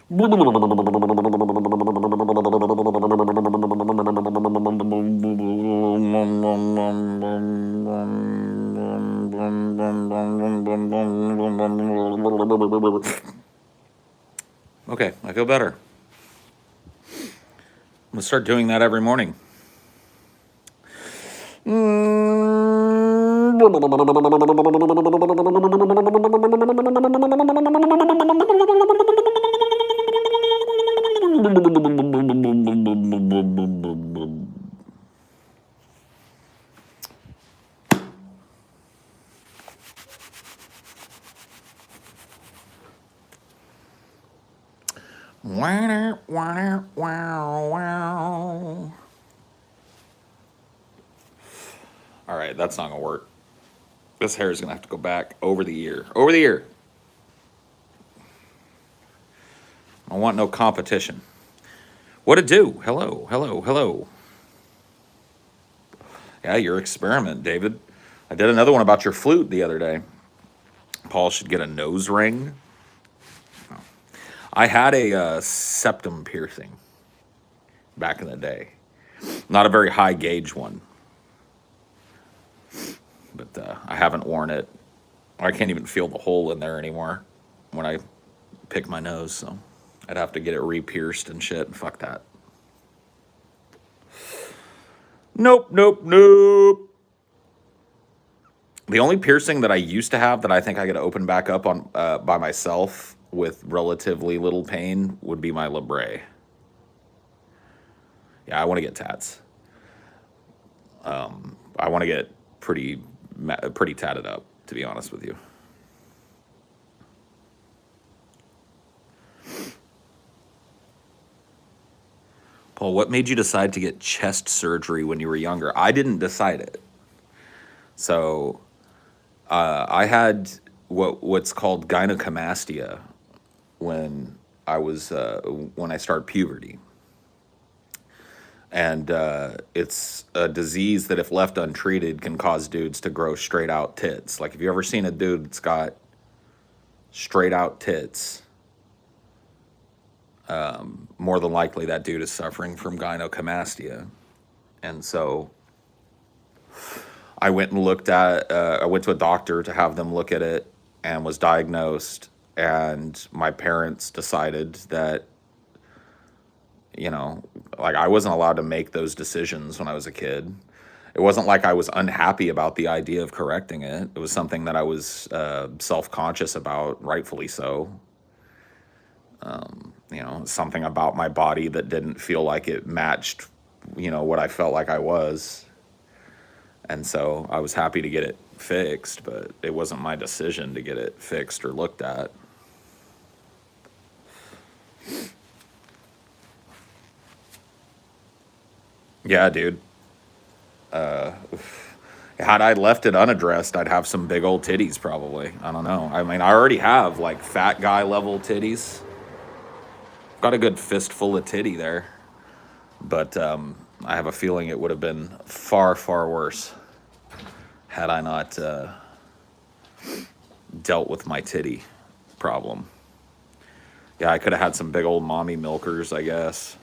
Okay, I feel better. I'm gonna start doing that every morning. Wow, wow, wow, wow. All right, that's not gonna work. This hair is gonna have to go back over the ear. Over the ear. I want no competition. What it do? Hello, hello, hello. Yeah, your experiment, David. I did another one about your flute the other day. Paul should get a nose ring. I had a septum piercing back in the day. Not a very high gauge one, but I haven't worn it. I can't even feel the hole in there anymore when I pick my nose, so I'd have to get it re-pierced and shit. Fuck that. Nope, nope, nope. The only piercing that I used to have that I think I could open back up on by myself with relatively little pain would be my labret. Yeah, I want to get tats. I want to get pretty tatted up, to be honest with you. Paul, what made you decide to get chest surgery when you were younger? I didn't decide it. So I had what's called gynecomastia when I started puberty. And it's a disease that, if left untreated, can cause dudes to grow straight out tits. Like, if you ever seen a dude that's got straight out tits, more than likely that dude is suffering from gynecomastia. And so I went to a doctor to have them look at it, and was diagnosed. And my parents decided that, like, I wasn't allowed to make those decisions when I was a kid. It wasn't like I was unhappy about the idea of correcting it. It was something that I was self-conscious about, rightfully so. Something about my body that didn't feel like it matched, what I felt like I was. And so I was happy to get it fixed, but it wasn't my decision to get it fixed or looked at. Yeah, dude. Had I left it unaddressed, I'd have some big old titties probably. I don't know. I mean, I already have like fat guy level titties. Got a good fistful of titty there. But I have a feeling it would have been far, far worse had I not dealt with my titty problem. Yeah, I could have had some big old mommy milkers, I guess.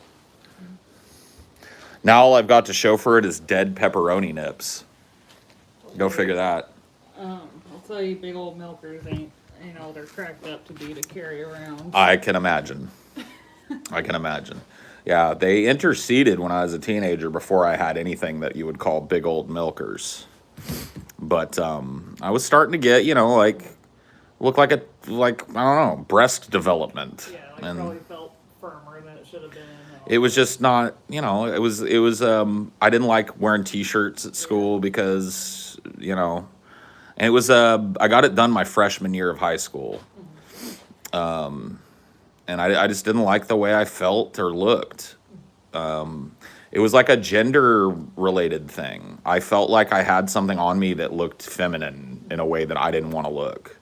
Now all I've got to show for it is dead pepperoni nips. Go figure that. I'll tell you, big old milkers ain't, they're cracked up to be to carry around. I can imagine. I can imagine. Yeah, they interceded when I was a teenager before I had anything that you would call big old milkers. But I was starting to get, look like I don't know, breast development. Yeah, and probably felt firmer than it should have been. It was just not, it was I didn't like wearing t-shirts at school because, and it was, I got it done my freshman year of high school. And I just didn't like the way I felt or looked. It was like a gender-related thing. I felt like I had something on me that looked feminine in a way that I didn't want to look.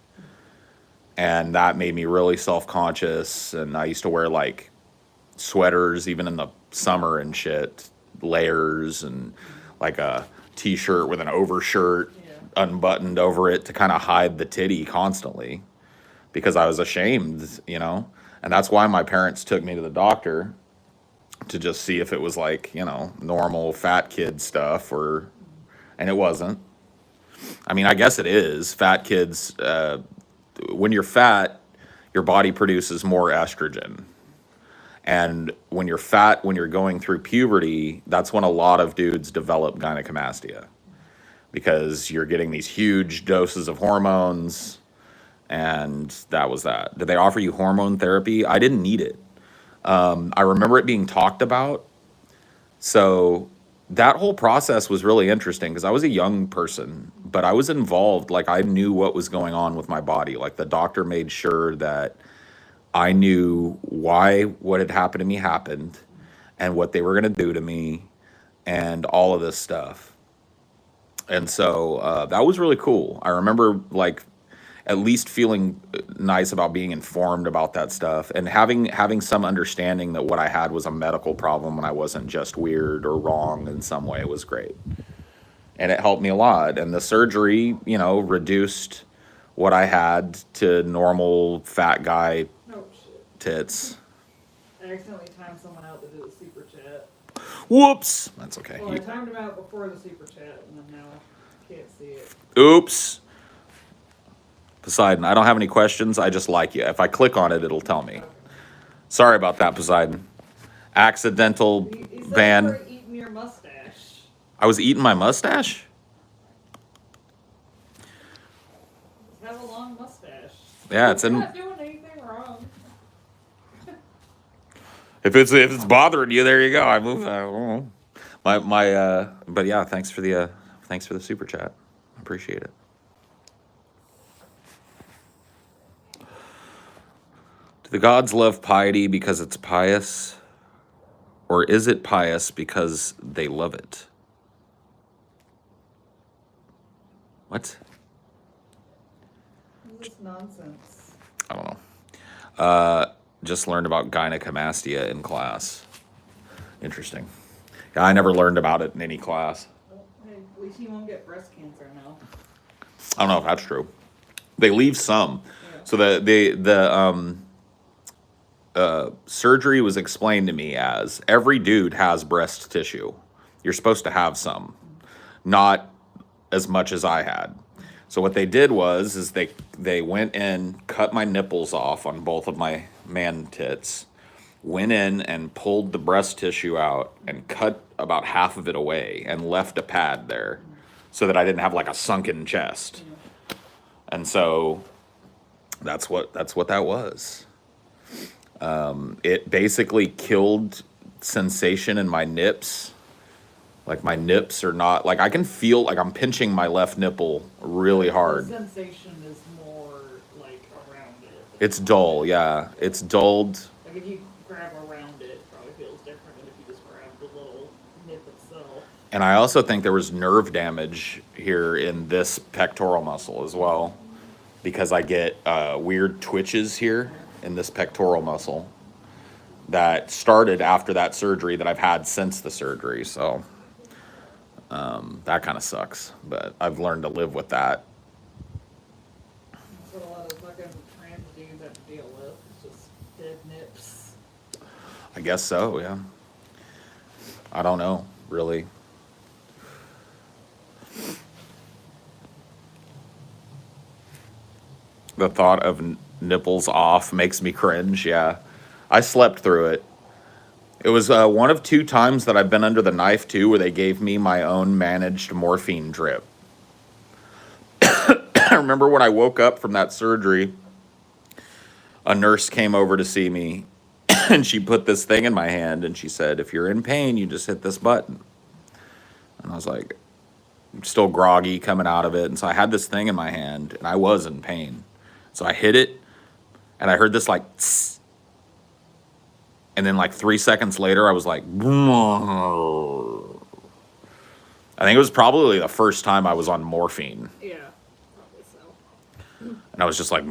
And that made me really self-conscious. And I used to wear, like, sweaters even in the summer and shit, layers, and like a t-shirt with an overshirt unbuttoned over it to kind of hide the titty constantly. because I was ashamed, and that's why my parents took me to the doctor to just see if it was like, normal fat kid stuff and it wasn't. I mean, I guess it is. Fat kids, when you're fat, your body produces more estrogen. And when you're fat, when you're going through puberty, that's when a lot of dudes develop gynecomastia because you're getting these huge doses of hormones. And that was that. Did they offer you hormone therapy? I didn't need it. I remember it being talked about. So that whole process was really interesting because I was a young person, but I was involved. Like I knew what was going on with my body. Like the doctor made sure that I knew why what had happened to me happened and what they were going to do to me and all of this stuff. And so that was really cool. I remember like at least feeling nice about being informed about that stuff and having some understanding that what I had was a medical problem and I wasn't just weird or wrong in some way was great. And it helped me a lot. And the surgery, reduced what I had to normal fat guy Oh shit. tits. I accidentally timed someone out to do the super chat. Whoops. That's okay. Well, I timed him out before the super chat and then now I can't see it. Oops. Poseidon, I don't have any questions. I just like you. If I click on it, it'll tell me. Okay. Sorry about that, Poseidon. Accidental He said ban. you were eating your mustache. I was eating my mustache? You have a long mustache. Yeah, it's You're in. not doing anything wrong. If it's bothering you, there you go. I move. But yeah, thanks for the super chat. I appreciate it. Do the gods love piety because it's pious, or is it pious because they love it? What? This is nonsense. I don't know. Just learned about gynecomastia in class. Interesting. Yeah, I never learned about it in any class. Well, hey, at least you won't get breast cancer now. I don't know if that's true. They leave some. Yeah. So the surgery was explained to me as every dude has breast tissue. You're supposed to have some, not as much as I had. So what they did is they went in, cut my nipples off on both of my man tits, went in and pulled the breast tissue out and cut about half of it away and left a pad there so that I didn't have like a sunken chest. And so that's what that was. It basically killed sensation in my nips. Like my nips are not, like I can feel like I'm pinching my left nipple really hard. The sensation is more like around it. It's dull, yeah. It's dulled. Like if you grab around it, it probably feels different than if you just grab the little nip itself. And I also think there was nerve damage here in this pectoral muscle as well, because I get weird twitches here in this pectoral muscle that started after that surgery that I've had since the surgery. So that kind of sucks, but I've learned to live with that. That's what a lot of fucking trans dudes have to deal with. It's just dead nips. I guess so, yeah. I don't know, really. The thought of nipples off makes me cringe, yeah. I slept through it. It was one of 2 times that I've been under the knife, too, where they gave me my own managed morphine drip. I remember when I woke up from that surgery, a nurse came over to see me, and she put this thing in my hand, and she said, if you're in pain, you just hit this button. And I was like, still groggy coming out of it, and so I had this thing in my hand, and I was in pain. So I hit it, and I heard this like, tss. And then like 3 seconds later, I was like, I think it was probably the first time I was on morphine. Yeah, probably so. And I was just like,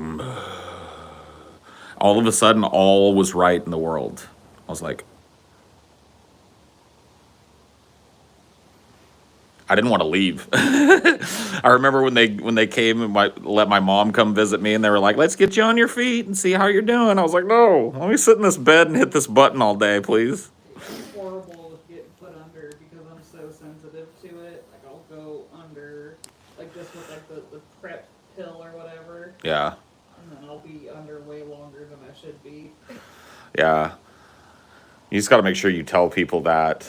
all of a sudden, all was right in the world. I was like, I didn't want to leave. I remember when they came and let my mom come visit me, and they were like, "Let's get you on your feet and see how you're doing." I was like, "No, let me sit in this bed and hit this button all day, please." I'm horrible with getting put under because I'm so sensitive to it. Like I'll go under, like just with like the prep pill or whatever, Yeah, and then I'll be under way longer than I should be. yeah. You just got to make sure you tell people that,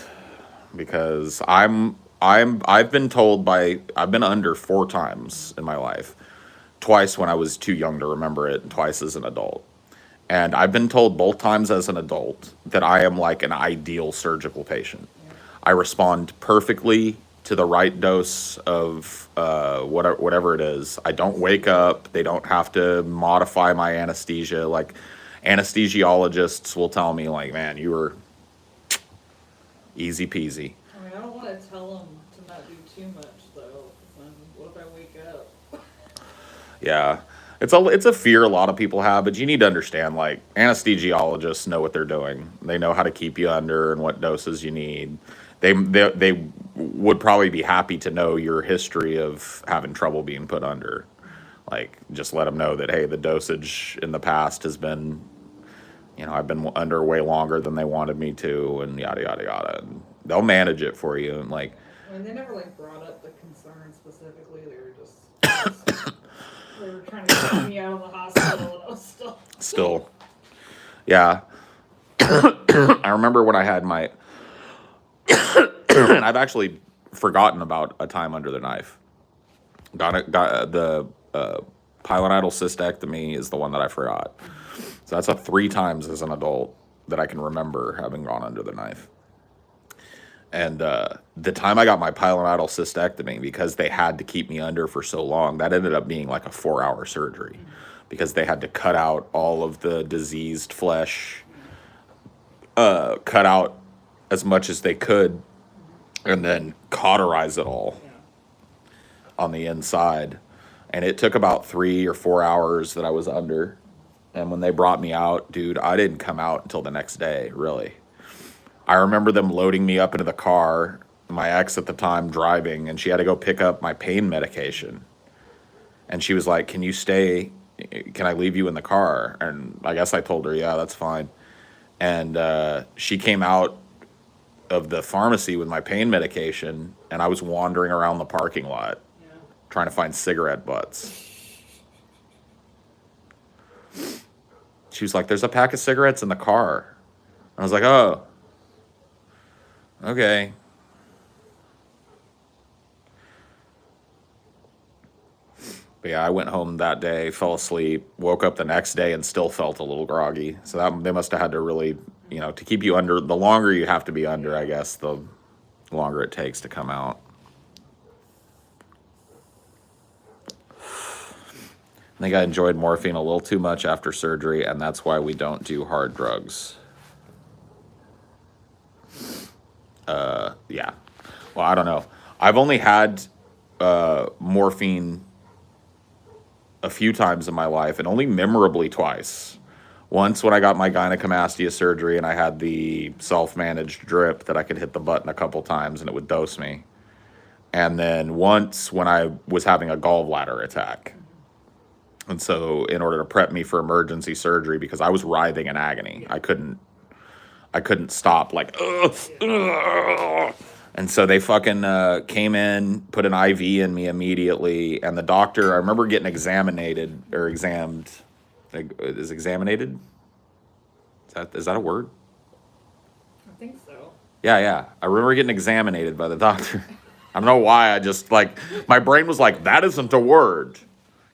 because I've been told I've been under 4 times in my life. Twice when I was too young to remember it, and twice as an adult. And I've been told both times as an adult that I am like an ideal surgical patient. Yeah. I respond perfectly to the right dose of whatever it is. I don't wake up. They don't have to modify my anesthesia. Like, anesthesiologists will tell me, like, man, you were easy peasy. I mean, I don't want to tell them to not do too much though. 'Cause then what if I wake up? Yeah. It's a fear a lot of people have, but you need to understand, like, anesthesiologists know what they're doing. They know how to keep you under and what doses you need. They would probably be happy to know your history of having trouble being put under. Like, just let them know that, hey, the dosage in the past has been, I've been under way longer than they wanted me to, and yada yada yada. And they'll manage it for you. And like, I mean, they never like brought up the concern specifically. They were just they were trying to get me out of the hospital, and I was still, yeah. I remember when I had my, and I've actually forgotten about a time under the knife. Got the pilonidal cystectomy is the one that I forgot. So that's 3 times as an adult that I can remember having gone under the knife. And the time I got my pilonidal cystectomy, because they had to keep me under for so long, that ended up being like a 4-hour surgery, because they had to cut out all of the diseased flesh, cut out as much as they could, and then cauterize it all on the inside. And it took about 3 or 4 hours that I was under. And when they brought me out, dude, I didn't come out until the next day, really. I remember them loading me up into the car, my ex at the time driving, and she had to go pick up my pain medication. And she was like, "Can you stay? Can I leave you in the car?" And I guess I told her, "Yeah, that's fine." And she came out of the pharmacy with my pain medication, and I was wandering around the parking lot trying to find cigarette butts. She was like, "There's a pack of cigarettes in the car." I was like, "Oh, okay." But yeah, I went home that day, fell asleep, woke up the next day, and still felt a little groggy. So they must have had to really, to keep you under, the longer you have to be under, I guess, the longer it takes to come out. I think I enjoyed morphine a little too much after surgery, and that's why we don't do hard drugs. Yeah. Well, I don't know. I've only had morphine a few times in my life, and only memorably twice. Once when I got my gynecomastia surgery, and I had the self-managed drip that I could hit the button a couple times and it would dose me. And then once when I was having a gallbladder attack. And so in order to prep me for emergency surgery, because I was writhing in agony, I couldn't stop, like, ugh, ugh. And so they fucking came in, put an IV in me immediately, and the doctor, I remember getting examined. Is examinated? Is that a word? I think so. Yeah. I remember getting examinated by the doctor. I don't know why, I just, like, my brain was like, that isn't a word.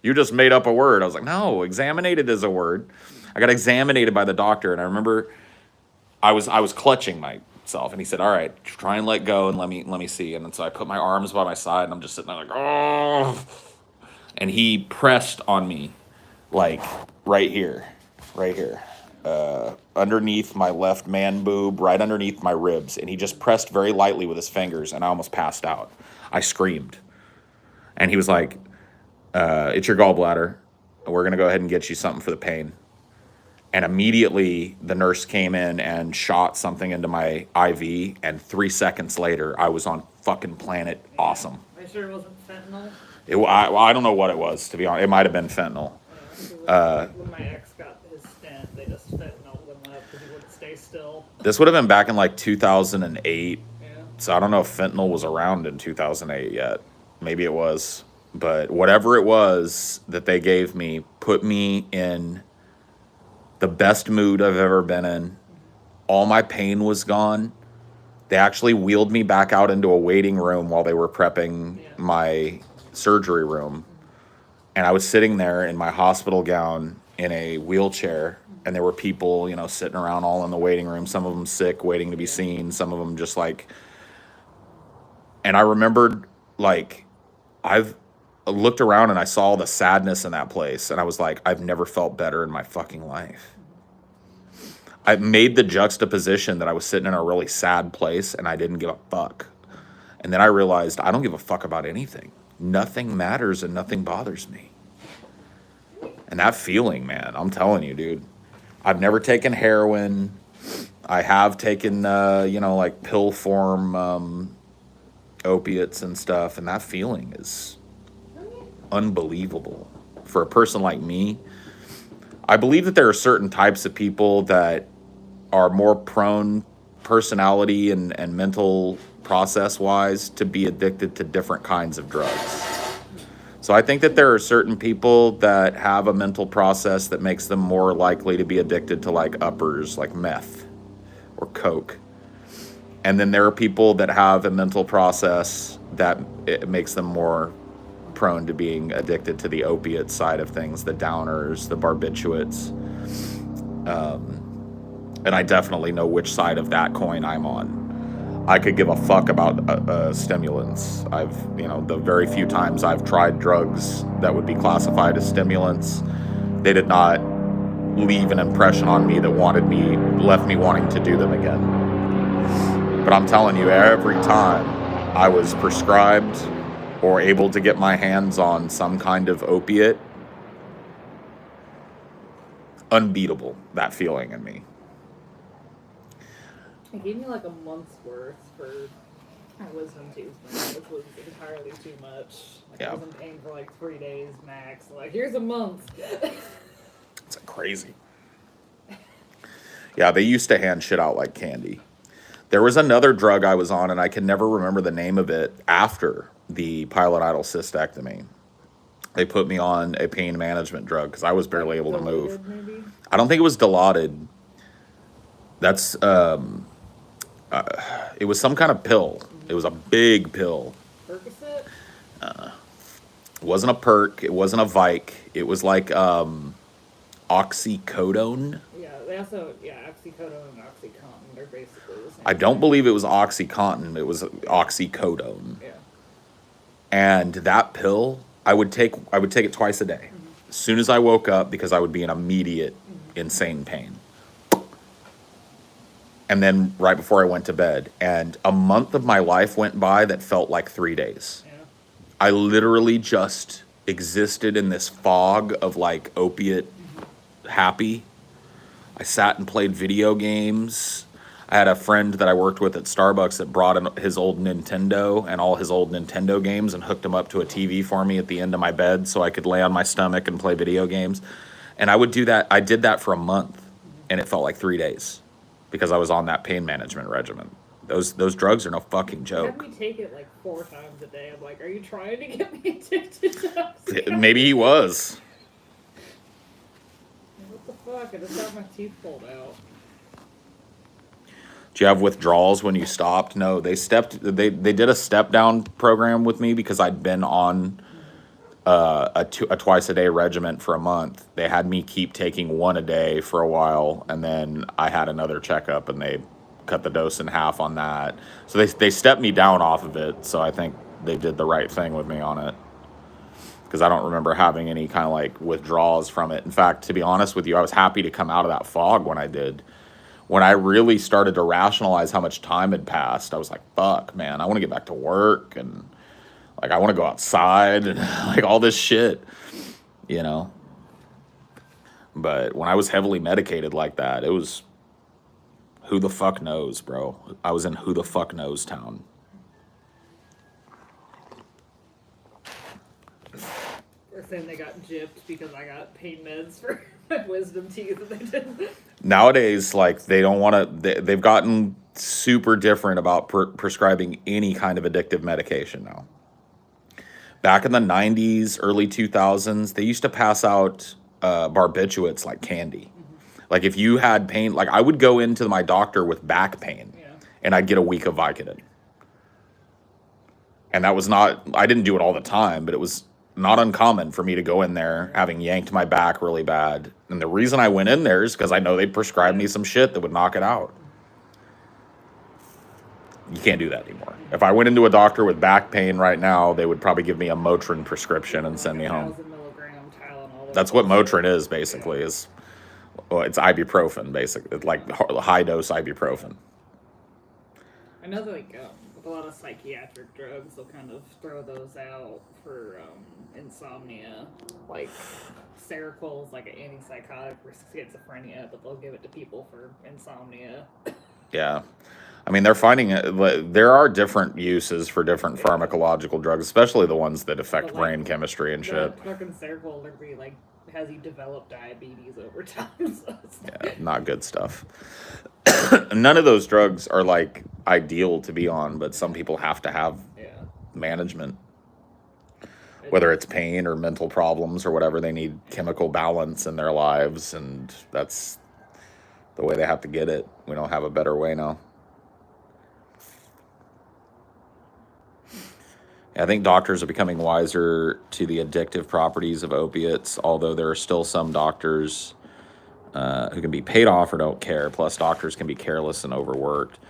You just made up a word. I was like, no, examinated is a word. I got examinated by the doctor, and I remember I was clutching myself, and he said, "All right, try and let go, and let me see." And then so I put my arms by my side, and I'm just sitting there like, oh. And he pressed on me, like right here, underneath my left man boob, right underneath my ribs, and he just pressed very lightly with his fingers, and I almost passed out. I screamed, and he was like, "It's your gallbladder. We're gonna go ahead and get you something for the pain." And immediately the nurse came in and shot something into my IV, and 3 seconds later I was on fucking planet awesome. Are you sure it wasn't fentanyl? I don't know what it was, to be honest. It might have been fentanyl. When my ex got his stent, they just fentanyl him up because he wouldn't stay still. This would have been back in like 2008. Yeah. So I don't know if fentanyl was around in 2008 yet. Maybe it was. But whatever it was that they gave me put me in the best mood I've ever been in. All my pain was gone. They actually wheeled me back out into a waiting room while they were prepping my surgery room. And I was sitting there in my hospital gown in a wheelchair. And there were people, sitting around all in the waiting room. Some of them sick, waiting to be seen. Some of them just like... And I remembered, like, I've looked around and I saw the sadness in that place. And I was like, I've never felt better in my fucking life. I made the juxtaposition that I was sitting in a really sad place and I didn't give a fuck. And then I realized I don't give a fuck about anything. Nothing matters and nothing bothers me. And that feeling, man, I'm telling you, dude. I've never taken heroin. I have taken, like pill form opiates and stuff. And that feeling is unbelievable. For a person like me, I believe that there are certain types of people that are more prone personality and mental process wise to be addicted to different kinds of drugs. So I think that there are certain people that have a mental process that makes them more likely to be addicted to like uppers, like meth or coke. And then there are people that have a mental process that it makes them more prone to being addicted to the opiate side of things, the downers, the barbiturates. And I definitely know which side of that coin I'm on. I could give a fuck about stimulants. The very few times I've tried drugs that would be classified as stimulants, they did not leave an impression on me that left me wanting to do them again. But I'm telling you, every time I was prescribed or able to get my hands on some kind of opiate, unbeatable, that feeling in me. It gave me like a month's worth for wisdom teeth, which was entirely too much. I wasn't paying for like 3 days max. Like, here's a month. It's crazy. Yeah, they used to hand shit out like candy. There was another drug I was on, and I can never remember the name of it after the pilonidal cystectomy. They put me on a pain management drug because I was barely able to move. Maybe? I don't think it was Dilaudid. That's, it was some kind of pill. It was a big pill. Percocet? It wasn't a perk. It wasn't a Vike. It was like oxycodone. Yeah, they also, oxycodone and oxycontin, they're basically the same. I don't believe it was oxycontin. It was oxycodone. Yeah. And that pill, I would take it twice a day. As soon as I woke up, because I would be in immediate insane pain. And then right before I went to bed. And a month of my life went by that felt like 3 days. Yeah. I literally just existed in this fog of like opiate happy. I sat and played video games. I had a friend that I worked with at Starbucks that brought his old Nintendo and all his old Nintendo games and hooked them up to a TV for me at the end of my bed so I could lay on my stomach and play video games. And I would do that. I did that for a month, and it felt like 3 days because I was on that pain management regimen. Those drugs are no fucking joke. Had me take it like 4 times a day. I'm like, are you trying to get me addicted to oxycontin? Maybe he was. What the fuck? I just got my teeth pulled out. Do you have withdrawals when you stopped? No, they did a step down program with me because I'd been on a twice a day regimen for a month. They had me keep taking one a day for a while, and then I had another checkup and they cut the dose in half on that. So they stepped me down off of it. So I think they did the right thing with me on it, because I don't remember having any kind of like withdrawals from it. In fact, to be honest with you, I was happy to come out of that fog when I did. When I really started to rationalize how much time had passed, I was like, fuck, man, I want to get back to work, and like I want to go outside and like all this shit, you know? But when I was heavily medicated like that, it was who the fuck knows, bro. I was in who the fuck knows town. saying they got gypped because I got pain meds for my wisdom teeth and they didn't. Nowadays, like, they don't want to, they've gotten super different about prescribing any kind of addictive medication now. Back in the 90s, early 2000s, they used to pass out barbiturates like candy. Like, if you had pain, like, I would go into my doctor with back pain, and I'd get a week of Vicodin. And that was not, I didn't do it all the time, but it was not uncommon for me to go in there having yanked my back really bad. And the reason I went in there is because I know they'd prescribe me some shit that would knock it out. You can't do that anymore. If I went into a doctor with back pain right now, they would probably give me a Motrin prescription and send me home. 1,000 milligram Tylenol. That's what Motrin is, basically. Is, well, it's ibuprofen, basically. It's like high dose ibuprofen. I know that, like, with a lot of psychiatric drugs, they'll kind of throw those out for insomnia. Like, Seroquel is like an antipsychotic for schizophrenia, but they'll give it to people for insomnia. Yeah. I mean, they're finding it. There are different uses for different pharmacological drugs, especially the ones that affect brain chemistry and shit. Fucking Seroquel would be like, has he developed diabetes over time? So yeah, not good stuff. None of those drugs are like ideal to be on, but some people have to have management. Whether it's pain or mental problems or whatever, they need chemical balance in their lives, and that's the way they have to get it. We don't have a better way now. I think doctors are becoming wiser to the addictive properties of opiates, although there are still some doctors who can be paid off or don't care. Plus, doctors can be careless and overworked.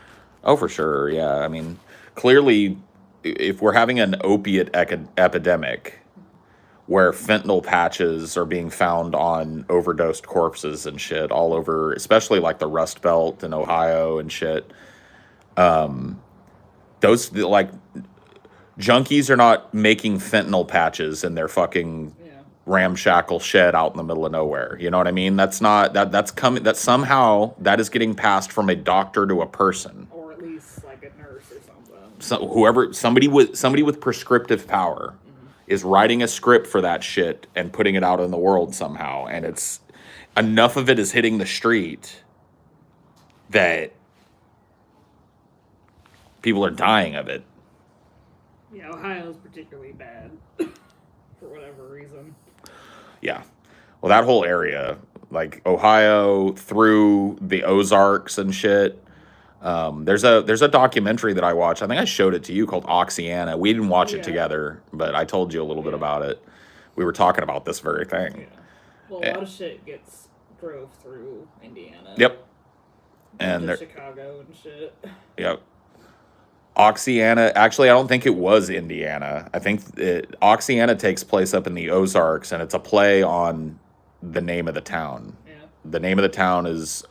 Oh, for sure, yeah. I mean, clearly, if we're having an opiate epidemic where fentanyl patches are being found on overdosed corpses and shit all over, especially like the Rust Belt in Ohio and shit, those, like... junkies are not making fentanyl patches in their fucking ramshackle shed out in the middle of nowhere. You know what I mean? That's not that's coming. That somehow that is getting passed from a doctor to a person, or at least like a nurse or something. So somebody with prescriptive power is writing a script for that shit and putting it out in the world somehow, and it's enough of it is hitting the street that people are dying of it. Yeah, Ohio's particularly bad for whatever reason. Yeah. Well, that whole area, like Ohio through the Ozarks and shit. There's a documentary that I watched. I think I showed it to you called Oxyana. We didn't watch it together, but I told you a little bit about it. We were talking about this very thing. Yeah. Well, a lot of shit drove through Indiana. Yep. And Chicago and shit. Yep. Oxyana, actually, I don't think it was Indiana. I think Oxyana takes place up in the Ozarks, and it's a play on the name of the town. Yeah. The name of the town is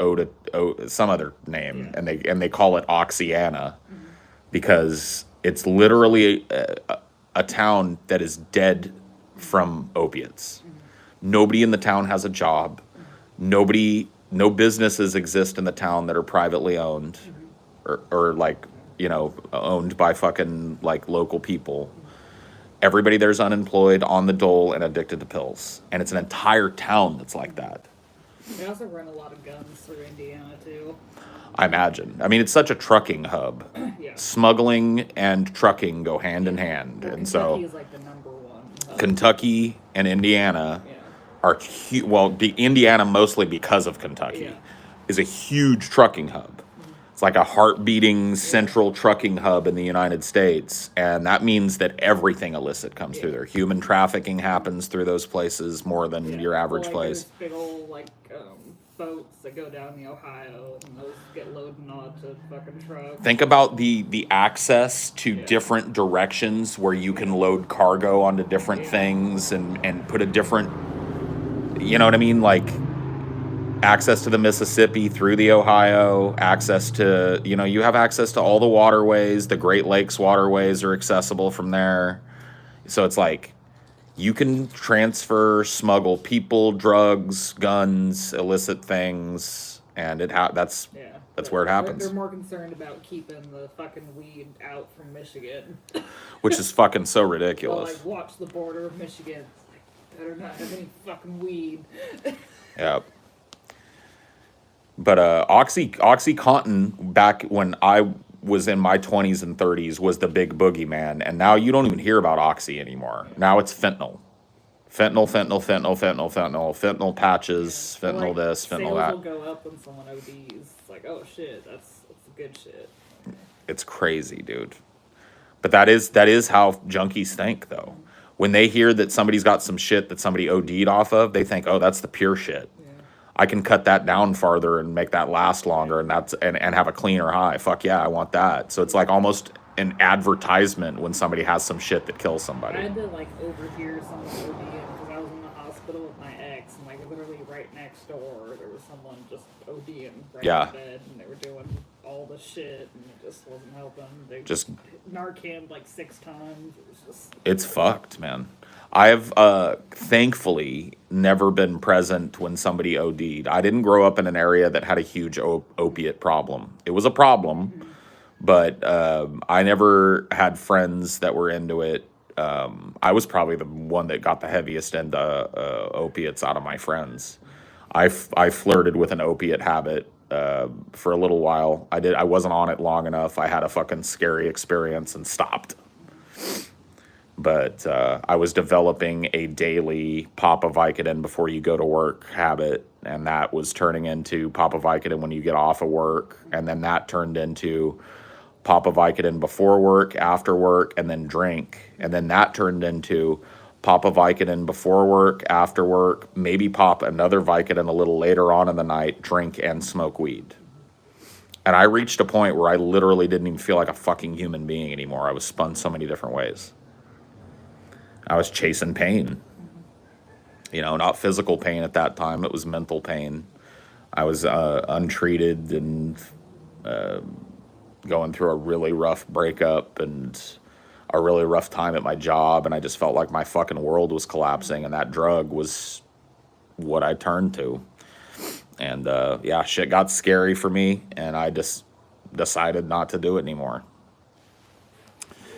some other name, and they call it Oxyana because it's literally a town that is dead from opiates. Nobody in the town has a job. No businesses exist in the town that are privately owned or like, you know, owned by fucking, like, local people. Everybody there's unemployed, on the dole, and addicted to pills. And it's an entire town that's like that. They also run a lot of guns through Indiana, too. I imagine. I mean, it's such a trucking hub. Yeah. Smuggling and trucking go hand in hand. Well, and Kentucky so is like the number one hub. Kentucky and Indiana are Indiana mostly because of Kentucky is a huge trucking hub. It's like a heart-beating central trucking hub in the United States, and that means that everything illicit comes through there. Human trafficking happens through those places more than your average place. There's big old boats that go down the Ohio, and those get loaded onto fucking trucks. Think about the access to different directions where you can load cargo onto different things and put a different, you know what I mean, like. Access to the Mississippi through the Ohio, access to, you have access to all the waterways. The Great Lakes waterways are accessible from there. So it's like you can smuggle people, drugs, guns, illicit things, and that's where it happens. They're more concerned about keeping the fucking weed out from Michigan. Which is fucking so ridiculous. Well, watch the border of Michigan. Better not have any fucking weed. Yeah. But OxyContin back when I was in my 20s and 30s was the big boogeyman, and now you don't even hear about Oxy anymore. Now it's fentanyl. Fentanyl patches, Or fentanyl like this, fentanyl sales that. will go up when someone ODs. It's like, oh shit, that's good shit. It's crazy, dude. But that is how junkies think, though. When they hear that somebody's got some shit that somebody OD'd off of, they think, oh, that's the pure shit. Yeah. I can cut that down farther and make that last longer, and and have a cleaner high. Fuck yeah, I want that. So it's like almost an advertisement when somebody has some shit that kills I somebody. had to like overhear someone ODing because I was in the hospital with my ex, and like literally right next door there was someone just ODing right Yeah. in bed, and they were doing all the shit, and it just wasn't helping. They Just Narcaned like 6 times. It was just It's fucked, man. I have thankfully never been present when somebody OD'd. I didn't grow up in an area that had a huge opiate problem. It was a problem, but I never had friends that were into it. I was probably the one that got the heaviest into opiates out of my friends. I flirted with an opiate habit for a little while. I wasn't on it long enough. I had a fucking scary experience and stopped. But I was developing a daily pop of Vicodin before you go to work habit, and that was turning into pop of Vicodin when you get off of work, and then that turned into pop of Vicodin before work, after work, and then drink, and then that turned into pop of Vicodin before work, after work, maybe pop another Vicodin a little later on in the night, drink and smoke weed. And I reached a point where I literally didn't even feel like a fucking human being anymore. I was spun so many different ways. I was chasing pain, not physical pain at that time. It was mental pain. I was untreated and going through a really rough breakup and a really rough time at my job. And I just felt like my fucking world was collapsing. And that drug was what I turned to. And yeah, shit got scary for me. And I just decided not to do it anymore.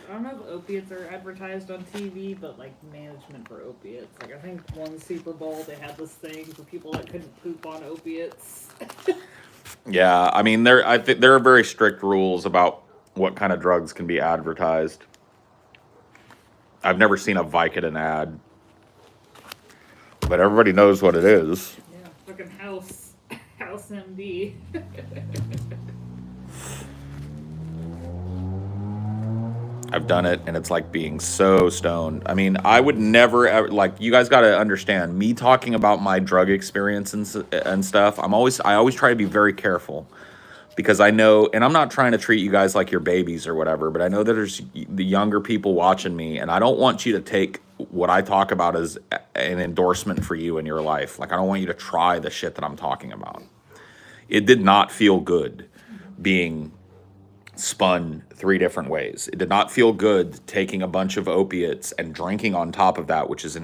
I don't know if opiates are advertised on TV, but like management for opiates. Like I think one Super Bowl they had this thing for people that couldn't poop on opiates. Yeah, I mean, I think there are very strict rules about what kind of drugs can be advertised. I've never seen a Vicodin ad, but everybody knows what it is. Yeah, fucking House MD. I've done it, and it's like being so stoned. I mean, I would never ever, like, you guys got to understand, me talking about my drug experience and stuff, I always try to be very careful, because I know, and I'm not trying to treat you guys like your babies or whatever, but I know that there's the younger people watching me, and I don't want you to take what I talk about as an endorsement for you in your life. Like, I don't want you to try the shit that I'm talking about. It did not feel good being spun 3 different ways. It did not feel good taking a bunch of opiates and drinking on top of that, which is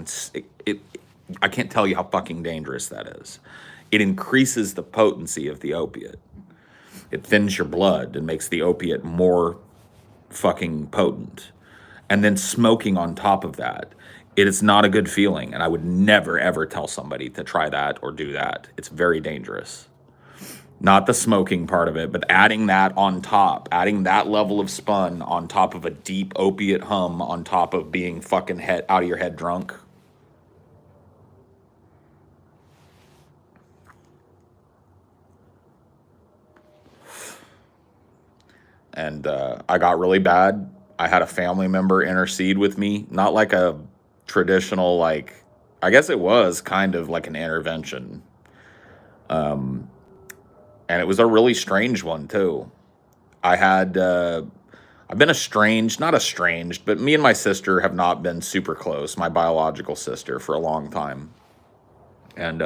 I can't tell you how fucking dangerous that is. It increases the potency of the opiate. It thins your blood and makes the opiate more fucking potent. And then smoking on top of that, it is not a good feeling. And I would never, ever tell somebody to try that or do that. It's very dangerous. Not the smoking part of it, but adding that on top, adding that level of spun on top of a deep opiate hum, on top of being fucking out of your head drunk. And I got really bad. I had a family member intercede with me, not like a traditional, like, I guess it was kind of like an intervention. And it was a really strange one, too. I've been not estranged, but me and my sister have not been super close, my biological sister, for a long time. And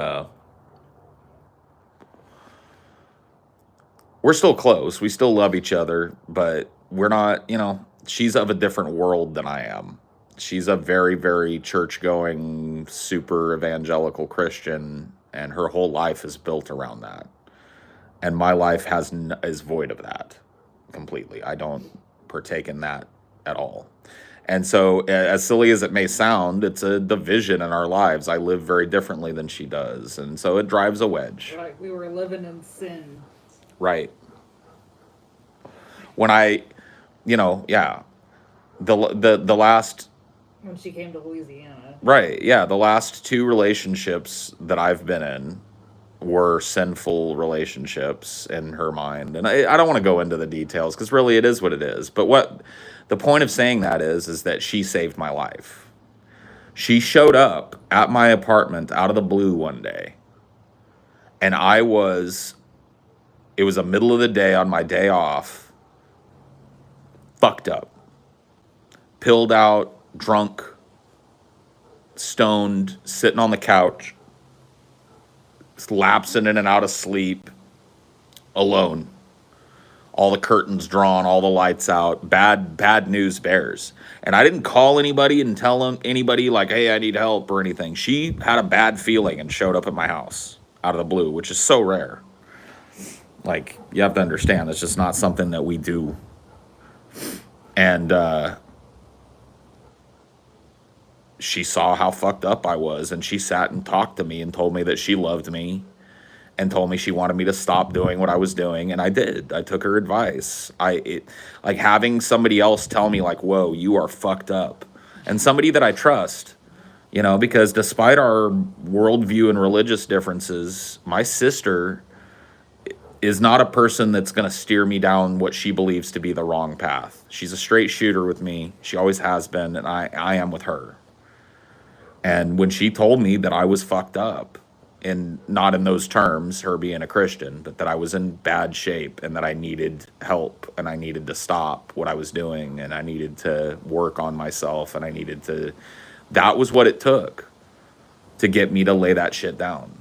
we're still close. We still love each other, but we're not, she's of a different world than I am. She's a very, very church-going, super evangelical Christian, and her whole life is built around that. And my life is void of that completely. I don't partake in that at all. And so, as silly as it may sound, it's a division in our lives. I live very differently than she does. And so it drives a wedge. Like we were living in sin. Right. When I, yeah. The last, When she came to Louisiana. right, yeah, the last two relationships that I've been in were sinful relationships in her mind. And I don't want to go into the details because really it is what it is. But what the point of saying that is that she saved my life. She showed up at my apartment out of the blue one day. And it was a middle of the day on my day off, fucked up, pilled out, drunk, stoned, sitting on the couch, lapsing in and out of sleep, alone. All the curtains drawn, all the lights out, bad news bears. And I didn't call anybody and tell anybody like, hey, I need help or anything. She had a bad feeling and showed up at my house out of the blue, which is so rare. Like, you have to understand, it's just not something that we do. And she saw how fucked up I was, and she sat and talked to me and told me that she loved me and told me she wanted me to stop doing what I was doing, and I did. I took her advice. Like having somebody else tell me like, whoa, you are fucked up. And somebody that I trust, because despite our worldview and religious differences, my sister is not a person that's going to steer me down what she believes to be the wrong path. She's a straight shooter with me. She always has been, and I am with her. And when she told me that I was fucked up, and not in those terms, her being a Christian, but that I was in bad shape and that I needed help and I needed to stop what I was doing and I needed to work on myself and that was what it took to get me to lay that shit down.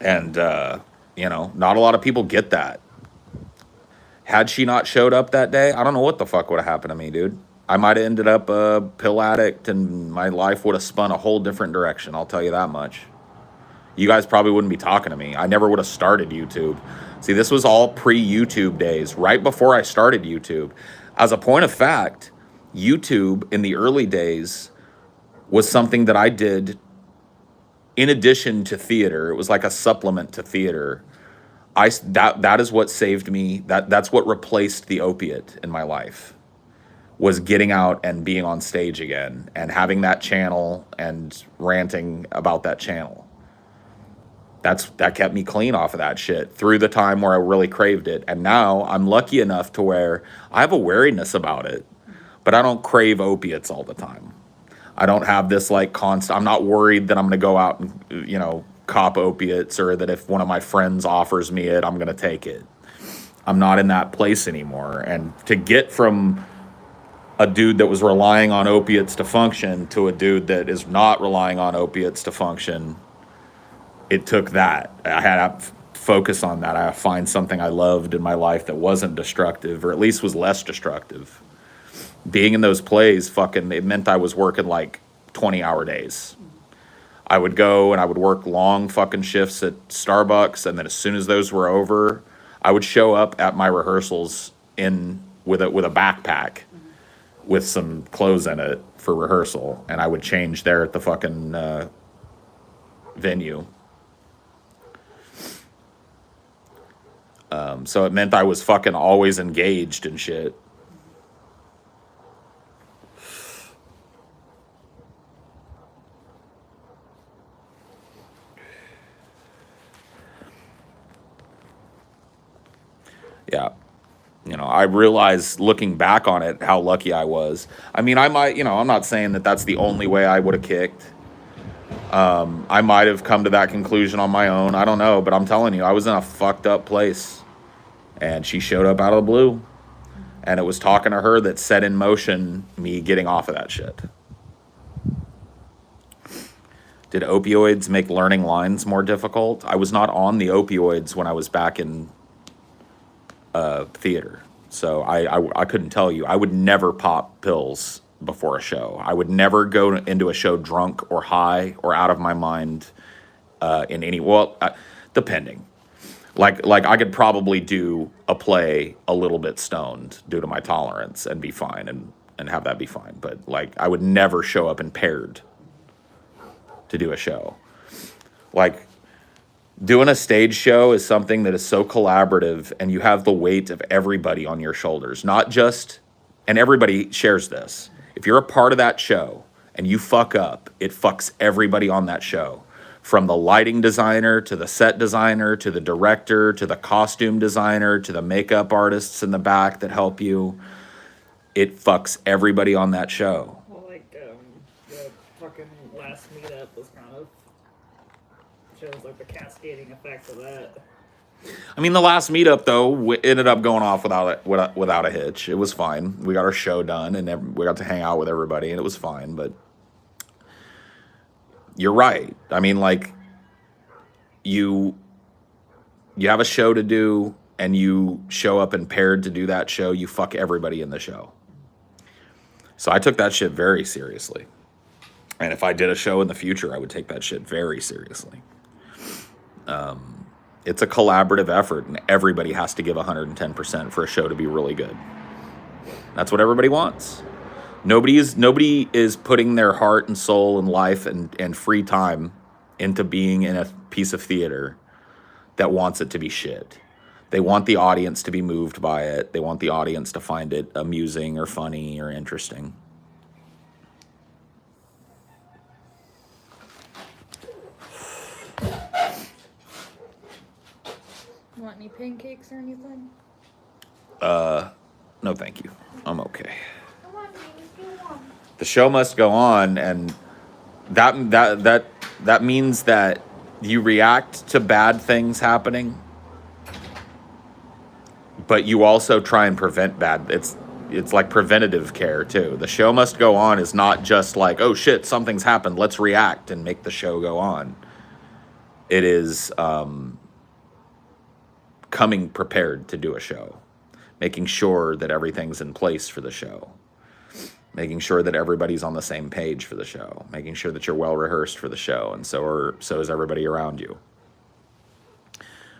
And, not a lot of people get that. Had she not showed up that day, I don't know what the fuck would have happened to me, dude. I might have ended up a pill addict and my life would have spun a whole different direction. I'll tell you that much. You guys probably wouldn't be talking to me. I never would have started YouTube. See, this was all pre-YouTube days, right before I started YouTube. As a point of fact, YouTube in the early days was something that I did in addition to theater. It was like a supplement to theater. That is what saved me. That's what replaced the opiate in my life, was getting out and being on stage again and having that channel and ranting about that channel. That kept me clean off of that shit through the time where I really craved it. And now I'm lucky enough to where I have a wariness about it, but I don't crave opiates all the time. I don't have this like constant, I'm not worried that I'm going to go out and, cop opiates, or that if one of my friends offers me it, I'm going to take it. I'm not in that place anymore. And to get from a dude that was relying on opiates to function to a dude that is not relying on opiates to function, it took that. I had to focus on that. I had to find something I loved in my life that wasn't destructive, or at least was less destructive. Being in those plays, it meant I was working like 20-hour days. I would go and I would work long fucking shifts at Starbucks, and then as soon as those were over, I would show up at my rehearsals with a backpack with some clothes in it for rehearsal, and I would change there at the fucking venue. So it meant I was fucking always engaged and shit. Yeah. I realize looking back on it how lucky I was. I mean, I might, I'm not saying that that's the only way I would have kicked. I might have come to that conclusion on my own. I don't know, but I'm telling you, I was in a fucked up place. And she showed up out of the blue. And it was talking to her that set in motion me getting off of that shit. Did opioids make learning lines more difficult? I was not on the opioids when I was back in theater. So I couldn't tell you. I would never pop pills before a show. I would never go into a show drunk or high or out of my mind in any... depending. Like I could probably do a play a little bit stoned due to my tolerance and be fine and have that be fine. But like I would never show up impaired to do a show. Like doing a stage show is something that is so collaborative and you have the weight of everybody on your shoulders, not just, and everybody shares this. If you're a part of that show and you fuck up, it fucks everybody on that show. From the lighting designer to the set designer to the director to the costume designer to the makeup artists in the back that help you. It fucks everybody on that show. Well, like, the fucking last meetup was kind of shows like the cascading effect of that. I mean, the last meetup though ended up going off without a hitch. It was fine. We got our show done, and we got to hang out with everybody, and it was fine. But you're right. I mean, like you have a show to do, and you show up impaired to do that show. You fuck everybody in the show. So I took that shit very seriously, and if I did a show in the future, I would take that shit very seriously. It's a collaborative effort, and everybody has to give 110% for a show to be really good. That's what everybody wants. Nobody is putting their heart and soul and life and free time into being in a piece of theater that wants it to be shit. They want the audience to be moved by it. They want the audience to find it amusing or funny or interesting. Want any pancakes or anything? No, thank you. I'm okay. The show must go on, and that means that you react to bad things happening, but you also try and prevent bad. It's like preventative care too. The show must go on is not just like, oh shit, something's happened, let's react and make the show go on. It is coming prepared to do a show, making sure that everything's in place for the show, making sure that everybody's on the same page for the show, making sure that you're well rehearsed for the show, and so is everybody around you.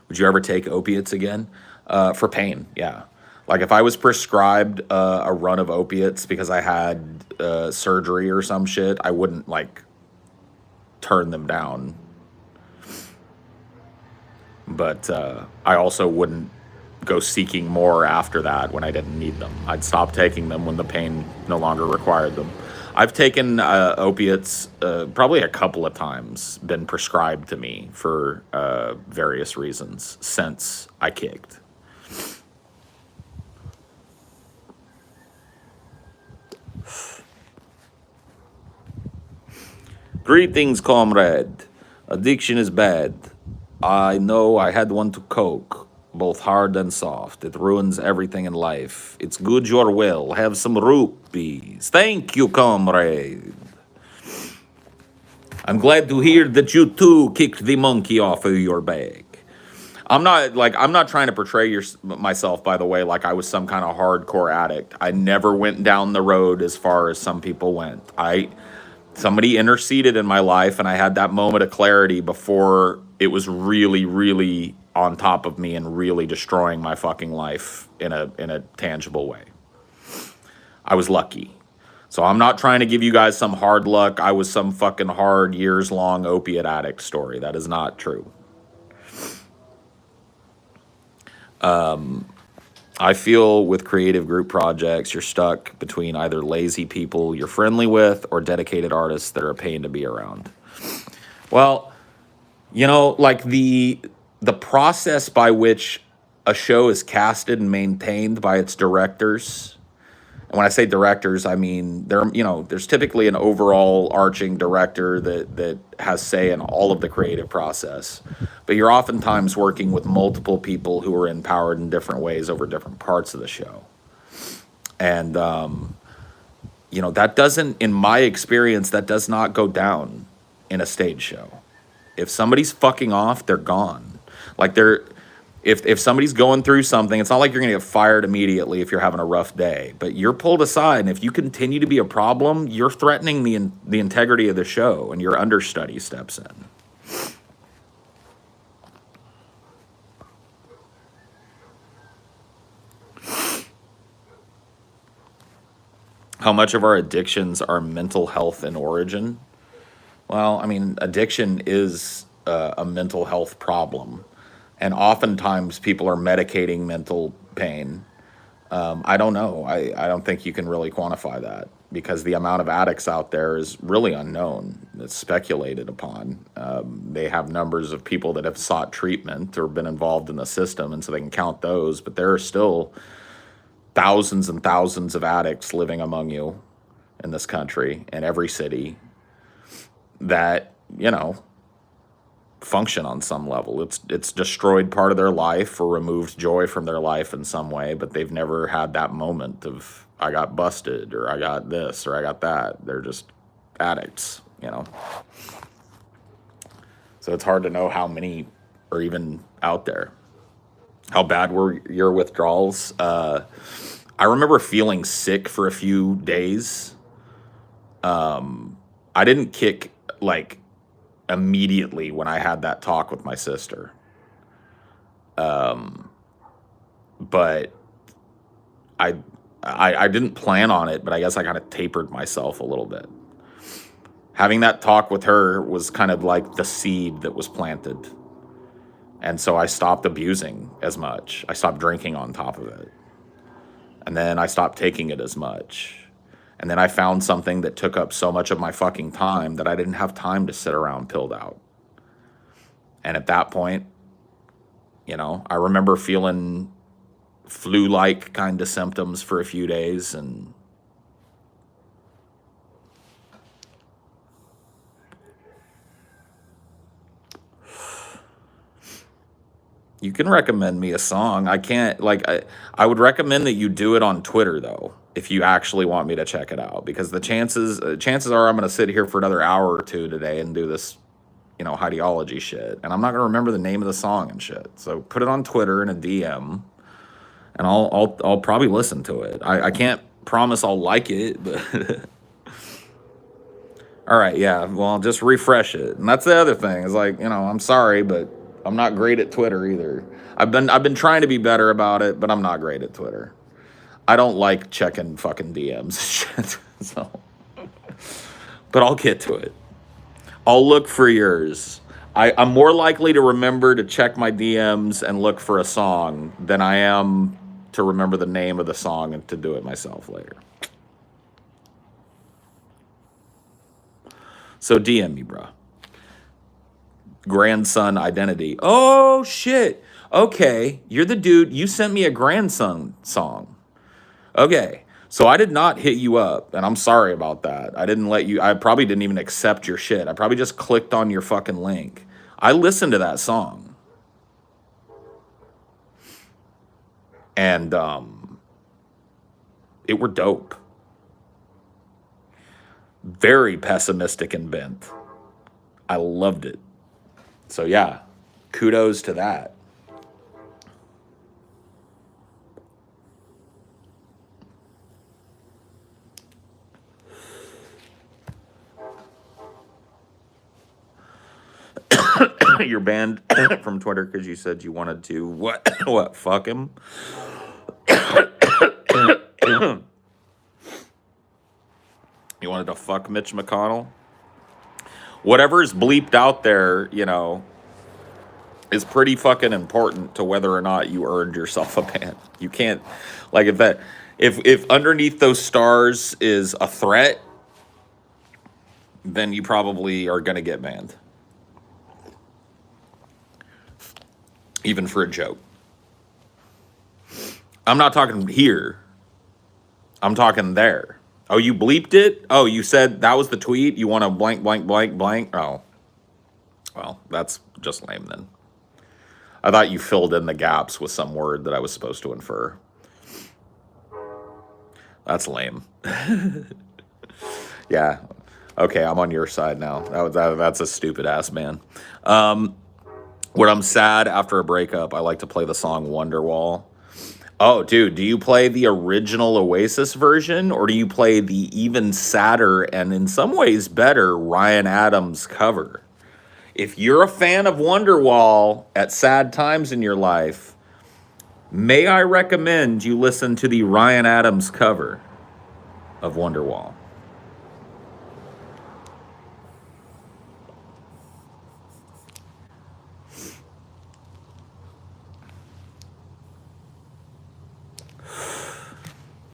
Would you ever take opiates again? For pain, yeah. Like if I was prescribed a run of opiates because I had surgery or some shit, I wouldn't like turn them down. But I also wouldn't go seeking more after that when I didn't need them. I'd stop taking them when the pain no longer required them. I've taken opiates probably a couple of times, been prescribed to me for various reasons since I kicked. Greetings, comrade. Addiction is bad. I know I had one to coke, both hard and soft. It ruins everything in life. It's good you're well. Have some rupees. Thank you, comrade. I'm glad to hear that you too kicked the monkey off of your bag. I'm not trying to portray myself, by the way, like I was some kind of hardcore addict. I never went down the road as far as some people went. Somebody interceded in my life, and I had that moment of clarity before it was really, really on top of me and really destroying my fucking life in a tangible way. I was lucky. So I'm not trying to give you guys some hard luck, I was some fucking hard, years-long opiate addict story. That is not true. I feel with creative group projects, you're stuck between either lazy people you're friendly with or dedicated artists that are a pain to be around. Well, you know, like the process by which a show is casted and maintained by its directors. And when I say directors, I mean there's typically an overall arching director that has say in all of the creative process. But you're oftentimes working with multiple people who are empowered in different ways over different parts of the show. And that doesn't, in my experience, that does not go down in a stage show. If somebody's fucking off, they're gone. Like if somebody's going through something, it's not like you're going to get fired immediately if you're having a rough day, but you're pulled aside, and if you continue to be a problem, you're threatening the integrity of the show, and your understudy steps in. How much of our addictions are mental health in origin? Well, I mean, addiction is a mental health problem. And oftentimes people are medicating mental pain. I don't know. I don't think you can really quantify that because the amount of addicts out there is really unknown. It's speculated upon. They have numbers of people that have sought treatment or been involved in the system, and so they can count those. But there are still thousands and thousands of addicts living among you in this country, in every city, that, function on some level. It's destroyed part of their life or removed joy from their life in some way, but they've never had that moment of I got busted or I got this or I got that. They're just addicts. So it's hard to know how many are even out there. How bad were your withdrawals? I remember feeling sick for a few days. I didn't kick like immediately when I had that talk with my sister. But I didn't plan on it, but I guess I kind of tapered myself a little bit. Having that talk with her was kind of like the seed that was planted. And so I stopped abusing as much. I stopped drinking on top of it. And then I stopped taking it as much. And then I found something that took up so much of my fucking time that I didn't have time to sit around pilled out. And at that point, I remember feeling flu-like kind of symptoms for a few days, and you can recommend me a song. I can't, I would recommend that you do it on Twitter, though, if you actually want me to check it out, because the chances are I'm going to sit here for another hour or two today and do this, Highdeology shit, and I'm not going to remember the name of the song and shit. So put it on Twitter in a DM, and I'll probably listen to it. I can't promise I'll like it, but all right, yeah, well, just refresh it. And that's the other thing, is I'm sorry, but I'm not great at Twitter either. I've been trying to be better about it, but I'm not great at Twitter. I don't like checking fucking DMs and shit. So, but I'll get to it. I'll look for yours. I'm more likely to remember to check my DMs and look for a song than I am to remember the name of the song and to do it myself later. So DM me, bro. Grandson identity. Oh, shit. Okay, you're the dude. You sent me a grandson song. Okay, so I did not hit you up, and I'm sorry about that. I probably didn't even accept your shit. I probably just clicked on your fucking link. I listened to that song. And it were dope. Very pessimistic and bent. I loved it. So yeah, kudos to that. You're banned from Twitter because you said you wanted to what fuck him. You wanted to fuck Mitch McConnell. Whatever's bleeped out there, is pretty fucking important to whether or not you earned yourself a ban. You can't, if underneath those stars is a threat, then you probably are gonna get banned. Even for a joke. I'm not talking here. I'm talking there. Oh, you bleeped it? Oh, you said that was the tweet? You want to blank, blank, blank, blank? Oh. Well, that's just lame then. I thought you filled in the gaps with some word that I was supposed to infer. That's lame. Yeah. Okay, I'm on your side now. That's a stupid ass man. When I'm sad after a breakup, I like to play the song Wonderwall. Oh, dude, do you play the original Oasis version, or do you play the even sadder and in some ways better Ryan Adams cover? If you're a fan of Wonderwall at sad times in your life, may I recommend you listen to the Ryan Adams cover? of Wonderwall.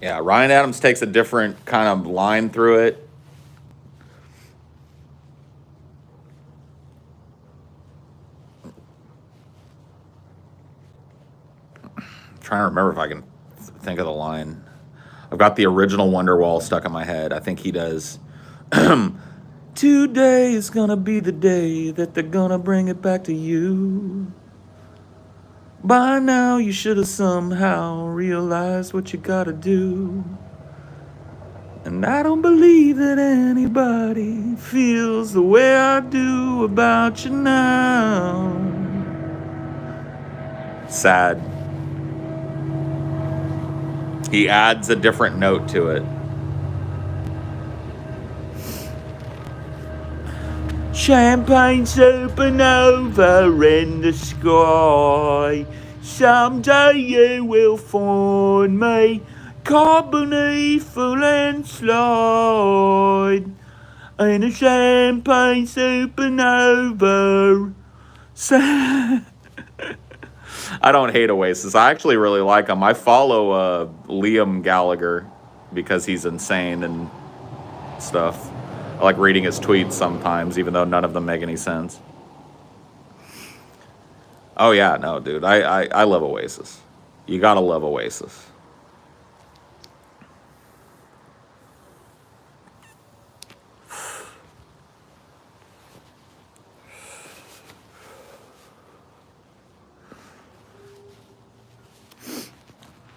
Yeah, Ryan Adams takes a different kind of line through it. I'm trying to remember if I can think of the line. I've got the original Wonderwall stuck in my head. I think he does. Today is gonna be the day that they're gonna bring it back to you. By now you should have somehow realized what you gotta do. And I don't believe that anybody feels the way I do about you now. Sad. He adds a different note to it. Champagne supernova in the sky. Someday you will find me caught beneath a landslide in a champagne supernova. I don't hate Oasis. I actually really like them. I follow Liam Gallagher because he's insane and stuff. I like reading his tweets sometimes, even though none of them make any sense. Oh yeah, no, dude. I love Oasis. You gotta love Oasis.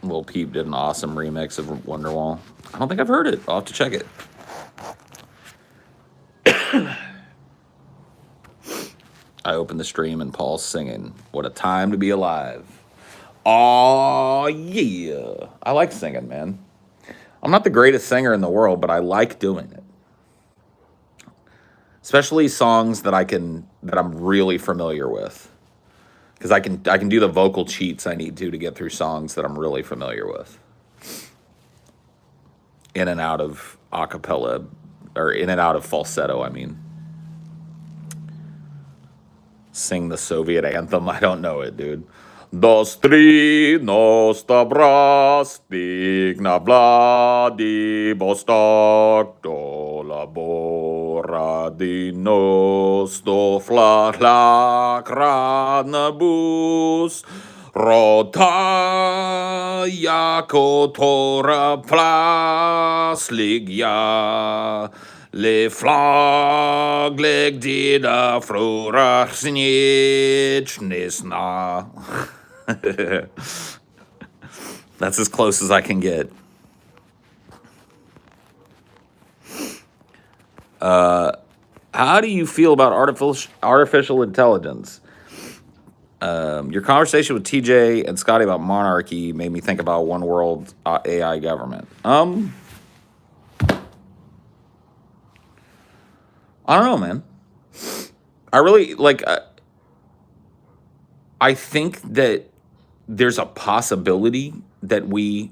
Lil Peep did an awesome remix of Wonderwall. I don't think I've heard it. I'll have to check it. I opened the stream and Paul's singing. What a time to be alive. Aw, yeah. I like singing, man. I'm not the greatest singer in the world, but I like doing it. Especially songs that I'm really familiar with. Because I can do the vocal cheats I need to get through songs that I'm really familiar with. In and out of a cappella, or in and out of falsetto, I mean. Sing the Soviet anthem. I don't know it, dude. Dostrino stabrastik na Vladivostok do labora dinos do flakradna bus rota jako tora plasligja Le flagleg dida frura snitchnisna. That's as close as I can get. How do you feel about artificial intelligence? Your conversation with TJ and Scotty about monarchy made me think about one world AI government. I don't know, man. I really like. I think that there's a possibility that we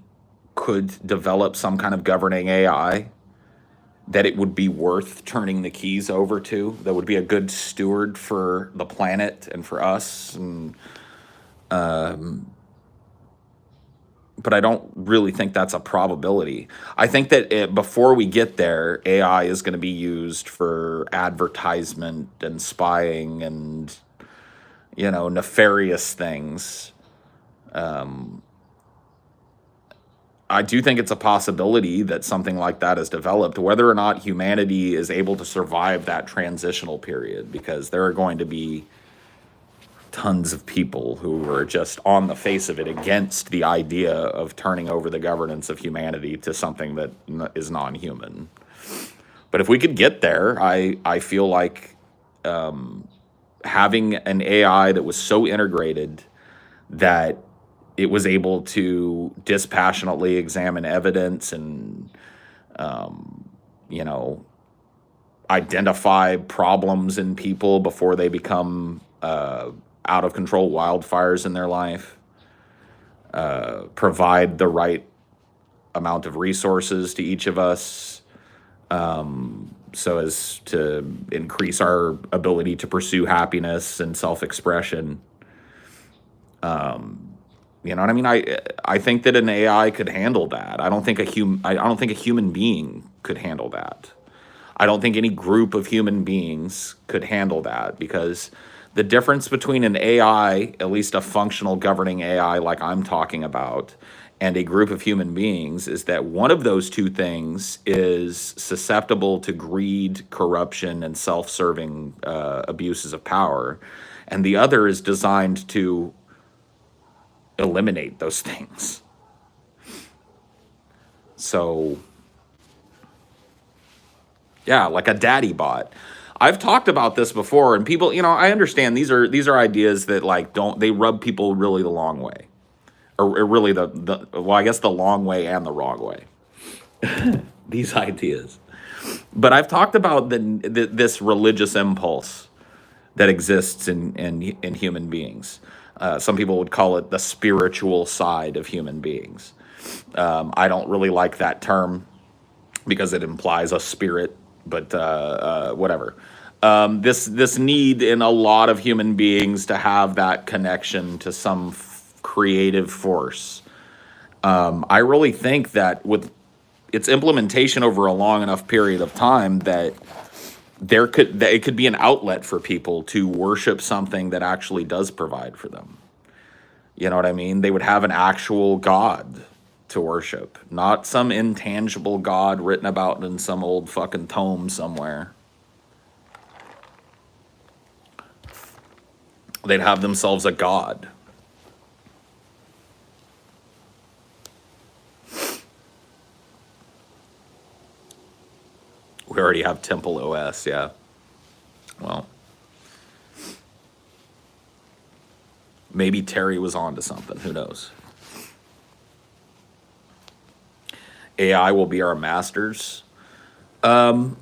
could develop some kind of governing AI that it would be worth turning the keys over to. That would be a good steward for the planet and for us. And but I don't really think that's a probability. I think that before we get there, AI is going to be used for advertisement and spying and, nefarious things. I do think it's a possibility that something like that is developed, whether or not humanity is able to survive that transitional period, because there are going to be tons of people who are just on the face of it against the idea of turning over the governance of humanity to something that is non-human. But if we could get there, I feel like having an AI that was so integrated that it was able to dispassionately examine evidence and, identify problems in people before they become out of control wildfires in their life, provide the right amount of resources to each of us, so as to increase our ability to pursue happiness and self-expression. You know what I mean? I think that an AI could handle that. I don't think I don't think a human being could handle that. I don't think any group of human beings could handle that, because the difference between an AI, at least a functional governing AI like I'm talking about, and a group of human beings is that one of those two things is susceptible to greed, corruption, and self-serving abuses of power, and the other is designed to eliminate those things. So, yeah, like a daddy bot. I've talked about this before, and people, I understand these are ideas that like don't they rub people really the long way, or really well, I guess the long way and the wrong way. These ideas, but I've talked about this religious impulse that exists in human beings. Some people would call it the spiritual side of human beings. I don't really like that term because it implies a spirit, but whatever. This need in a lot of human beings to have that connection to some creative force. I really think that with its implementation over a long enough period of time, that it could be an outlet for people to worship something that actually does provide for them. You know what I mean? They would have an actual God to worship, not some intangible God written about in some old fucking tome somewhere. They'd have themselves a God. We already have Temple OS, yeah. Well, maybe Terry was onto something. Who knows? AI will be our masters. No.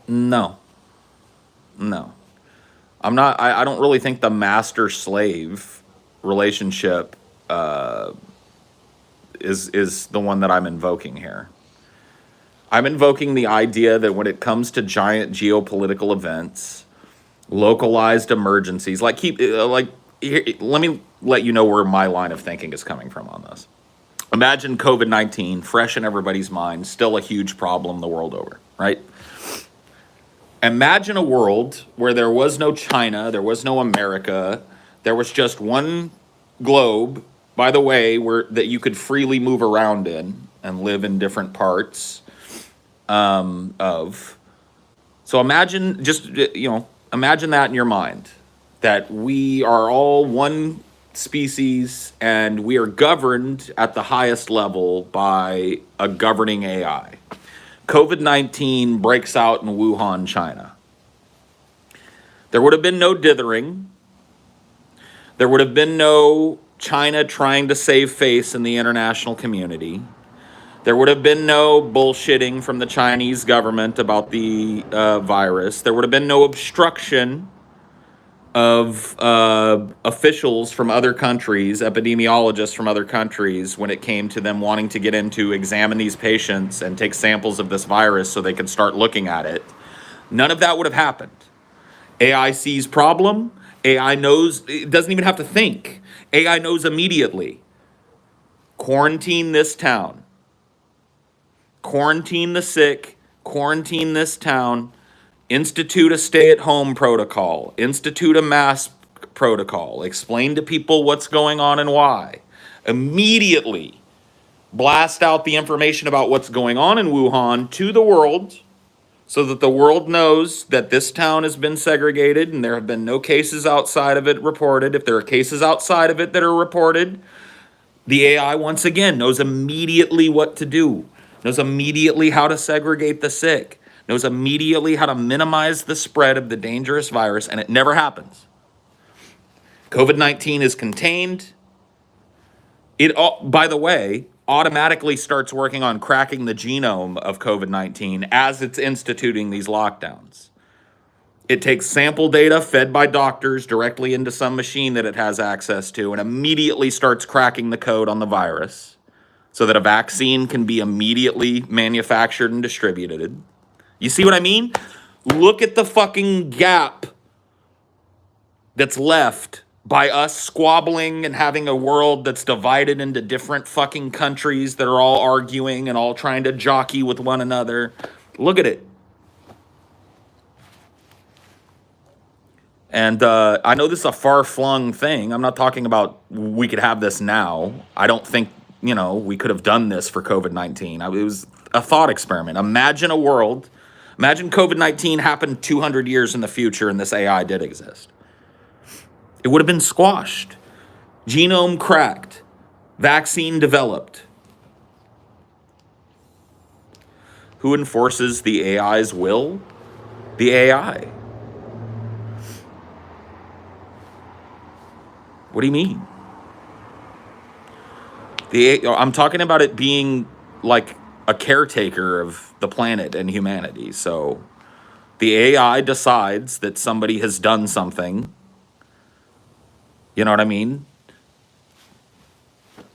No. I don't really think the master-slave relationship is the one that I'm invoking here. I'm invoking the idea that when it comes to giant geopolitical events, localized emergencies, let me let you know where my line of thinking is coming from on this. Imagine COVID-19, fresh in everybody's mind, still a huge problem the world over, right? Imagine a world where there was no China, there was no America, there was just one globe, by the way, that you could freely move around in and live in different parts of. So imagine imagine that in your mind, that we are all one species and we are governed at the highest level by a governing AI. COVID-19 breaks out in Wuhan, China. There would have been no dithering. There would have been no China trying to save face in the international community. There would have been no bullshitting from the Chinese government about the virus. There would have been no obstruction of officials from other countries, epidemiologists from other countries, when it came to them wanting to get in to examine these patients and take samples of this virus so they could start looking at it. None of that would have happened. AI sees problem. AI knows, it doesn't even have to think. AI knows immediately. Quarantine this town. Quarantine the sick. Quarantine this town. Institute a stay-at-home protocol. Institute a mask protocol. Explain to people what's going on and why. Immediately blast out the information about what's going on in Wuhan to the world, so that the world knows that this town has been segregated and there have been no cases outside of it reported. If there are cases outside of it that are reported, the AI, once again, knows immediately what to do, knows immediately how to segregate the sick, knows immediately how to minimize the spread of the dangerous virus, and it never happens. COVID-19 is contained. It, by the way, automatically starts working on cracking the genome of COVID-19 as it's instituting these lockdowns. It takes sample data fed by doctors directly into some machine that it has access to and immediately starts cracking the code on the virus. so that a vaccine can be immediately manufactured and distributed. You see what I mean? Look at the fucking gap that's left by us squabbling and having a world that's divided into different fucking countries that are all arguing and all trying to jockey with one another. Look at it. And I know this is a far-flung thing. I'm not talking about we could have this now. I don't think, we could have done this for COVID-19. It was a thought experiment. Imagine a world, imagine COVID-19 happened 200 years in the future and this AI did exist. It would have been squashed. Genome cracked. Vaccine developed. Who enforces the AI's will? The AI. What do you mean? I'm talking about it being like a caretaker of the planet and humanity. So the AI decides that somebody has done something. You know what I mean?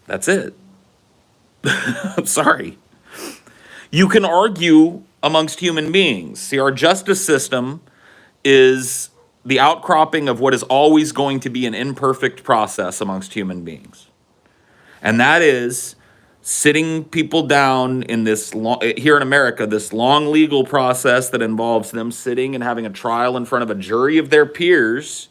That's it. I'm sorry. You can argue amongst human beings. See, our justice system is the outcropping of what is always going to be an imperfect process amongst human beings. And that is sitting people down in this, here in America, this long legal process that involves them sitting and having a trial in front of a jury of their peers,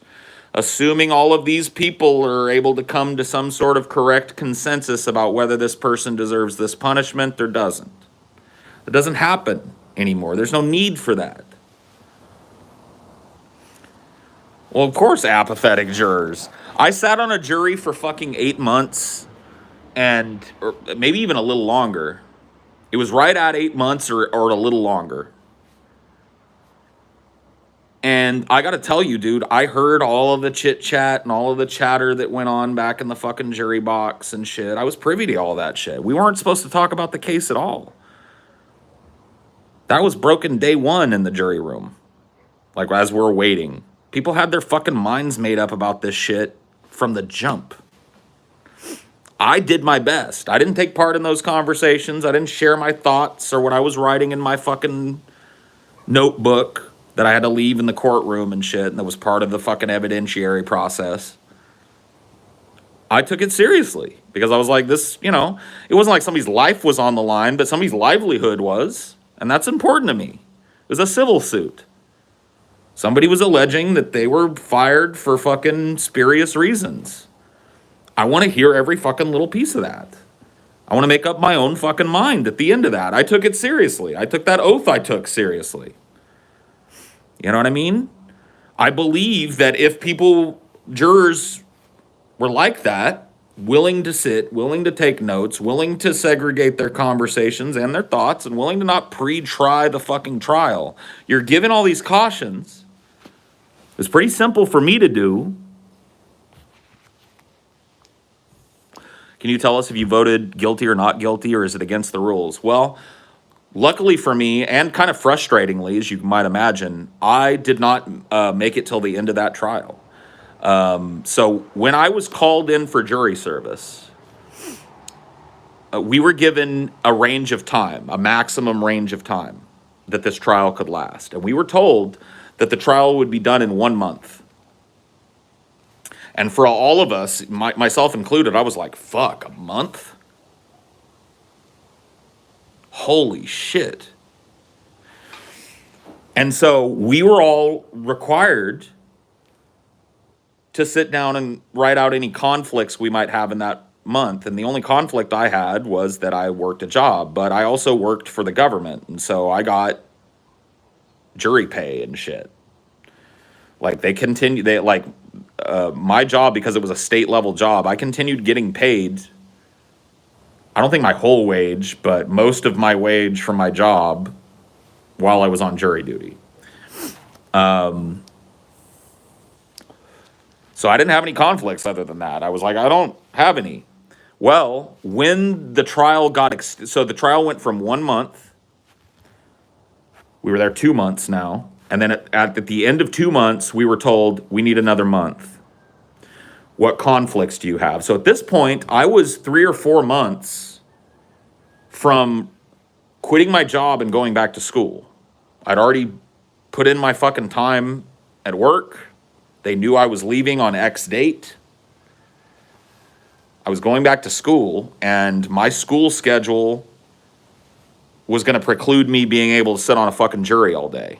assuming all of these people are able to come to some sort of correct consensus about whether this person deserves this punishment or doesn't. It doesn't happen anymore. There's no need for that. Well, of course, apathetic jurors. I sat on a jury for fucking 8 months, or maybe even a little longer. It was right at 8 months or a little longer. And I got to tell you, dude, I heard all of the chit chat and all of the chatter that went on back in the fucking jury box and shit. I was privy to all that shit. We weren't supposed to talk about the case at all. That was broken day one in the jury room. Like, as we're waiting. People had their fucking minds made up about this shit from the jump. I did my best. I didn't take part in those conversations. I didn't share my thoughts or what I was writing in my fucking notebook that I had to leave in the courtroom and shit, and that was part of the fucking evidentiary process. I took it seriously because I was like, this, it wasn't like somebody's life was on the line, but somebody's livelihood was, and that's important to me. It was a civil suit. Somebody was alleging that they were fired for fucking spurious reasons. I want to hear every fucking little piece of that. I want to make up my own fucking mind at the end of that. I took it seriously. I took that oath I took seriously. You know what I mean? I believe that if jurors were like that, willing to sit, willing to take notes, willing to segregate their conversations and their thoughts, and willing to not pre-try the fucking trial, you're given all these cautions. It's pretty simple for me to do. Can you tell us if you voted guilty or not guilty, or is it against the rules? Well, luckily for me, and kind of frustratingly, as you might imagine, I did not make it till the end of that trial. So when I was called in for jury service, we were given a range of time, a maximum range of time that this trial could last. And we were told that the trial would be done in 1 month. And for all of us, myself included, I was like, fuck, a month? Holy shit. And so we were all required to sit down and write out any conflicts we might have in that month. And the only conflict I had was that I worked a job, but I also worked for the government. And so I got jury pay and shit. Like my job, because it was a state level job, I continued getting paid. I don't think my whole wage, but most of my wage from my job while I was on jury duty. So I didn't have any conflicts other than that. I was like, I don't have any. Well, when the trial so the trial went from 1 month. We were there 2 months now. And then at the end of 2 months, we were told we need another month. What conflicts do you have? So at this point, I was 3 or 4 months from quitting my job and going back to school. I'd already put in my fucking time at work. They knew I was leaving on X date. I was going back to school, and my school schedule was going to preclude me being able to sit on a fucking jury all day.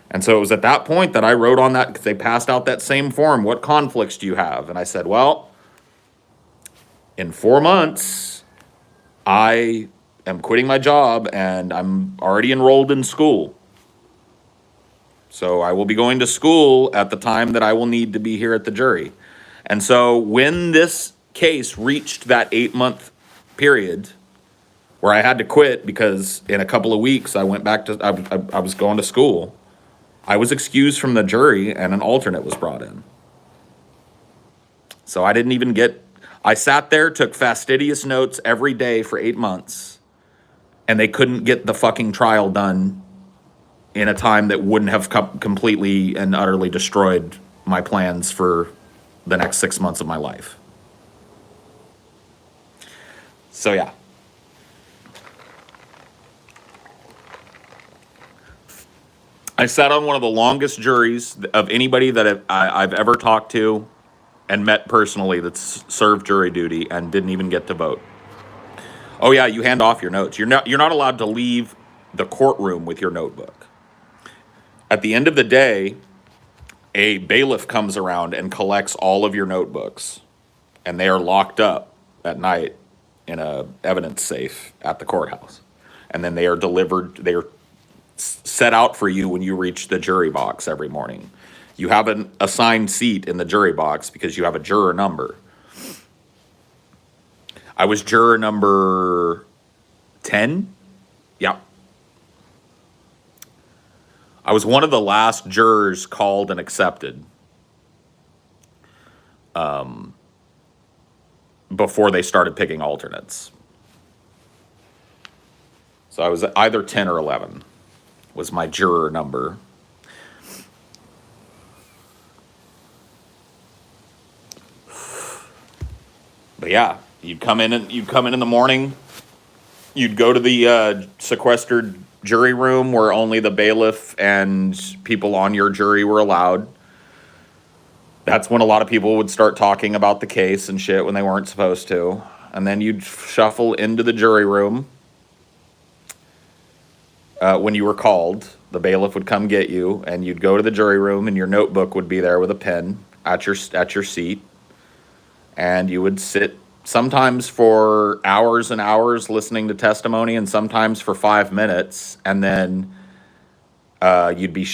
And so it was at that point that I wrote on that, because they passed out that same form, what conflicts do you have? And I said, well, in 4 months, I am quitting my job, and I'm already enrolled in school. So I will be going to school at the time that I will need to be here at the jury. And so when this case reached that 8-month period where I had to quit because in a couple of weeks I went back to, I was going to school, I was excused from the jury and an alternate was brought in. So I didn't even get, I sat there, took fastidious notes every day for 8 months, and they couldn't get the fucking trial done in a time that wouldn't have completely and utterly destroyed my plans for the next 6 months of my life. So yeah. I sat on one of the longest juries of anybody that I've ever talked to and met personally that's served jury duty and didn't even get to vote. Oh yeah, you hand off your notes. You're not allowed to leave the courtroom with your notebook. At the end of the day, a bailiff comes around and collects all of your notebooks, and they are locked up at night in a evidence safe at the courthouse. And then they are delivered, they are set out for you when you reach the jury box every morning. You have an assigned seat in the jury box because you have a juror number. I was juror number 10. Yeah. I was one of the last jurors called and accepted before they started picking alternates. So I was either 10 or 11 was my juror number. But yeah, you'd come in in the morning. You'd go to the sequestered jury room where only the bailiff and people on your jury were allowed. That's when a lot of people would start talking about the case and shit when they weren't supposed to. And then you'd shuffle into the jury room. When you were called, the bailiff would come get you, and you'd go to the jury room, and your notebook would be there with a pen at your seat, and you would sit sometimes for hours and hours listening to testimony, and sometimes for 5 minutes, and then you'd be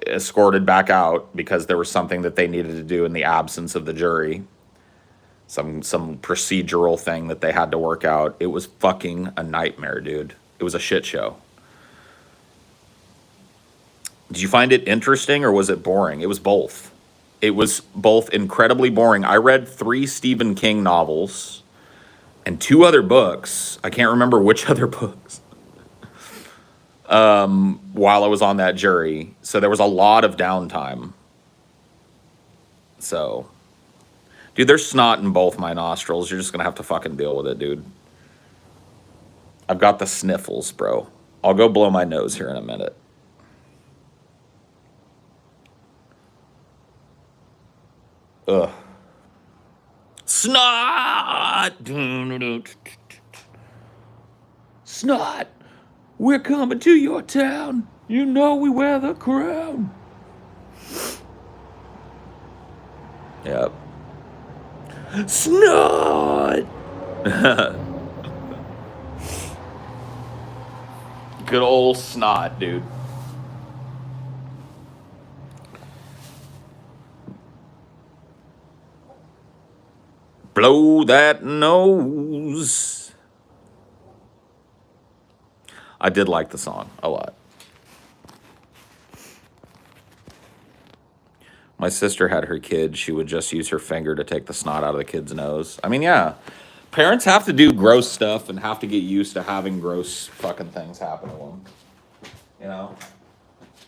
escorted back out because there was something that they needed to do in the absence of the jury, some procedural thing that they had to work out. It was fucking a nightmare, dude. It was a shit show. Did you find it interesting or was it boring? It was both. It was both incredibly boring. I read 3 Stephen King novels and 2 other books. I can't remember which other books. While I was on that jury. So there was a lot of downtime. So, dude, there's snot in both my nostrils. You're just going to have to fucking deal with it, dude. I've got the sniffles, bro. I'll go blow my nose here in a minute. Ugh. Snot! Snot! We're coming to your town. You know we wear the crown. Yep. Snot! Good old snot, dude. Blow that nose. I did like the song a lot. My sister had her kid. She would just use her finger to take the snot out of the kid's nose. I mean, yeah. Parents have to do gross stuff and have to get used to having gross fucking things happen to them. You know?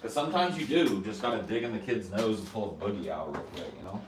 Because sometimes you do. Just gotta dig in the kid's nose and pull a boogie out real quick, you know?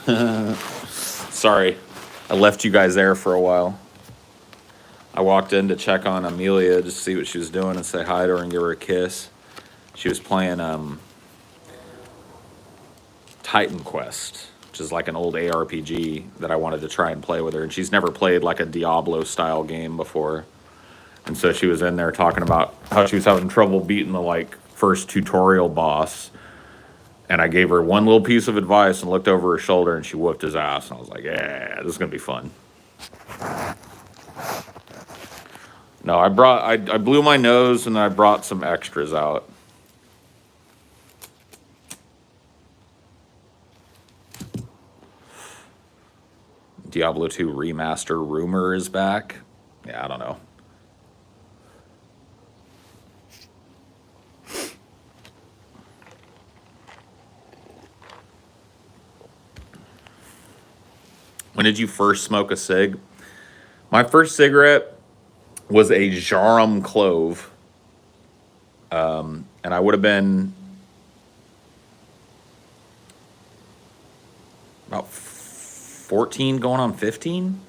Sorry, I left you guys there for a while. I walked in to check on Amelia, just to see what she was doing and say hi to her and give her a kiss. She was playing Titan Quest, which is like an old ARPG that I wanted to try and play with her. And she's never played like a Diablo-style game before. And so she was in there talking about how she was having trouble beating the like first tutorial boss. And I gave her one little piece of advice and looked over her shoulder and she whooped his ass. And I was like, yeah, this is going to be fun. No, I blew my nose and I brought some extras out. Diablo 2 remaster rumor is back. Yeah, I don't know. When did you first smoke a cig? My first cigarette was a Jarum Clove. And I would have been about 14 going on 15.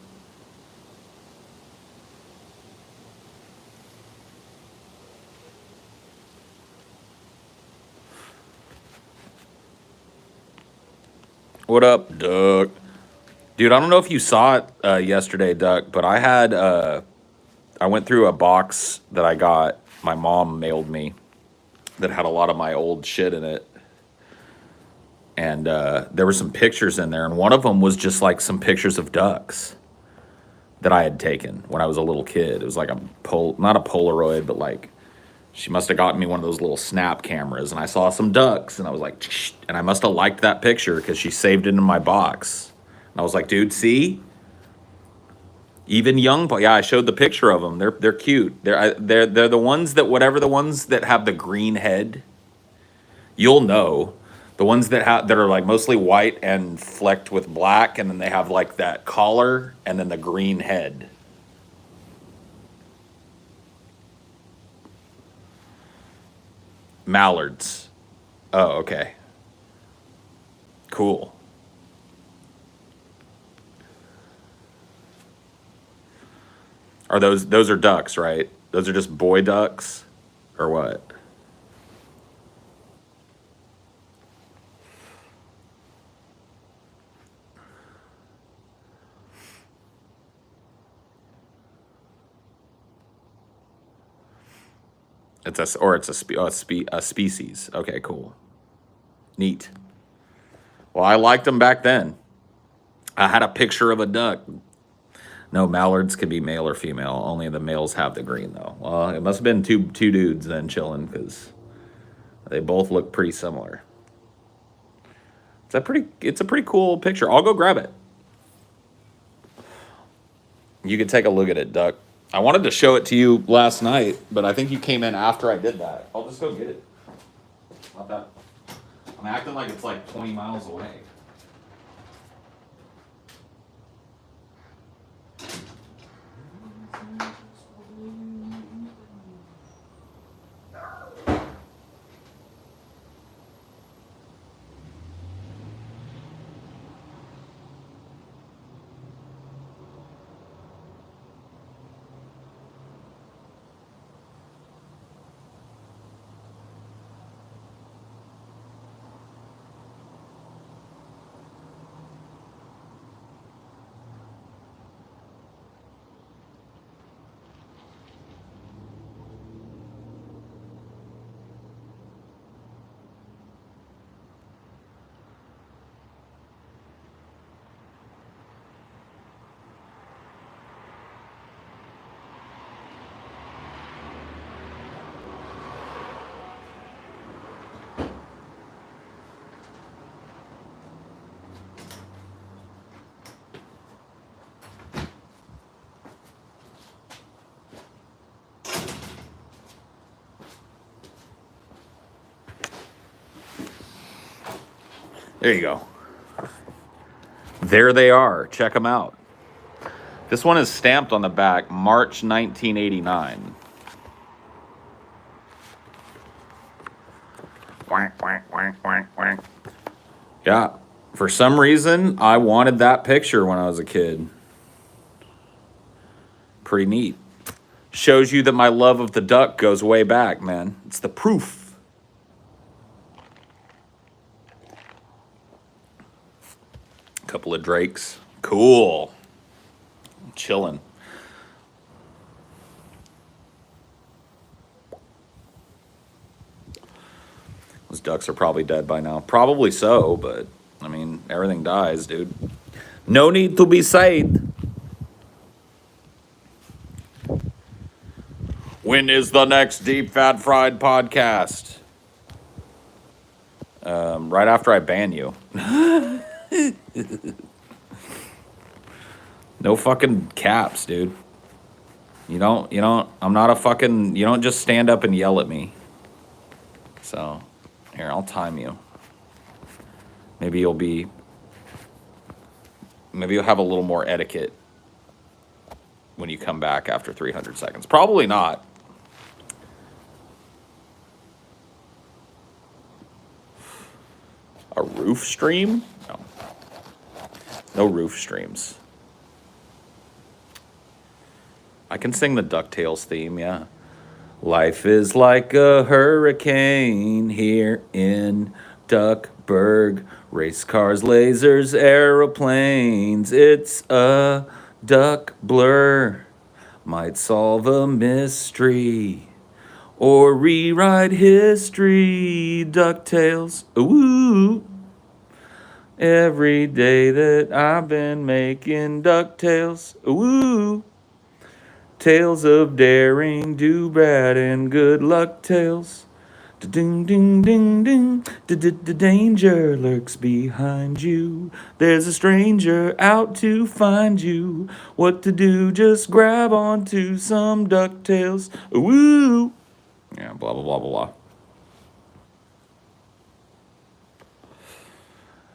What up, Duck? Dude, I don't know if you saw it yesterday, Duck, but I went through a box that I got, my mom mailed me, that had a lot of my old shit in it. And there were some pictures in there, and one of them was just like some pictures of ducks that I had taken when I was a little kid. It was like not a Polaroid, but like she must have gotten me one of those little snap cameras, and I saw some ducks, and I was like, shh, and I must have liked that picture because she saved it in my box. And I was like, dude, see? Even young, yeah, I showed the picture of them. They're cute. They're the ones that the ones that have the green head. You'll know the ones that are like mostly white and flecked with black, and then they have like that collar and then the green head. Mallards. Oh, okay. Cool. Are those are ducks, right? Those are just boy ducks or what? It's a species. Okay, cool. Neat. Well, I liked them back then. I had a picture of a duck. No, mallards can be male or female. Only the males have the green, though. Well, it must have been two dudes then chilling, because they both look pretty similar. It's a pretty cool picture. I'll go grab it. You can take a look at it, Duck. I wanted to show it to you last night, but I think you came in after I did that. I'll just go get it. Not that. I'm acting like it's like 20 miles away. There you go. There they are. Check them out. This one is stamped on the back, March 1989. Wank, wank, wank, wank, wank. Yeah. For some reason, I wanted that picture when I was a kid. Pretty neat. Shows you that my love of the duck goes way back, man. It's the proof. A couple of drakes. Cool. Chilling. Those ducks are probably dead by now. Probably so, but I mean, everything dies, dude. No need to be sad. When is the next Deep Fat Fried podcast? Right after I ban you. No fucking caps, dude. I'm not a fucking, you don't just stand up and yell at me. So, here, I'll time you. Maybe you'll have a little more etiquette when you come back after 300 seconds. Probably not. A roof stream? No. No roof streams. I can sing the DuckTales theme, yeah. Life is like a hurricane here in Duckburg. Race cars, lasers, aeroplanes. It's a duck blur. Might solve a mystery or rewrite history. DuckTales. Ooh. Every day that I've been making DuckTales. Ooh. Tales of daring, do bad, and good luck tales. Ding ding ding ding. The danger lurks behind you. There's a stranger out to find you. What to do? Just grab onto some DuckTales. Woo! Yeah, blah blah blah blah blah.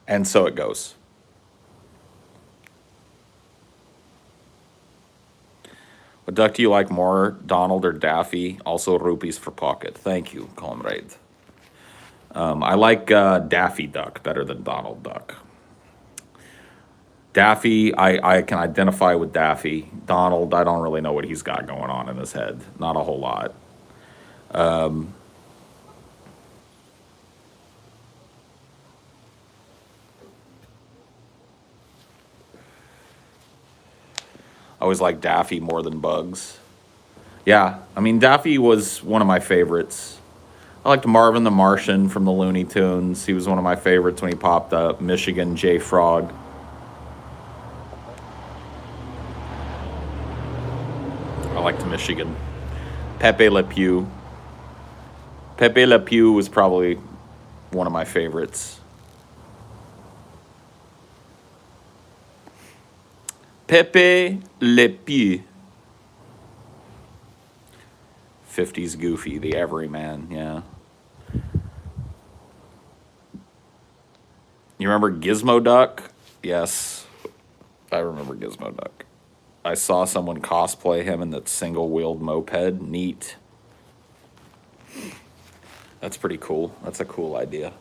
And so it goes. What duck do you like more, Donald or Daffy? Also rupees for pocket. Thank you, comrade. I like Daffy Duck better than Donald Duck. Daffy, I can identify with Daffy. Donald, I don't really know what he's got going on in his head. Not a whole lot. I always like Daffy more than Bugs. Yeah, I mean, Daffy was one of my favorites. I liked Marvin the Martian from the Looney Tunes. He was one of my favorites when he popped up. Michigan J. Frog. I liked Michigan. Pepe Le Pew. Pepe Le Pew was probably one of my favorites. Pepe Le Pew. 50s Goofy, the everyman, yeah. You remember Gizmo Duck? Yes, I remember Gizmo Duck. I saw someone cosplay him in that single-wheeled moped. Neat. That's pretty cool. That's a cool idea.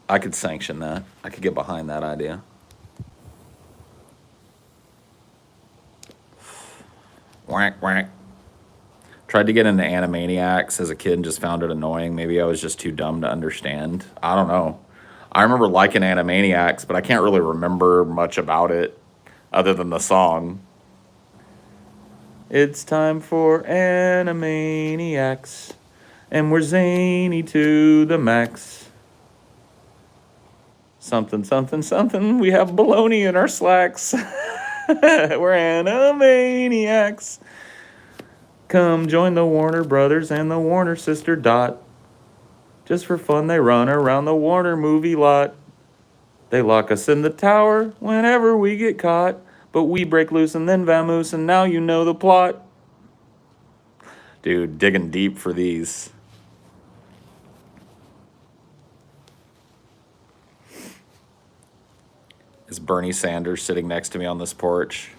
I could sanction that. I could get behind that idea. Whack, whack. Tried to get into Animaniacs as a kid and just found it annoying. Maybe I was just too dumb to understand. I don't know. I remember liking Animaniacs, but I can't really remember much about it other than the song. It's time for Animaniacs, and we're zany to the max. Something, something, something. We have baloney in our slacks. We're Animaniacs. Come join the Warner Brothers and the Warner sister Dot. Just for fun, they run around the Warner movie lot. They lock us in the tower whenever we get caught. But we break loose and then vamoose, and now you know the plot. Dude, digging deep for these. Is Bernie Sanders sitting next to me on this porch?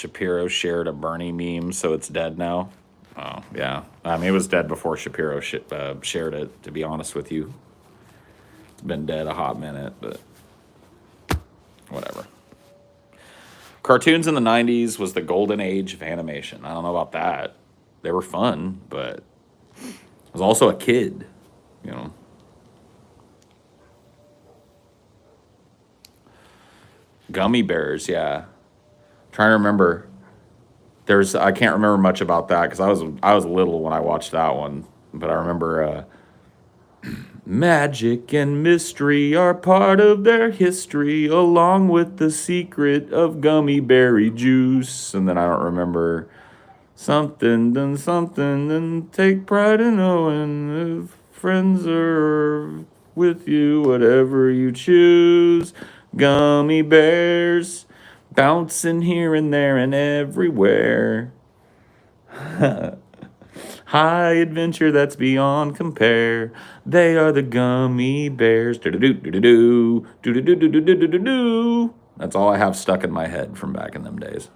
Shapiro shared a Bernie meme, so it's dead now. Oh, yeah. I mean, it was dead before Shapiro shared it, to be honest with you. It's been dead a hot minute, but whatever. Cartoons in the 90s was the golden age of animation. I don't know about that. They were fun, but I was also a kid, you know. Gummy bears, yeah. Trying to remember. I can't remember much about that because I was little when I watched that one, but I remember magic and mystery are part of their history, along with the secret of gummy berry juice. And then I don't remember something, done something, and take pride in knowing if friends are with you, whatever you choose. Gummy bears bouncing here and there and everywhere. High adventure that's beyond compare. They are the gummy bears. Do-do-do-do-do-do. Do-do-do-do-do-do-do-do. That's all I have stuck in my head from back in them days.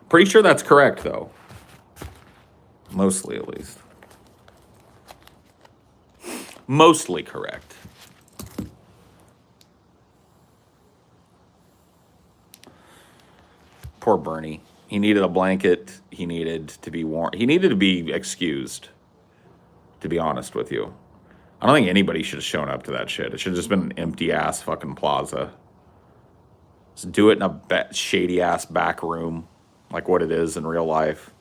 Pretty sure that's correct, though. Mostly, at least. Mostly correct. Poor Bernie. He needed a blanket. He needed to be warm. He needed to be excused, to be honest with you. I don't think anybody should have shown up to that shit. It should have just been an empty-ass fucking plaza. Just do it in a shady-ass back room, like what it is in real life.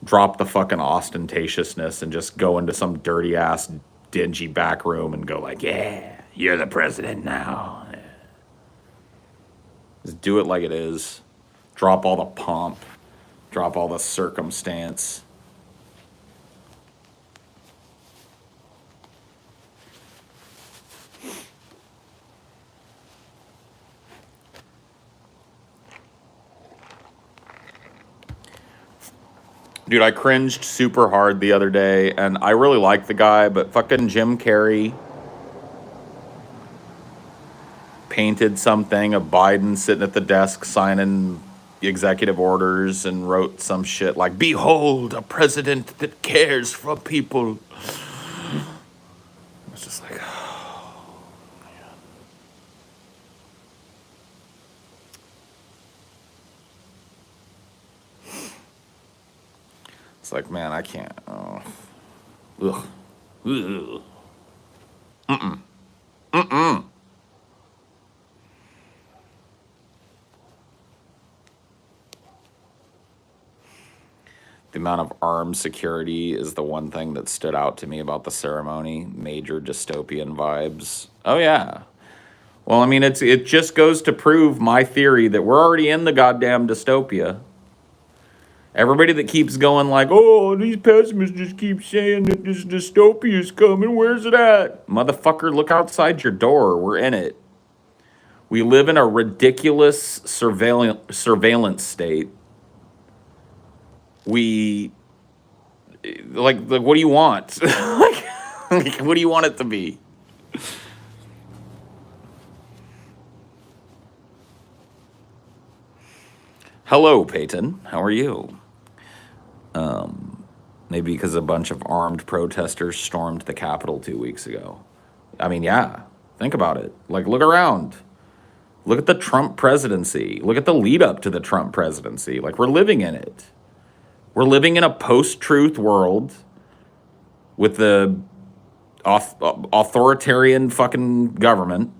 Drop the fucking ostentatiousness and just go into some dirty-ass, dingy back room and go like, yeah, you're the president now. Just do it like it is. Drop all the pomp. Drop all the circumstance. Dude, I cringed super hard the other day, and I really like the guy, but fucking Jim Carrey painted something of Biden sitting at the desk signing executive orders and wrote some shit like, "Behold, a president that cares for people." It's just like, oh, man. It's like, man, I can't. Oh. Ugh. Ugh. Mm-mm. Mm-mm. The amount of armed security is the one thing that stood out to me about the ceremony. Major dystopian vibes. Oh, yeah. Well, I mean, it just goes to prove my theory that we're already in the goddamn dystopia. Everybody that keeps going like, oh, these pessimists just keep saying that this dystopia is coming. Where's it at? Motherfucker, look outside your door. We're in it. We live in a ridiculous surveillance state. We, like what do you want? like, what do you want it to be? Hello, Peyton. How are you? Maybe because a bunch of armed protesters stormed the Capitol 2 weeks ago. I mean, yeah. Think about it. Like, look around. Look at the Trump presidency. Look at the lead up to the Trump presidency. Like, we're living in it. We're living in a post-truth world with the authoritarian fucking government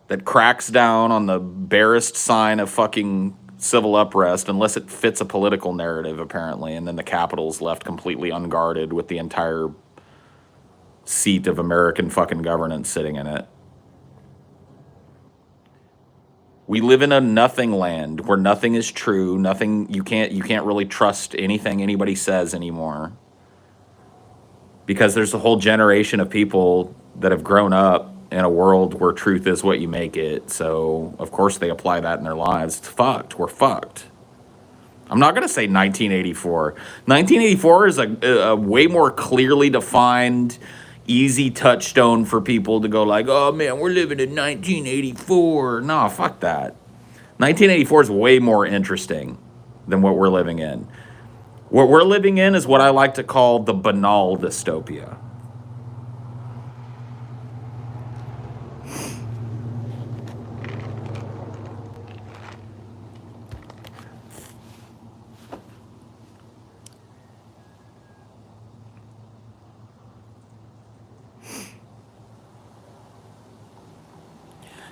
that cracks down on the barest sign of fucking civil unrest unless it fits a political narrative, apparently, and then the Capitol's left completely unguarded with the entire seat of American fucking governance sitting in it. We live in a nothing land where nothing is true, nothing you can't really trust anything anybody says anymore. Because there's a whole generation of people that have grown up in a world where truth is what you make it. So, of course, they apply that in their lives. It's fucked. We're fucked. I'm not going to say 1984. 1984 is a way more clearly defined, easy touchstone for people to go like, oh, man, we're living in 1984. No, fuck that. 1984 is way more interesting than what we're living in. What we're living in is what I like to call the banal dystopia.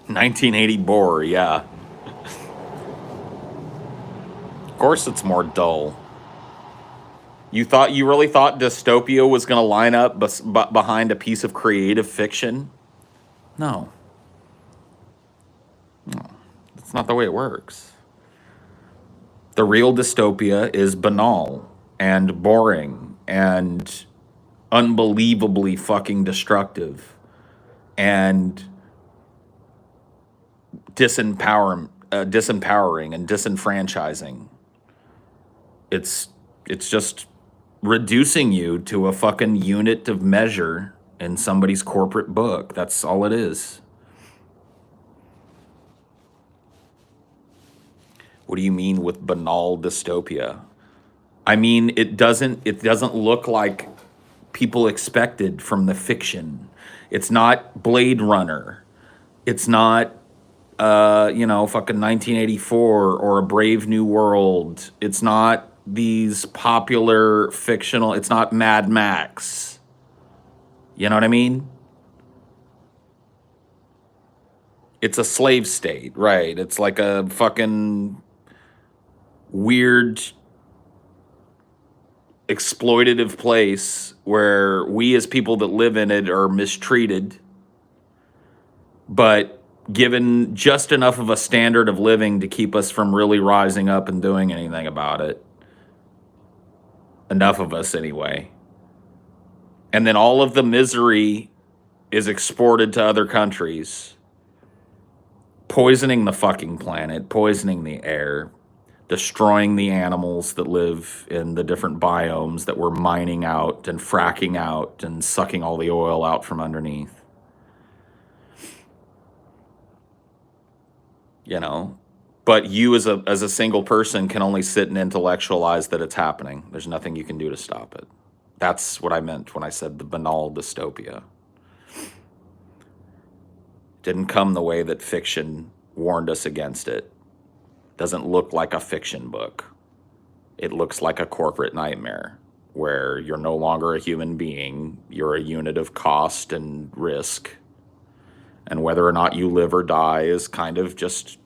$1980 bore, yeah. Of course it's more dull. You really thought dystopia was going to line up behind a piece of creative fiction? No. That's not the way it works. The real dystopia is banal and boring and unbelievably fucking destructive and disempowering and disenfranchising. It's just reducing you to a fucking unit of measure in somebody's corporate book. That's all it is. What do you mean with banal dystopia? I mean, it doesn't look like people expected from the fiction. It's not Blade Runner. It's not fucking 1984 or A Brave New World. It's not these popular fictional, it's not Mad Max. You know what I mean? It's a slave state, right? It's like a fucking weird exploitative place where we as people that live in it are mistreated, but given just enough of a standard of living to keep us from really rising up and doing anything about it. Enough of us, anyway. And then all of the misery is exported to other countries, poisoning the fucking planet, poisoning the air, destroying the animals that live in the different biomes that we're mining out and fracking out and sucking all the oil out from underneath. You know, but you as a single person can only sit and intellectualize that it's happening. There's nothing you can do to stop it. That's what I meant when I said the banal dystopia. Didn't come the way that fiction warned us against it. Doesn't look like a fiction book. It looks like a corporate nightmare where you're no longer a human being. You're a unit of cost and risk. And whether or not you live or die is kind of just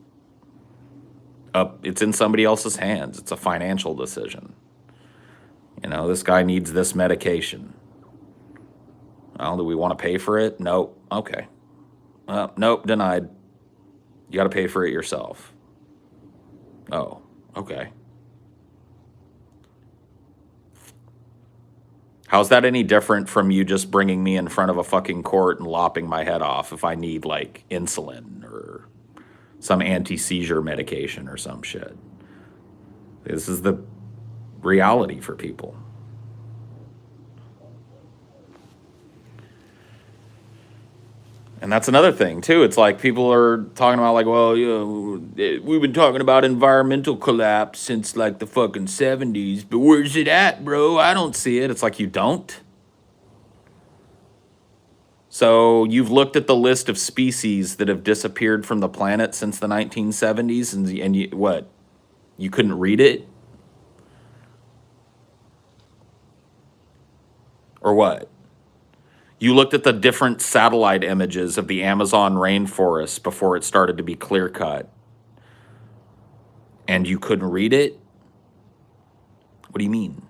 it's in somebody else's hands. It's a financial decision. You know, this guy needs this medication. Well, do we want to pay for it? Nope. Okay. Nope, denied. You got to pay for it yourself. Oh, okay. How's that any different from you just bringing me in front of a fucking court and lopping my head off if I need, like, insulin or some anti-seizure medication or some shit? This is the reality for people. And that's another thing, too. It's like people are talking about, like, well, you know, we've been talking about environmental collapse since, like, the fucking 70s, but where's it at, bro? I don't see it. It's like, you don't? So you've looked at the list of species that have disappeared from the planet since the 1970s, and you, what? You couldn't read it? Or what? You looked at the different satellite images of the Amazon rainforest before it started to be clear cut, and you couldn't read it? What do you mean?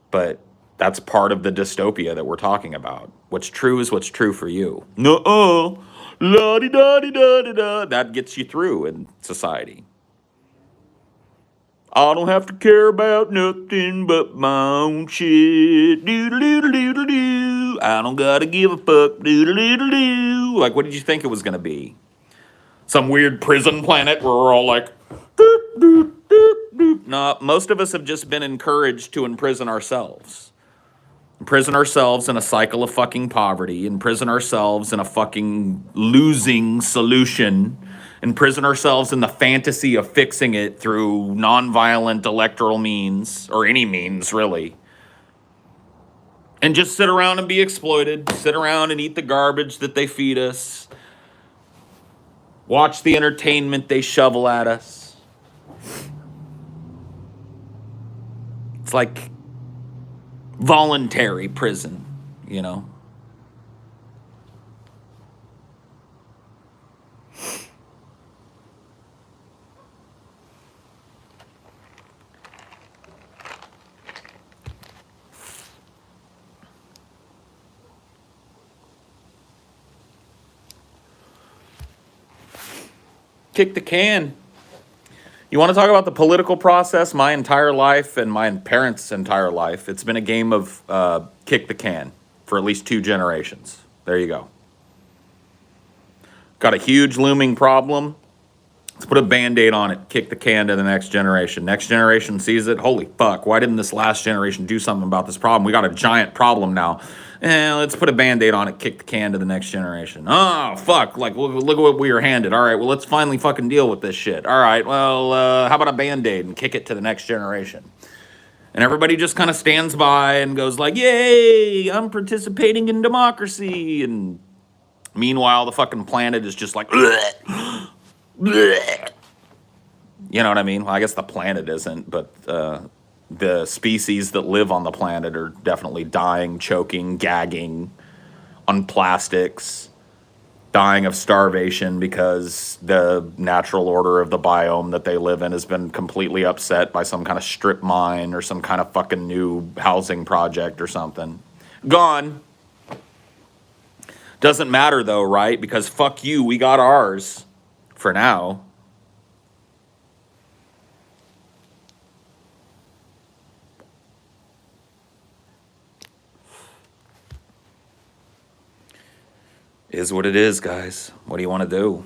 But that's part of the dystopia that we're talking about. What's true is what's true for you. No, la-di-da-di-da-di-da. That gets you through in society. I don't have to care about nothing but my own shit. Doodle-doodle-doodle-doo. I don't gotta give a fuck. Doodle-doodle-doo. Like, what did you think it was gonna be? Some weird prison planet where we're all like, doot, doot, doot, doot. No, most of us have just been encouraged to imprison ourselves. Imprison ourselves in a cycle of fucking poverty, imprison ourselves in a fucking losing solution, imprison ourselves in the fantasy of fixing it through nonviolent electoral means, or any means, really. And just sit around and be exploited, sit around and eat the garbage that they feed us, watch the entertainment they shovel at us. It's like voluntary prison, you know? Kick the can. You want to talk about the political process? My entire life and my parents' entire life, it's been a game of kick the can for at least 2 generations. There you go. Got a huge looming problem. Let's put a Band-Aid on it, kick the can to the next generation. Next generation sees it. Holy fuck, why didn't this last generation do something about this problem? We got a giant problem now. Let's put a Band-Aid on it, kick the can to the next generation. Oh, fuck, like, look at what we were handed. All right, well, let's finally fucking deal with this shit. All right, well, how about a Band-Aid and kick it to the next generation? And everybody just kind of stands by and goes like, yay, I'm participating in democracy. And meanwhile, the fucking planet is just like, bleh, bleh. You know what I mean? Well, I guess the planet isn't, but the species that live on the planet are definitely dying, choking, gagging on plastics, dying of starvation because the natural order of the biome that they live in has been completely upset by some kind of strip mine or some kind of fucking new housing project or something. Gone. Doesn't matter though, right? Because fuck you, we got ours for now. Is what it is, guys. What do you want to do?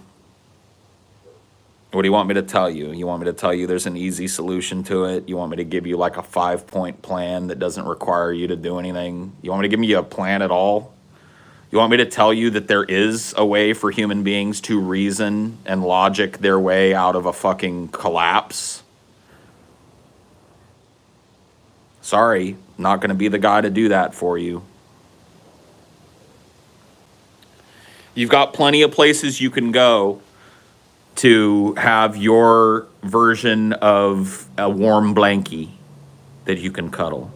What do you want me to tell you? You want me to tell you there's an easy solution to it? You want me to give you like a 5-point plan that doesn't require you to do anything? You want me to give you a plan at all? You want me to tell you that there is a way for human beings to reason and logic their way out of a fucking collapse? Sorry, not going to be the guy to do that for you. You've got plenty of places you can go to have your version of a warm blankie that you can cuddle.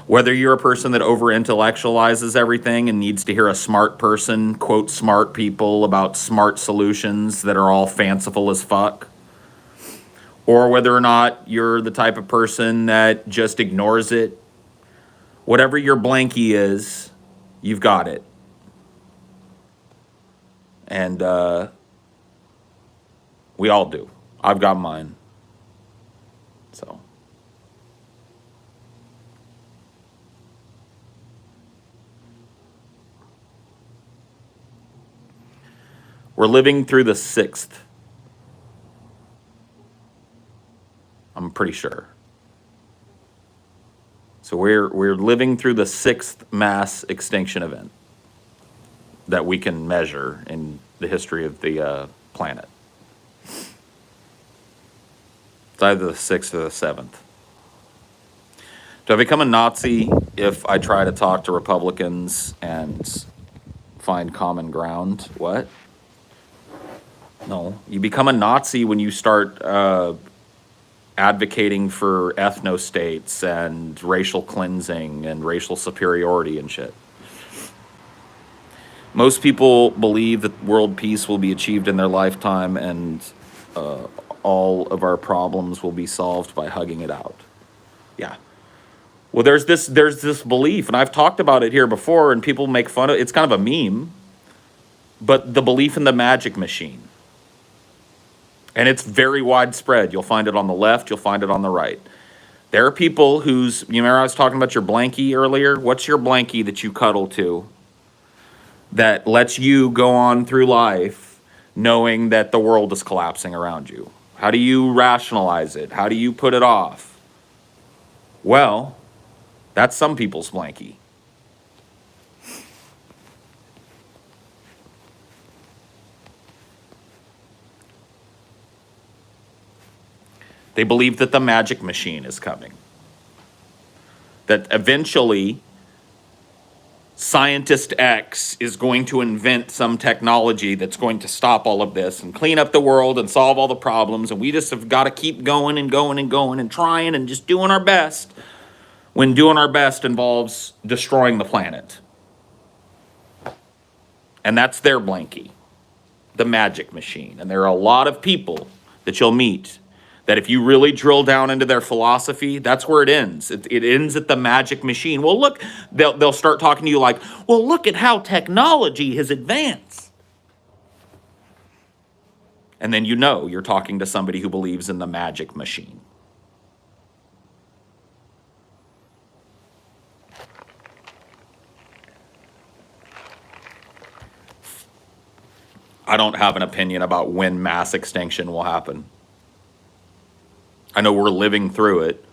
Whether you're a person that over-intellectualizes everything and needs to hear a smart person quote smart people about smart solutions that are all fanciful as fuck, or whether or not you're the type of person that just ignores it, whatever your blankie is, you've got it. And we all do. I've got mine. So. We're living through the 6th. I'm pretty sure. So we're living through the 6th mass extinction event that we can measure in the history of the planet. It's either the 6th or the 7th. Do I become a Nazi if I try to talk to Republicans and find common ground? What? No. You become a Nazi when you start advocating for ethno-states and racial cleansing and racial superiority and shit. Most people believe that world peace will be achieved in their lifetime and all of our problems will be solved by hugging it out. Yeah. Well, there's this belief, and I've talked about it here before, and people make fun of it. It's kind of a meme, but the belief in the magic machine. And it's very widespread. You'll find it on the left, you'll find it on the right. There are people you remember I was talking about your blankie earlier? What's your blankie that you cuddle to that lets you go on through life knowing that the world is collapsing around you? How do you rationalize it? How do you put it off? Well, that's some people's blankie. They believe that the magic machine is coming. That eventually Scientist X is going to invent some technology that's going to stop all of this and clean up the world and solve all the problems. And we just have got to keep going and going and going and trying and just doing our best, when doing our best involves destroying the planet. And that's their blankie, the magic machine. And there are a lot of people that you'll meet that if you really drill down into their philosophy, that's where it ends. It ends at the magic machine. Well, look, they'll start talking to you like, well, look at how technology has advanced. And then you know you're talking to somebody who believes in the magic machine. I don't have an opinion about when mass extinction will happen. I know we're living through it.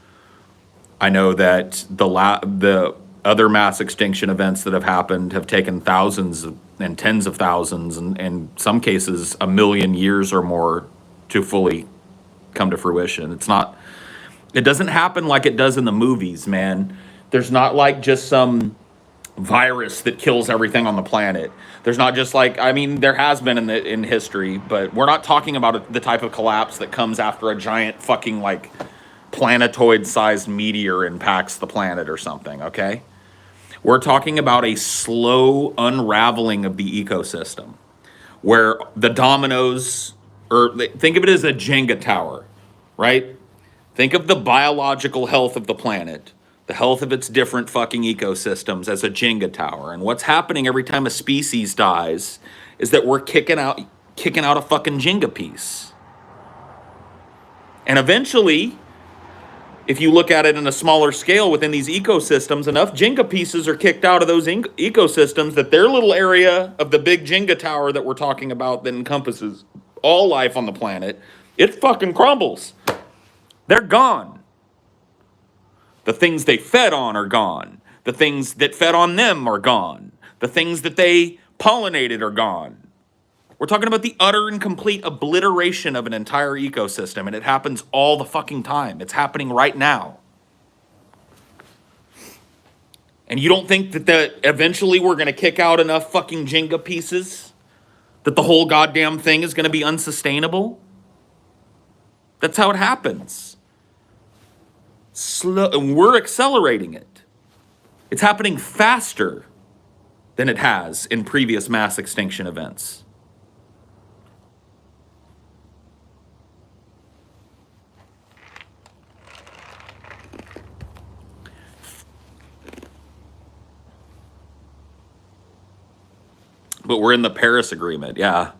I know that the other mass extinction events that have happened have taken thousands and tens of thousands, and in some cases, 1 million years or more to fully come to fruition. It doesn't happen like it does in the movies, man. There's not like just some virus that kills everything on the planet. There's not just like, I mean, there has been in history, but we're not talking about the type of collapse that comes after a giant fucking like planetoid-sized meteor impacts the planet or something, okay? We're talking about a slow unraveling of the ecosystem where the dominoes, or think of it as a Jenga tower, right? Think of the biological health of the planet, the health of its different fucking ecosystems as a Jenga tower. And what's happening every time a species dies is that we're kicking out a fucking Jenga piece. And eventually, if you look at it in a smaller scale within these ecosystems, enough Jenga pieces are kicked out of those ecosystems that their little area of the big Jenga tower that we're talking about that encompasses all life on the planet, it fucking crumbles. They're gone. The things they fed on are gone. The things that fed on them are gone. The things that they pollinated are gone. We're talking about the utter and complete obliteration of an entire ecosystem, and it happens all the fucking time. It's happening right now. And you don't think that eventually we're going to kick out enough fucking Jenga pieces that the whole goddamn thing is going to be unsustainable? That's how it happens. Slow, and we're accelerating it. It's happening faster than it has in previous mass extinction events. But we're in the Paris Agreement, yeah.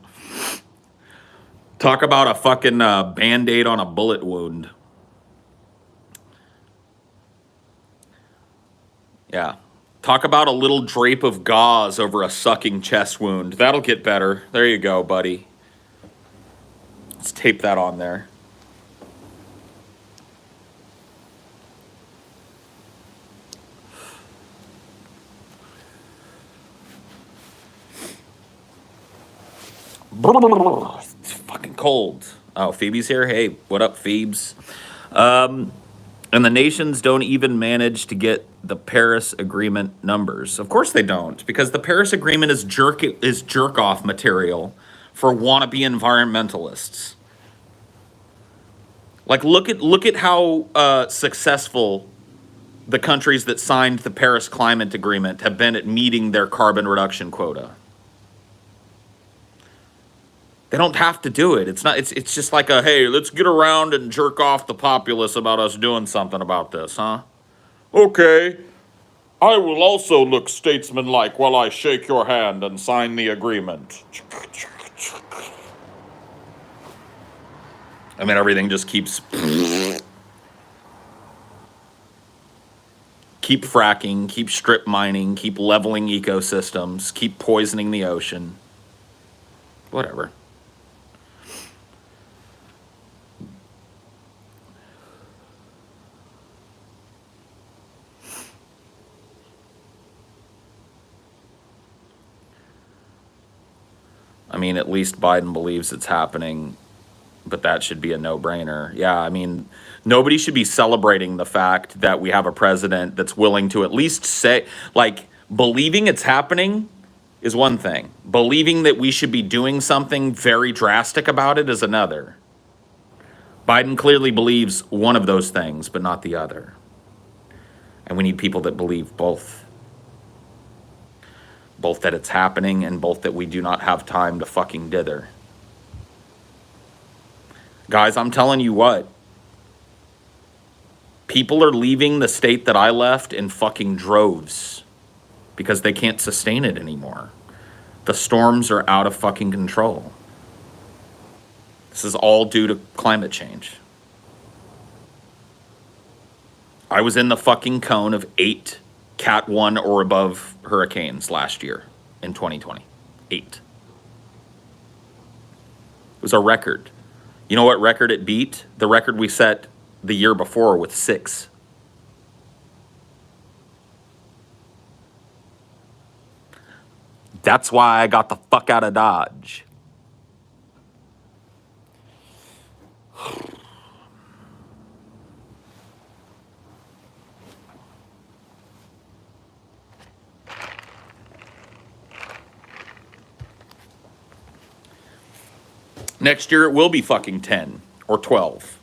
Talk about a fucking Band-Aid on a bullet wound. Yeah. Talk about a little drape of gauze over a sucking chest wound. That'll get better. There you go, buddy. Let's tape that on there. It's fucking cold. Oh, Phoebe's here? Hey, what up, Phoebes? And the nations don't even manage to get the Paris Agreement numbers. Of course they don't, because the Paris Agreement is jerk-off material for wannabe environmentalists. Like, look at how successful the countries that signed the Paris Climate Agreement have been at meeting their carbon reduction quota. They don't have to do it. It's just like hey, let's get around and jerk off the populace about us doing something about this, huh? Okay. I will also look statesmanlike while I shake your hand and sign the agreement. I mean, everything just keeps... Keep fracking, keep strip mining, keep leveling ecosystems, keep poisoning the ocean. Whatever. I mean, at least Biden believes it's happening but that should be a no-brainer. Yeah, I mean, nobody should be celebrating the fact that we have a president that's willing to at least say, like, believing it's happening is one thing. Believing that we should be doing something very drastic about it is another. Biden clearly believes one of those things, but not the other. And we need people that believe both. Both that it's happening and both that we do not have time to fucking dither. Guys, I'm telling you what. People are leaving the state that I left in fucking droves because they can't sustain it anymore. The storms are out of fucking control. This is all due to climate change. I was in the fucking cone of 8 Cat 1 or above hurricanes last year in 2020. 8. It was a record. You know what record it beat? The record we set the year before with 6. That's why I got the fuck out of Dodge. Next year it will be fucking 10 or 12.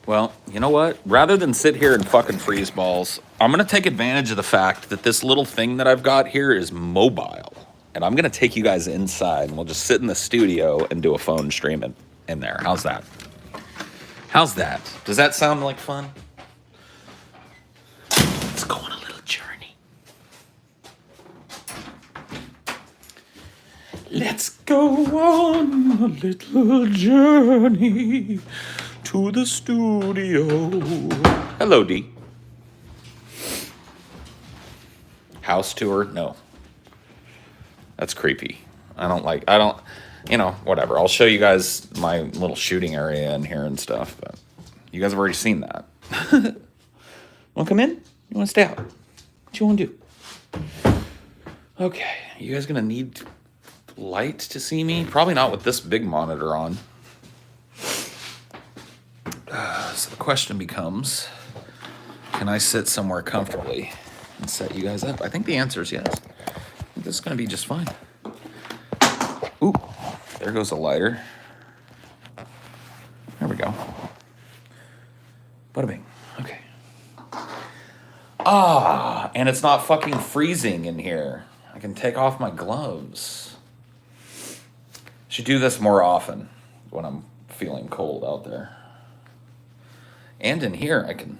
Well, you know what? Rather than sit here and fucking freeze balls, I'm going to take advantage of the fact that this little thing that I've got here is mobile. And I'm going to take you guys inside and we'll just sit in the studio and do a phone stream in there. How's that? How's that? Does that sound like fun? Let's go on a little journey. Let's go on a little journey to the studio. Hello, D. House tour? No. That's creepy. Whatever. I'll show you guys my little shooting area in here and stuff, but you guys have already seen that. Want to come in? You want to stay out? What you want to do? Okay. You guys going to need light to see me? Probably not with this big monitor on. So the question becomes, can I sit somewhere comfortably and set you guys up? I think the answer is yes. I think this is going to be just fine. Ooh, there goes a lighter. There we go. Bada bing. Okay. And it's not fucking freezing in here. I can take off my gloves. Should do this more often when I'm feeling cold out there. And in here, I can...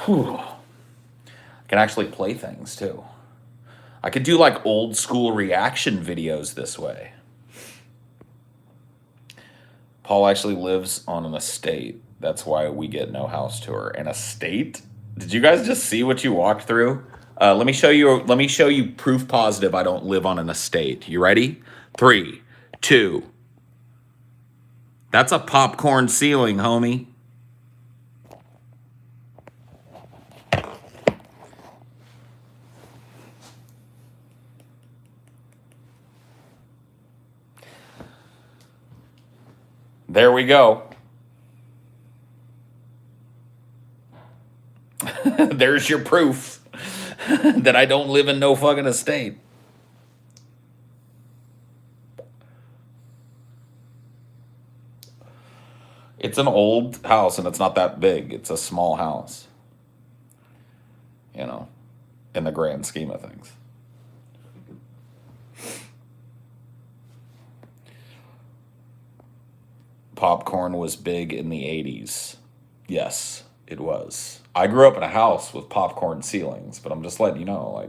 I can actually play things, too. I could do, like, old school reaction videos this way. Paul actually lives on an estate. That's why we get no house tour. An estate? Did you guys just see what you walked through? Let me show you proof positive I don't live on an estate. You ready? 3, 2. That's a popcorn ceiling, homie. There we go. There's your proof that I don't live in no fucking estate. It's an old house and it's not that big. It's a small house. You know, in the grand scheme of things. Popcorn was big in the 80s. Yes, it was. I grew up in a house with popcorn ceilings, but I'm just letting you know, like,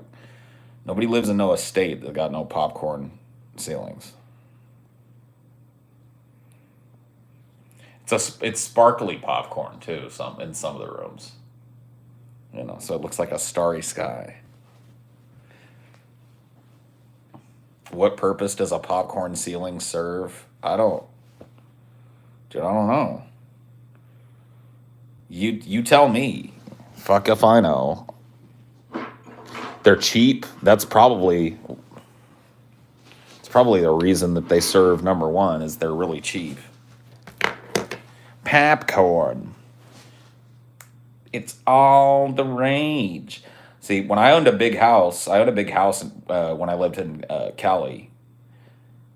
nobody lives in no estate that got no popcorn ceilings. It's sparkly popcorn too, in some of the rooms. You know, so it looks like a starry sky. What purpose does a popcorn ceiling serve? Dude, I don't know. You tell me. Fuck if I know. They're cheap. It's probably the reason that they serve number one is they're really cheap. Popcorn. It's all the rage. See, when I owned a big house, when I lived in Cali,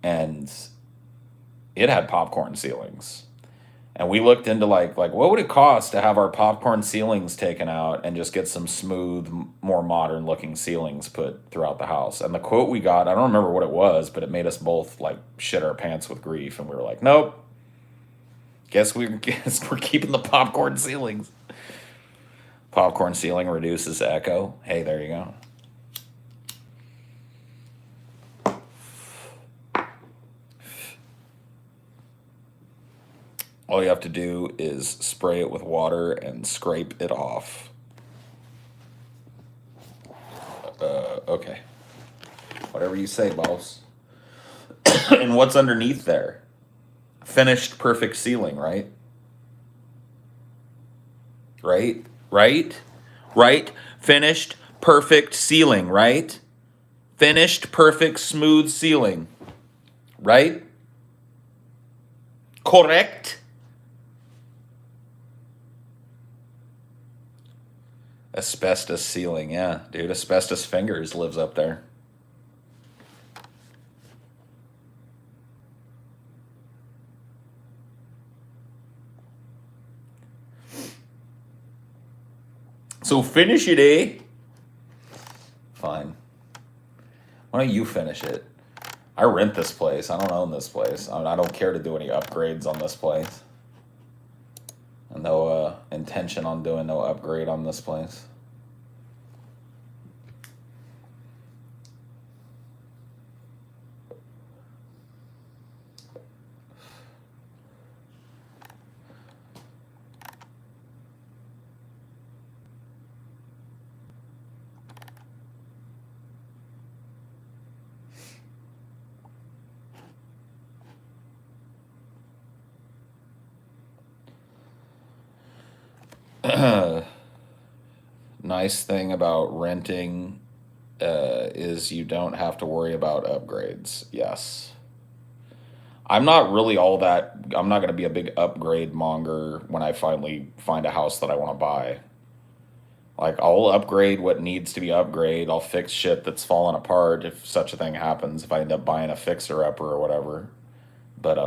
and it had popcorn ceilings. And we looked into like what would it cost to have our popcorn ceilings taken out and just get some smooth, more modern looking ceilings put throughout the house. And the quote we got, I don't remember what it was, but it made us both like shit our pants with grief. And we were like, nope. Guess we're keeping the popcorn ceilings. Popcorn ceiling reduces echo. Hey, there you go. All you have to do is spray it with water and scrape it off. Okay. Whatever you say, boss. And what's underneath there? Finished perfect ceiling, right? Right? Finished perfect ceiling, right? Finished perfect smooth ceiling, right? Correct? Asbestos ceiling, yeah, dude. Asbestos fingers lives up there. So finish it, eh? Fine. Why don't you finish it? I rent this place. I don't own this place. I don't care to do any upgrades on this place. No intention on doing no upgrade on this place. Nice thing about renting is you don't have to worry about upgrades. Yes. I'm not going to be a big upgrade monger when I finally find a house that I want to buy. Like, I'll upgrade what needs to be upgraded. I'll fix shit that's fallen apart if such a thing happens, if I end up buying a fixer-upper or whatever. But,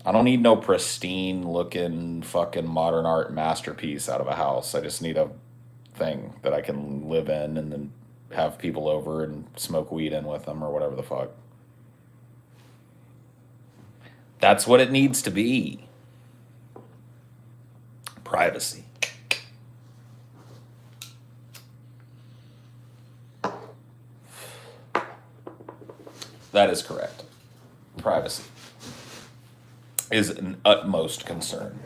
I don't need no pristine looking fucking modern art masterpiece out of a house. I just need a thing that I can live in and then have people over and smoke weed in with them or whatever the fuck. That's what it needs to be. Privacy. That is correct. Privacy is an utmost concern.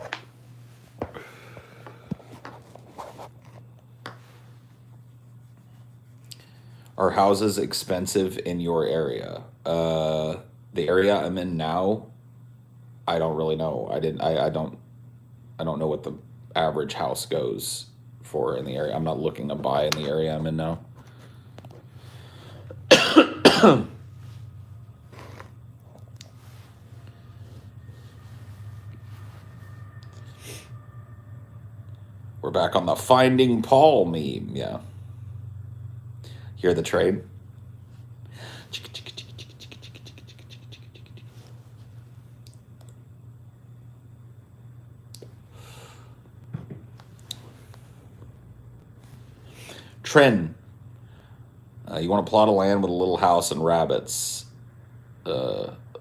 Are houses expensive in your area? The area I'm in now, I don't really know. I don't know what the average house goes for in the area. I'm not looking to buy in the area I'm in now. We're back on the Finding Paul meme, yeah. Hear the trade? Trend. You want a plot of land with a little house and rabbits.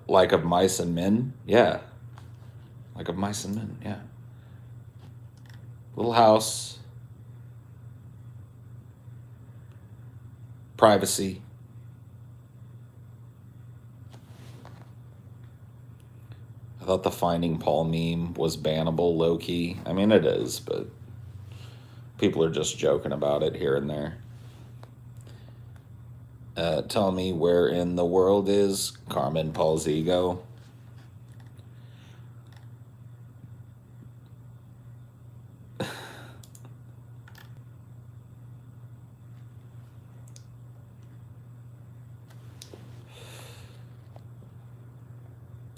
Like of mice and men? Yeah. Like of mice and men, yeah. Little house. Privacy. I thought the Finding Paul meme was bannable low-key. I mean, it is, but People are just joking about it here and there. Tell me where in the world is Carmen Palzigo?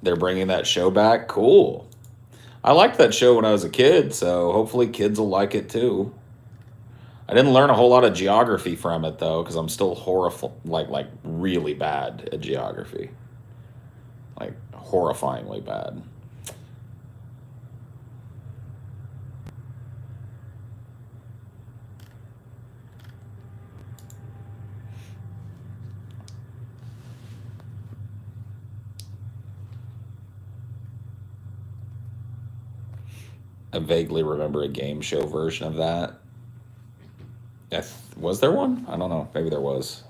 They're bringing that show back? Cool. I liked that show when I was a kid, so hopefully kids will like it too. I didn't learn a whole lot of geography from it though, because I'm still like really bad at geography. Like horrifyingly bad. I vaguely remember a game show version of that. Was there one? I don't know. Maybe there was.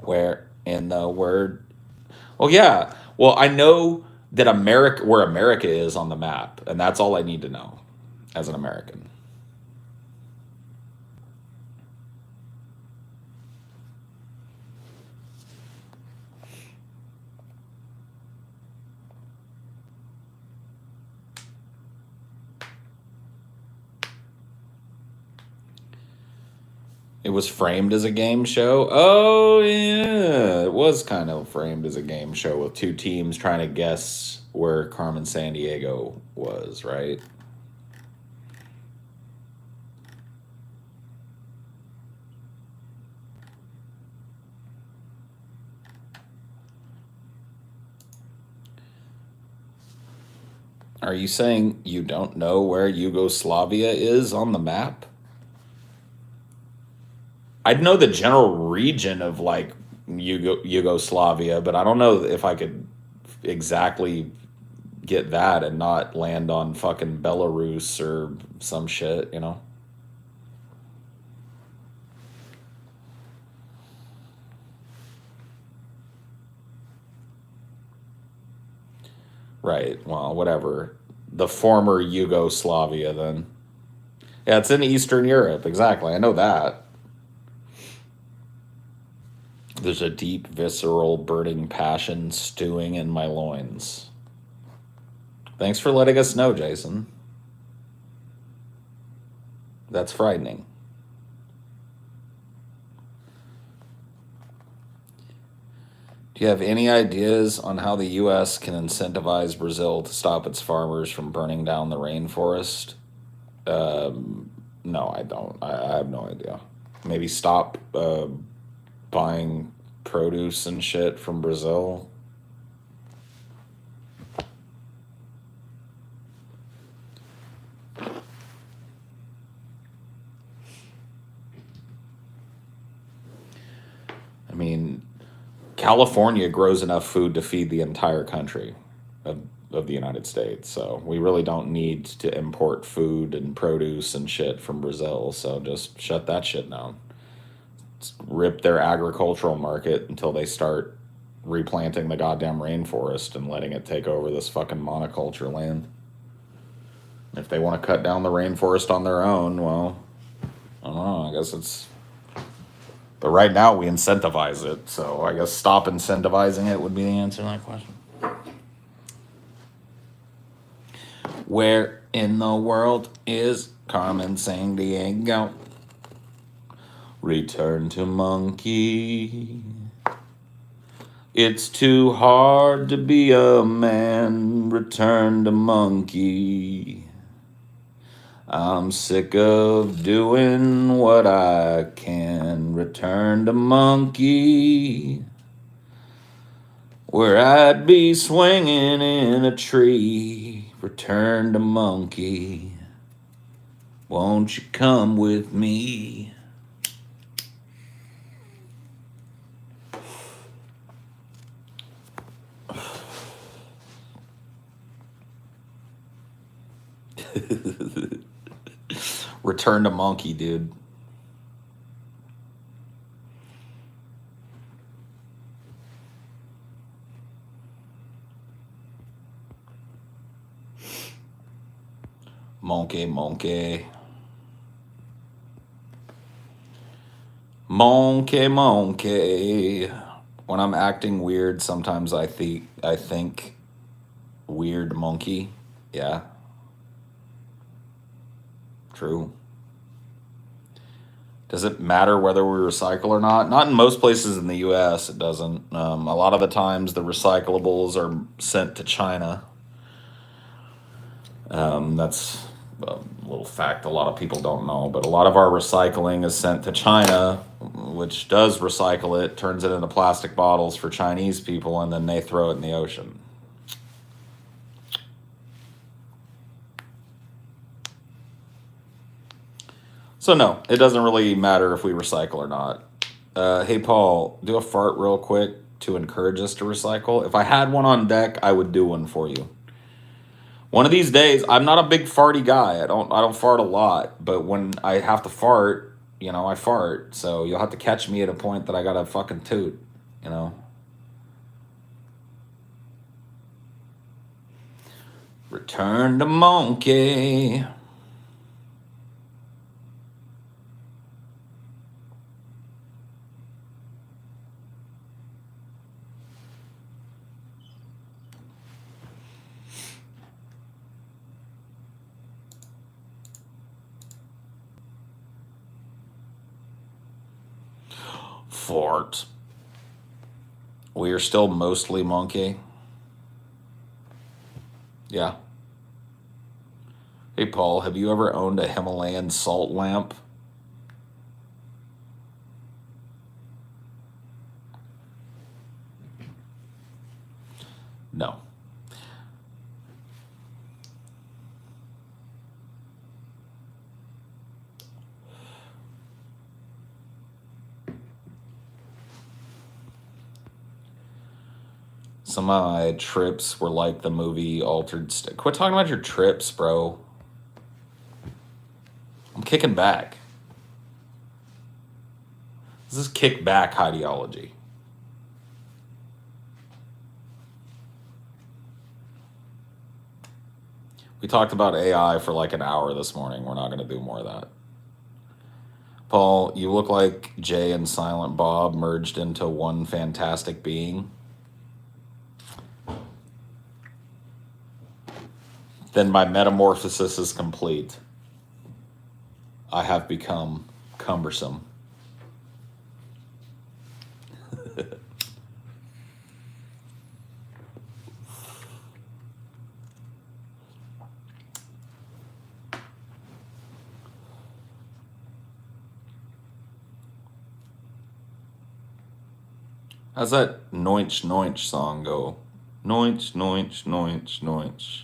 Where in the word? Oh yeah. Well, I know that where America is on the map, and that's all I need to know as an American. It was framed as a game show. Oh yeah, it was kind of framed as a game show with two teams trying to guess where Carmen Sandiego was, right? Are you saying you don't know where Yugoslavia is on the map? I'd know the general region of like Yugoslavia, but I don't know if I could exactly get that and not land on fucking Belarus or some shit, you know? Right. Well, whatever. The former Yugoslavia, then. Yeah, it's in Eastern Europe. Exactly. I know that. There's a deep, visceral, burning passion stewing in my loins. Thanks for letting us know, Jason. That's frightening. Do you have any ideas on how the U.S. can incentivize Brazil to stop its farmers from burning down the rainforest? No, I don't. I have no idea. Maybe stop buying produce and shit from Brazil. I mean, California grows enough food to feed the entire country of the United States. So we really don't need to import food and produce and shit from Brazil. So just shut that shit down. Just rip their agricultural market until they start replanting the goddamn rainforest and letting it take over this fucking monoculture land. If they want to cut down the rainforest on their own, well, I don't know. I guess it's. But right now we incentivize it, so I guess stop incentivizing it would be the answer to that question. Where in the world is Carmen Sandiego? Return to monkey. It's too hard to be a man. Return to monkey. I'm sick of doing what I can. Return to monkey. Where I'd be swinging in a tree. Return to monkey. Won't you come with me? Return to monkey, dude. Monkey, monkey. Monkey, monkey. When I'm acting weird, sometimes I think weird monkey. Yeah, true. Does it matter whether we recycle or not? Not in most places in the U.S. It doesn't. A lot of the times, the recyclables are sent to China. That's a little fact a lot of people don't know, but a lot of our recycling is sent to China, which does recycle it, turns it into plastic bottles for Chinese people, and then they throw it in the ocean. So no, it doesn't really matter if we recycle or not. Hey Paul, do a fart real quick to encourage us to recycle. If I had one on deck, I would do one for you. One of these days, I'm not a big farty guy. I don't fart a lot, but when I have to fart, I fart. So you'll have to catch me at a point that I gotta fucking toot, you know. Return to monkey. Fart. We are still mostly monkey. Yeah. Hey Paul, have you ever owned a Himalayan salt lamp? No. Some of my trips were like the movie Altered State. Quit talking about your trips, bro. I'm kicking back. This is kick back Highdeology. We talked about AI for like an hour this morning. We're not going to do more of that. Paul, you look like Jay and Silent Bob merged into one fantastic being. Then my metamorphosis is complete. I have become cumbersome. How's that Noinch Noinch song go? Noinch, Noinch, Noinch, Noinch.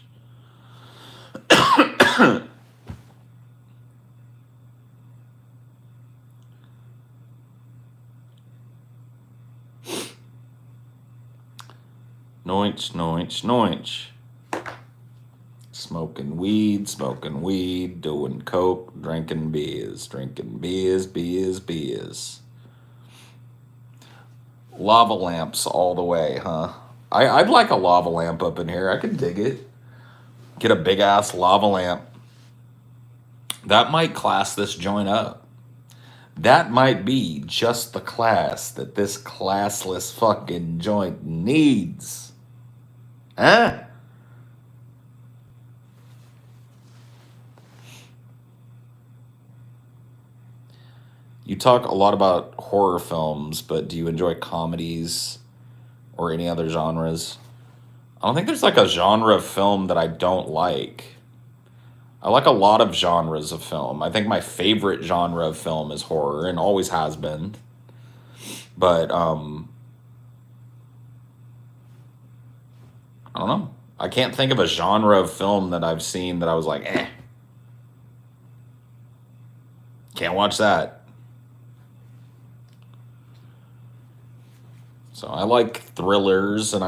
Noinch, Noinch, Noinch. Smoking weed, doing coke, drinking beers, beers. Lava lamps all the way, huh? I'd like a lava lamp up in here. I could dig it. Get a big ass lava lamp. That might class this joint up. That might be just the class that this classless fucking joint needs. Huh? You talk a lot about horror films, but do you enjoy comedies or any other genres? I don't think there's like a genre of film that I don't like. I like a lot of genres of film. I think my favorite genre of film is horror and always has been. But I don't know. I can't think of a genre of film that I've seen that I was like, can't watch that. So I like thrillers and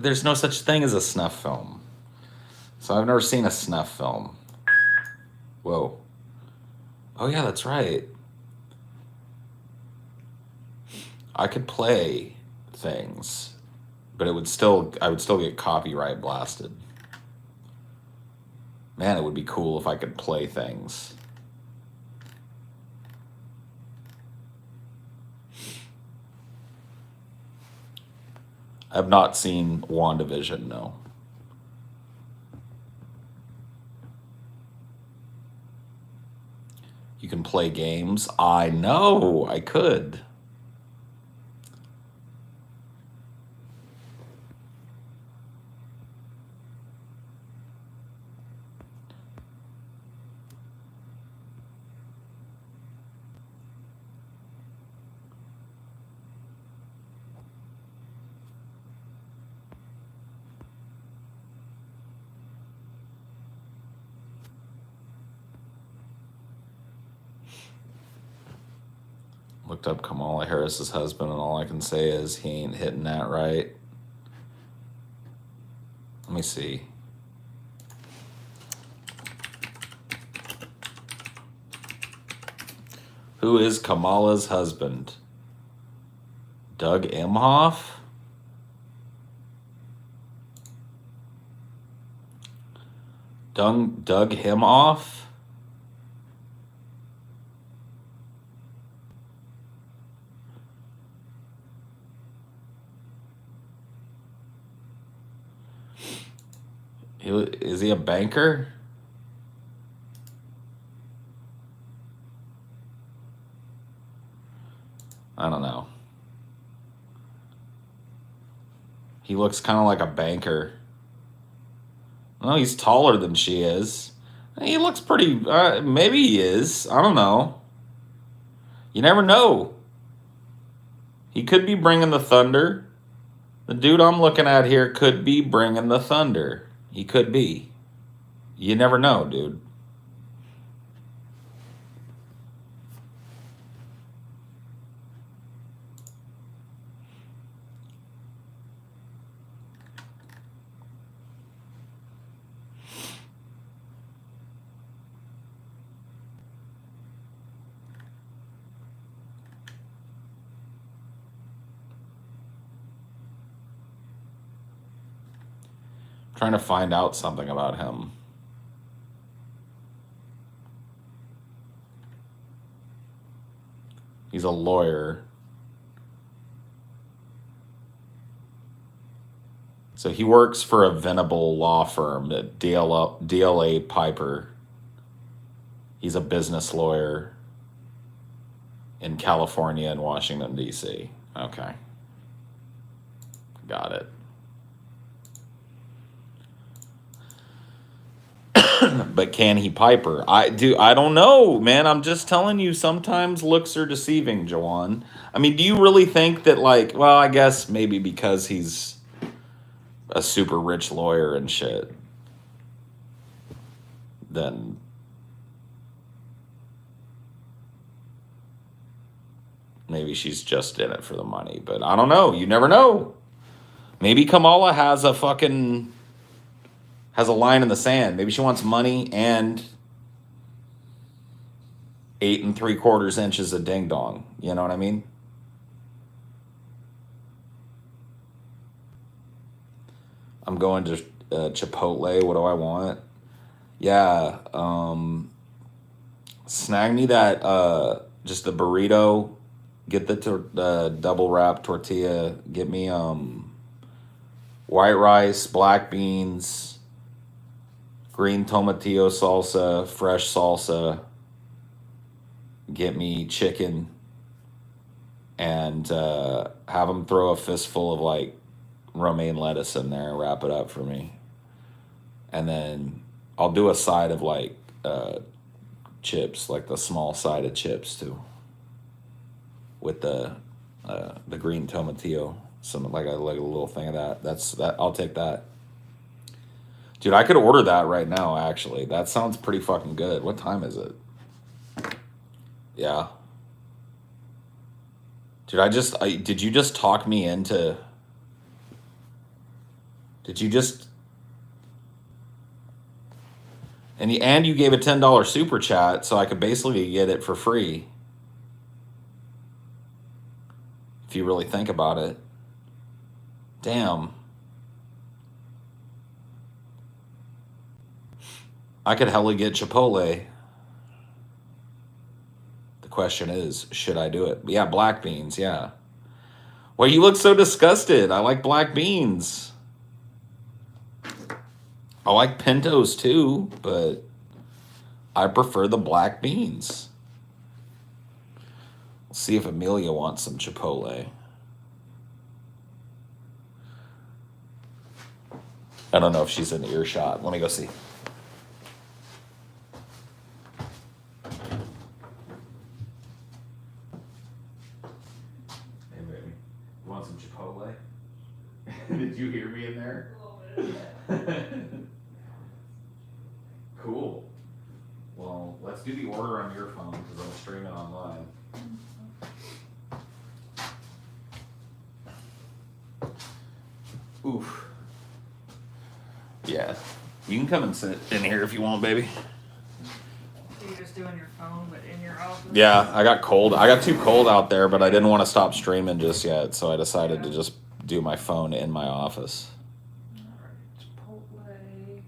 there's no such thing as a snuff film. So I've never seen a snuff film. Whoa. Oh yeah, that's right. I could play things, but I would still get copyright blasted. Man, it would be cool if I could play things. I have not seen WandaVision, no. You can play games. I know, I could. Looked up Kamala Harris's husband, and all I can say is he ain't hitting that right. Let me see. Who is Kamala's husband? Doug Emhoff? Doug Emhoff? Is he a banker? I don't know. He looks kind of like a banker. Well, he's taller than she is. He looks pretty, maybe he is. I don't know. You never know. He could be bringing the thunder. The dude I'm looking at here could be bringing the thunder. He could be. You never know, dude. Trying to find out something about him. He's a lawyer. So he works for a Venable law firm at DLA Piper. He's a business lawyer in California and Washington, D.C. Okay. Got it. But can he Piper? I don't know, man. I'm just telling you, sometimes looks are deceiving, Jawan. I mean, do you really think that, like, well, I guess maybe because he's a super rich lawyer and shit, then maybe she's just in it for the money. But I don't know. You never know. Maybe Kamala has a line in the sand. Maybe she wants money and 8 3/4 inches of ding dong. You know what I mean? I'm going to Chipotle. What do I want? Yeah. Snag me that, just the burrito. Get the double wrap tortilla. Get me white rice, black beans, green tomatillo salsa, fresh salsa. Get me chicken, and have them throw a fistful of like romaine lettuce in there and wrap it up for me. And then I'll do a side of like chips, like the small side of chips too, with the green tomatillo. Some like a little thing of that. That's that. I'll take that. Dude, I could order that right now, actually. That sounds pretty fucking good. What time is it? Yeah. Dude, did you just talk me into... Did you just... And you gave a $10 super chat, so I could basically get it for free. If you really think about it. Damn. I could hella get Chipotle. The question is, should I do it? Yeah, black beans, yeah. Well, you look so disgusted. I like black beans. I like pintos too, but I prefer the black beans. Let's see if Amelia wants some Chipotle. I don't know if she's in earshot. Let me go see. Hey, baby. You want some Chipotle? Did you hear me in there? A little bit. Cool. Well, let's do the order on your phone because I'm streaming online. Oof. Yeah. You can come and sit in here if you want, baby. So you're just doing your phone, but in your office? Yeah, I got cold. I got too cold out there, but I didn't want to stop streaming just yet, so I decided to just do my phone in my office. Chipotle.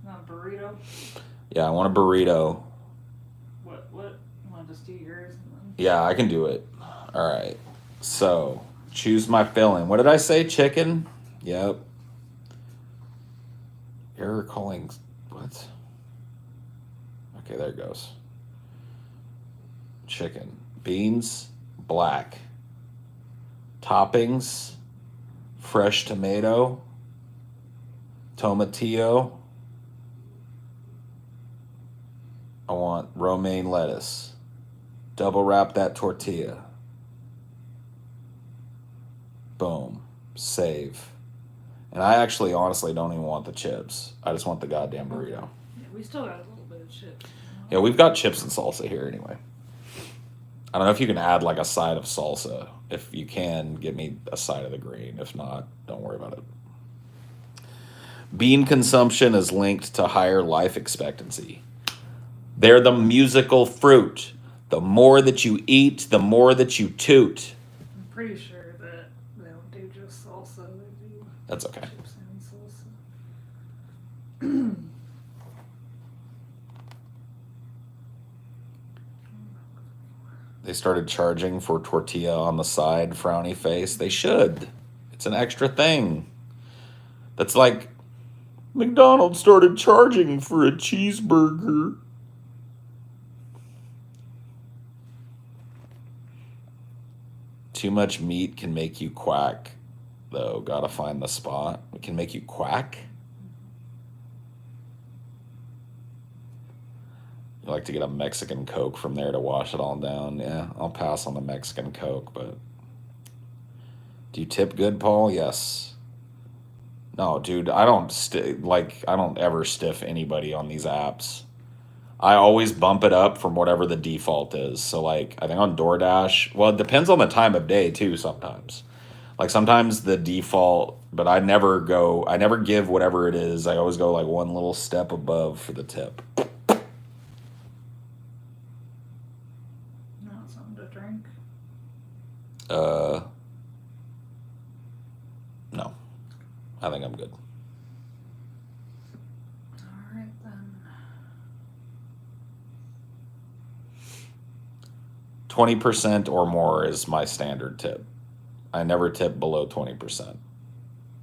Not burrito? Yeah, I want a burrito. What? You want to just do yours? And then... Yeah, I can do it. All right. So, choose my filling. What did I say? Chicken? Yep. You're calling... What? Okay, there it goes. Chicken. Beans, black. Toppings, fresh tomato, tomatillo. I want romaine lettuce. Double wrap that tortilla. Boom. Save. And I actually honestly don't even want the chips. I just want the goddamn burrito. Yeah, we still got a little bit of chips. Yeah, we've got chips and salsa here anyway. I don't know if you can add like a side of salsa. If you can, give me a side of the green. If not, don't worry about it. Bean consumption is linked to higher life expectancy. They're the musical fruit. The more that you eat, the more that you toot. I'm pretty sure that they don't do just salsa. They do That's okay. chips and salsa. They started charging for tortilla on the side, frowny face. They should. It's an extra thing. That's like McDonald's started charging for a cheeseburger. Too much meat can make you quack, though. Gotta find the spot. It can make you quack. You like to get a Mexican Coke from there to wash it all down. Yeah, I'll pass on the Mexican Coke, but... Do you tip good, Paul? Yes. No, dude, I don't ever stiff anybody on these apps. I always bump it up from whatever the default is. So, like, I think on DoorDash, well, it depends on the time of day, too, sometimes. Like, sometimes the default, but I never give whatever it is. I always go, like, one little step above for the tip. Drink? No. I think I'm good. Alright then. 20% or more is my standard tip. I never tip below 20%.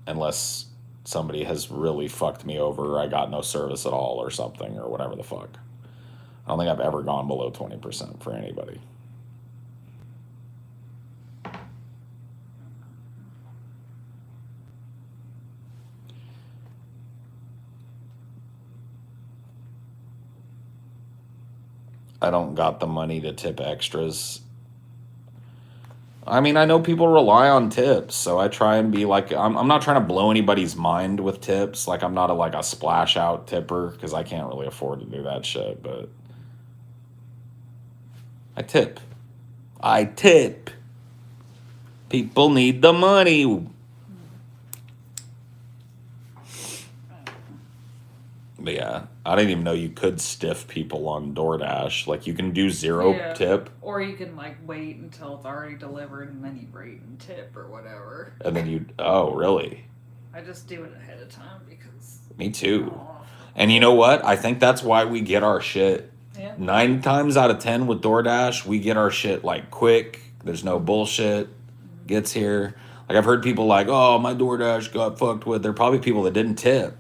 Unless somebody has really fucked me over or I got no service at all or something or whatever the fuck. I don't think I've ever gone below 20% for anybody. I don't got the money to tip extras. I mean, I know people rely on tips, so I try and be like, I'm not trying to blow anybody's mind with tips. Like, I'm not a splash out tipper because I can't really afford to do that shit, but I tip. People need the money. But yeah, I didn't even know you could stiff people on DoorDash. Like, you can do zero tip. Or you can, wait until it's already delivered and then you rate and tip or whatever. And then oh, really? I just do it ahead of time because... Me too. And you know what? I think that's why we get our shit. Yeah. 9 times out of 10 with DoorDash, we get our shit, quick. There's no bullshit. gets here. Like, I've heard people like, oh, my DoorDash got fucked with. They're probably people that didn't tip.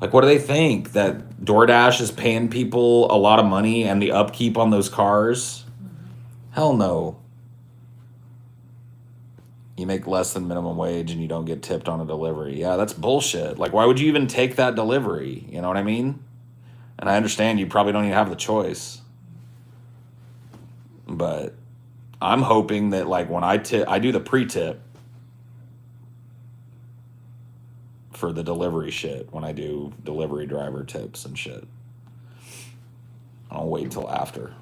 Like, what do they think? That DoorDash is paying people a lot of money and the upkeep on those cars? Hell no. You make less than minimum wage and you don't get tipped on a delivery. Yeah, that's bullshit. Like, why would you even take that delivery? You know what I mean? And I understand you probably don't even have the choice. But I'm hoping that, like, when I do the pre-tip for the delivery shit when I do delivery driver tips and shit. I don't wait till after.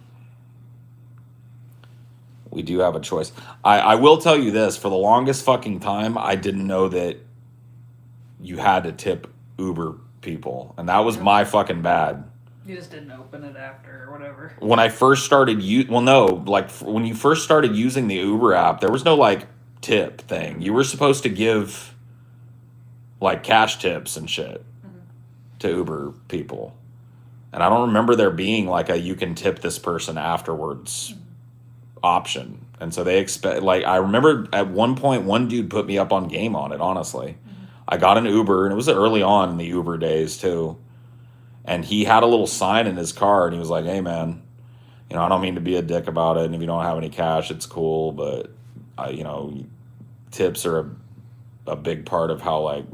We do have a choice. I will tell you this, for the longest fucking time, I didn't know that you had to tip Uber people. And that was my fucking bad. You just didn't open it after or whatever. When I first started when you first started using the Uber app, there was no like tip thing. You were supposed to give like cash tips and shit to Uber people. And I don't remember there being like a you can tip this person afterwards option. And so they expect, like, I remember at one point one dude put me up on game on it, honestly. I got an Uber, and it was early on in the Uber days too. And he had a little sign in his car, and he was like, hey man, you know, I don't mean to be a dick about it, and if you don't have any cash, it's cool, but you know, tips are a big part of how like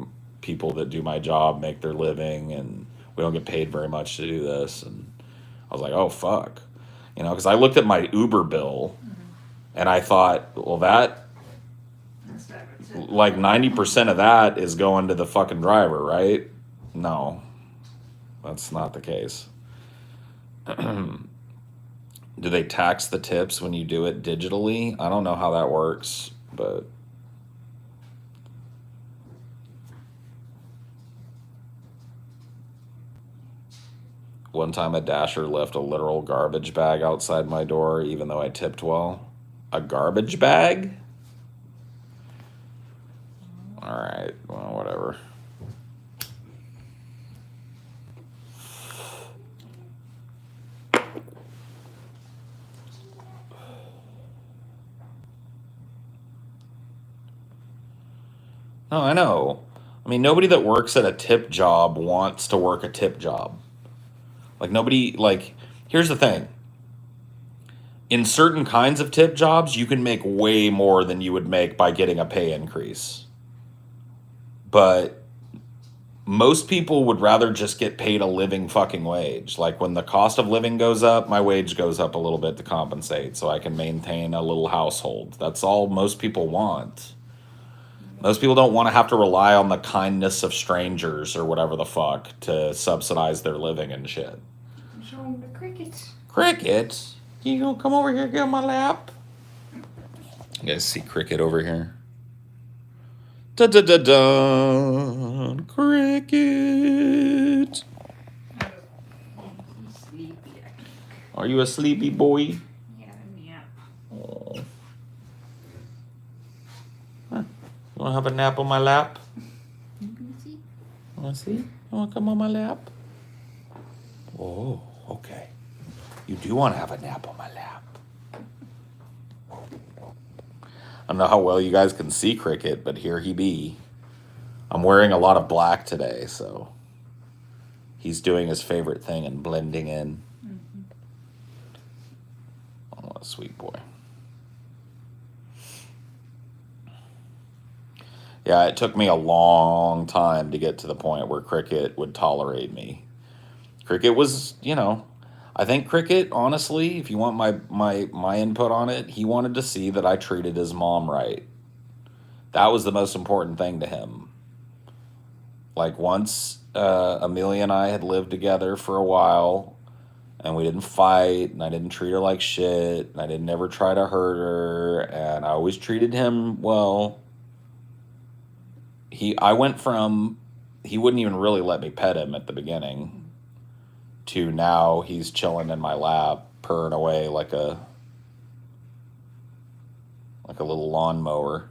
people that do my job make their living, and we don't get paid very much to do this. And I was like, oh fuck, you know, because I looked at my Uber bill and I thought, well, that like 90% of that is going to the fucking driver, right? No, that's not the case. Do they tax the tips when you do it digitally? I don't know how that works, but one time a Dasher left a literal garbage bag outside my door, even though I tipped well. A garbage bag? All right, well, whatever. No, I know. I mean, nobody that works at a tip job wants to work a tip job. Like, nobody, like, here's the thing. In certain kinds of tip jobs, you can make way more than you would make by getting a pay increase. But most people would rather just get paid a living fucking wage. Like, when the cost of living goes up, my wage goes up a little bit to compensate so I can maintain a little household. That's all most people want. Most people don't want to have to rely on the kindness of strangers or whatever the fuck to subsidize their living and shit. I'm showing the crickets. Crickets? You gonna come over here, get on my lap? You guys see Cricket over here? Da da da da. Cricket. I'm sleepy, I think. Are you a sleepy boy? Yeah, nap. Oh. Huh. You wanna have a nap on my lap? You can see. You wanna see? You wanna come on my lap? Oh, okay. You do want to have a nap on my lap. I don't know how well you guys can see Cricket, but here he be. I'm wearing a lot of black today, so he's doing his favorite thing and blending in. Oh, what a sweet boy. Yeah, it took me a long time to get to the point where Cricket would tolerate me. Cricket was, you know, I think Cricket, honestly, if you want my input on it, he wanted to see that I treated his mom right. That was the most important thing to him. Like, once Amelia and I had lived together for a while, and we didn't fight, and I didn't treat her like shit, and I didn't ever try to hurt her, and I always treated him well. I went from, he wouldn't even really let me pet him at the beginning, to now he's chilling in my lap, purring away like a little lawnmower.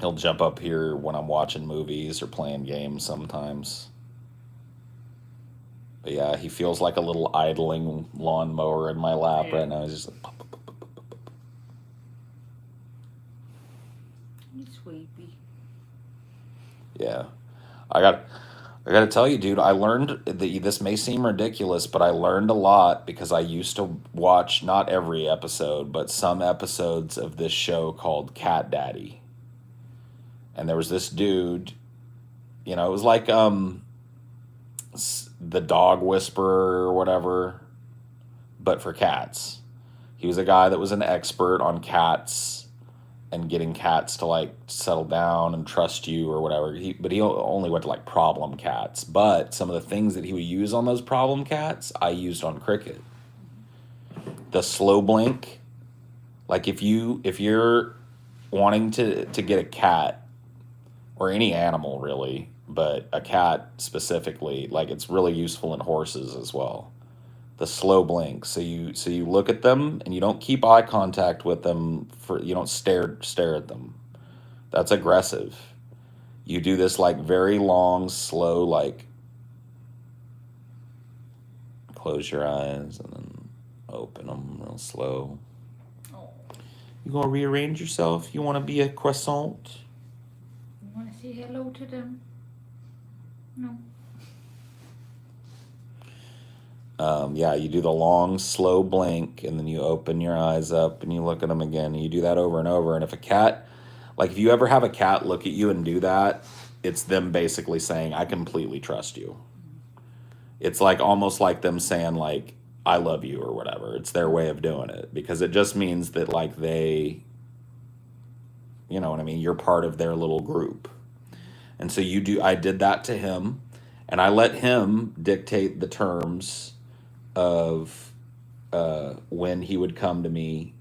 He'll jump up here when I'm watching movies or playing games sometimes. But yeah, he feels like a little idling lawnmower in my lap Yeah. right now. He's just like, pop, pop, pop, pop, pop, pop. He's sleepy. Yeah. I got I got to tell you, dude, I learned that this may seem ridiculous, but I learned a lot because I used to watch not every episode, but some episodes of this show called Cat Daddy. And there was this dude, it was like the dog whisperer or whatever, but for cats. He was a guy that was an expert on cats and getting cats to like settle down and trust you or whatever. But he only went to like problem cats. But some of the things that he would use on those problem cats, I used on Cricket. The slow blink, like if you're wanting to get a cat or any animal really, but a cat specifically, like it's really useful in horses as well. The slow blink. So you look at them and you don't keep eye contact with them you don't stare at them. That's aggressive. You do this like very long, slow, like close your eyes and then open them real slow. Oh. You gonna rearrange yourself? You wanna be a croissant? You want to say hello to them? No. Yeah, you do the long, slow blink, and then you open your eyes up and you look at them again. And you do that over and over. And if a cat, like if you ever have a cat look at you and do that, it's them basically saying, I completely trust you. It's like almost like them saying, like, I love you or whatever. It's their way of doing it because it just means that, like, they, you know what I mean? You're part of their little group. And so I did that to him, and I let him dictate the terms of when he would come to me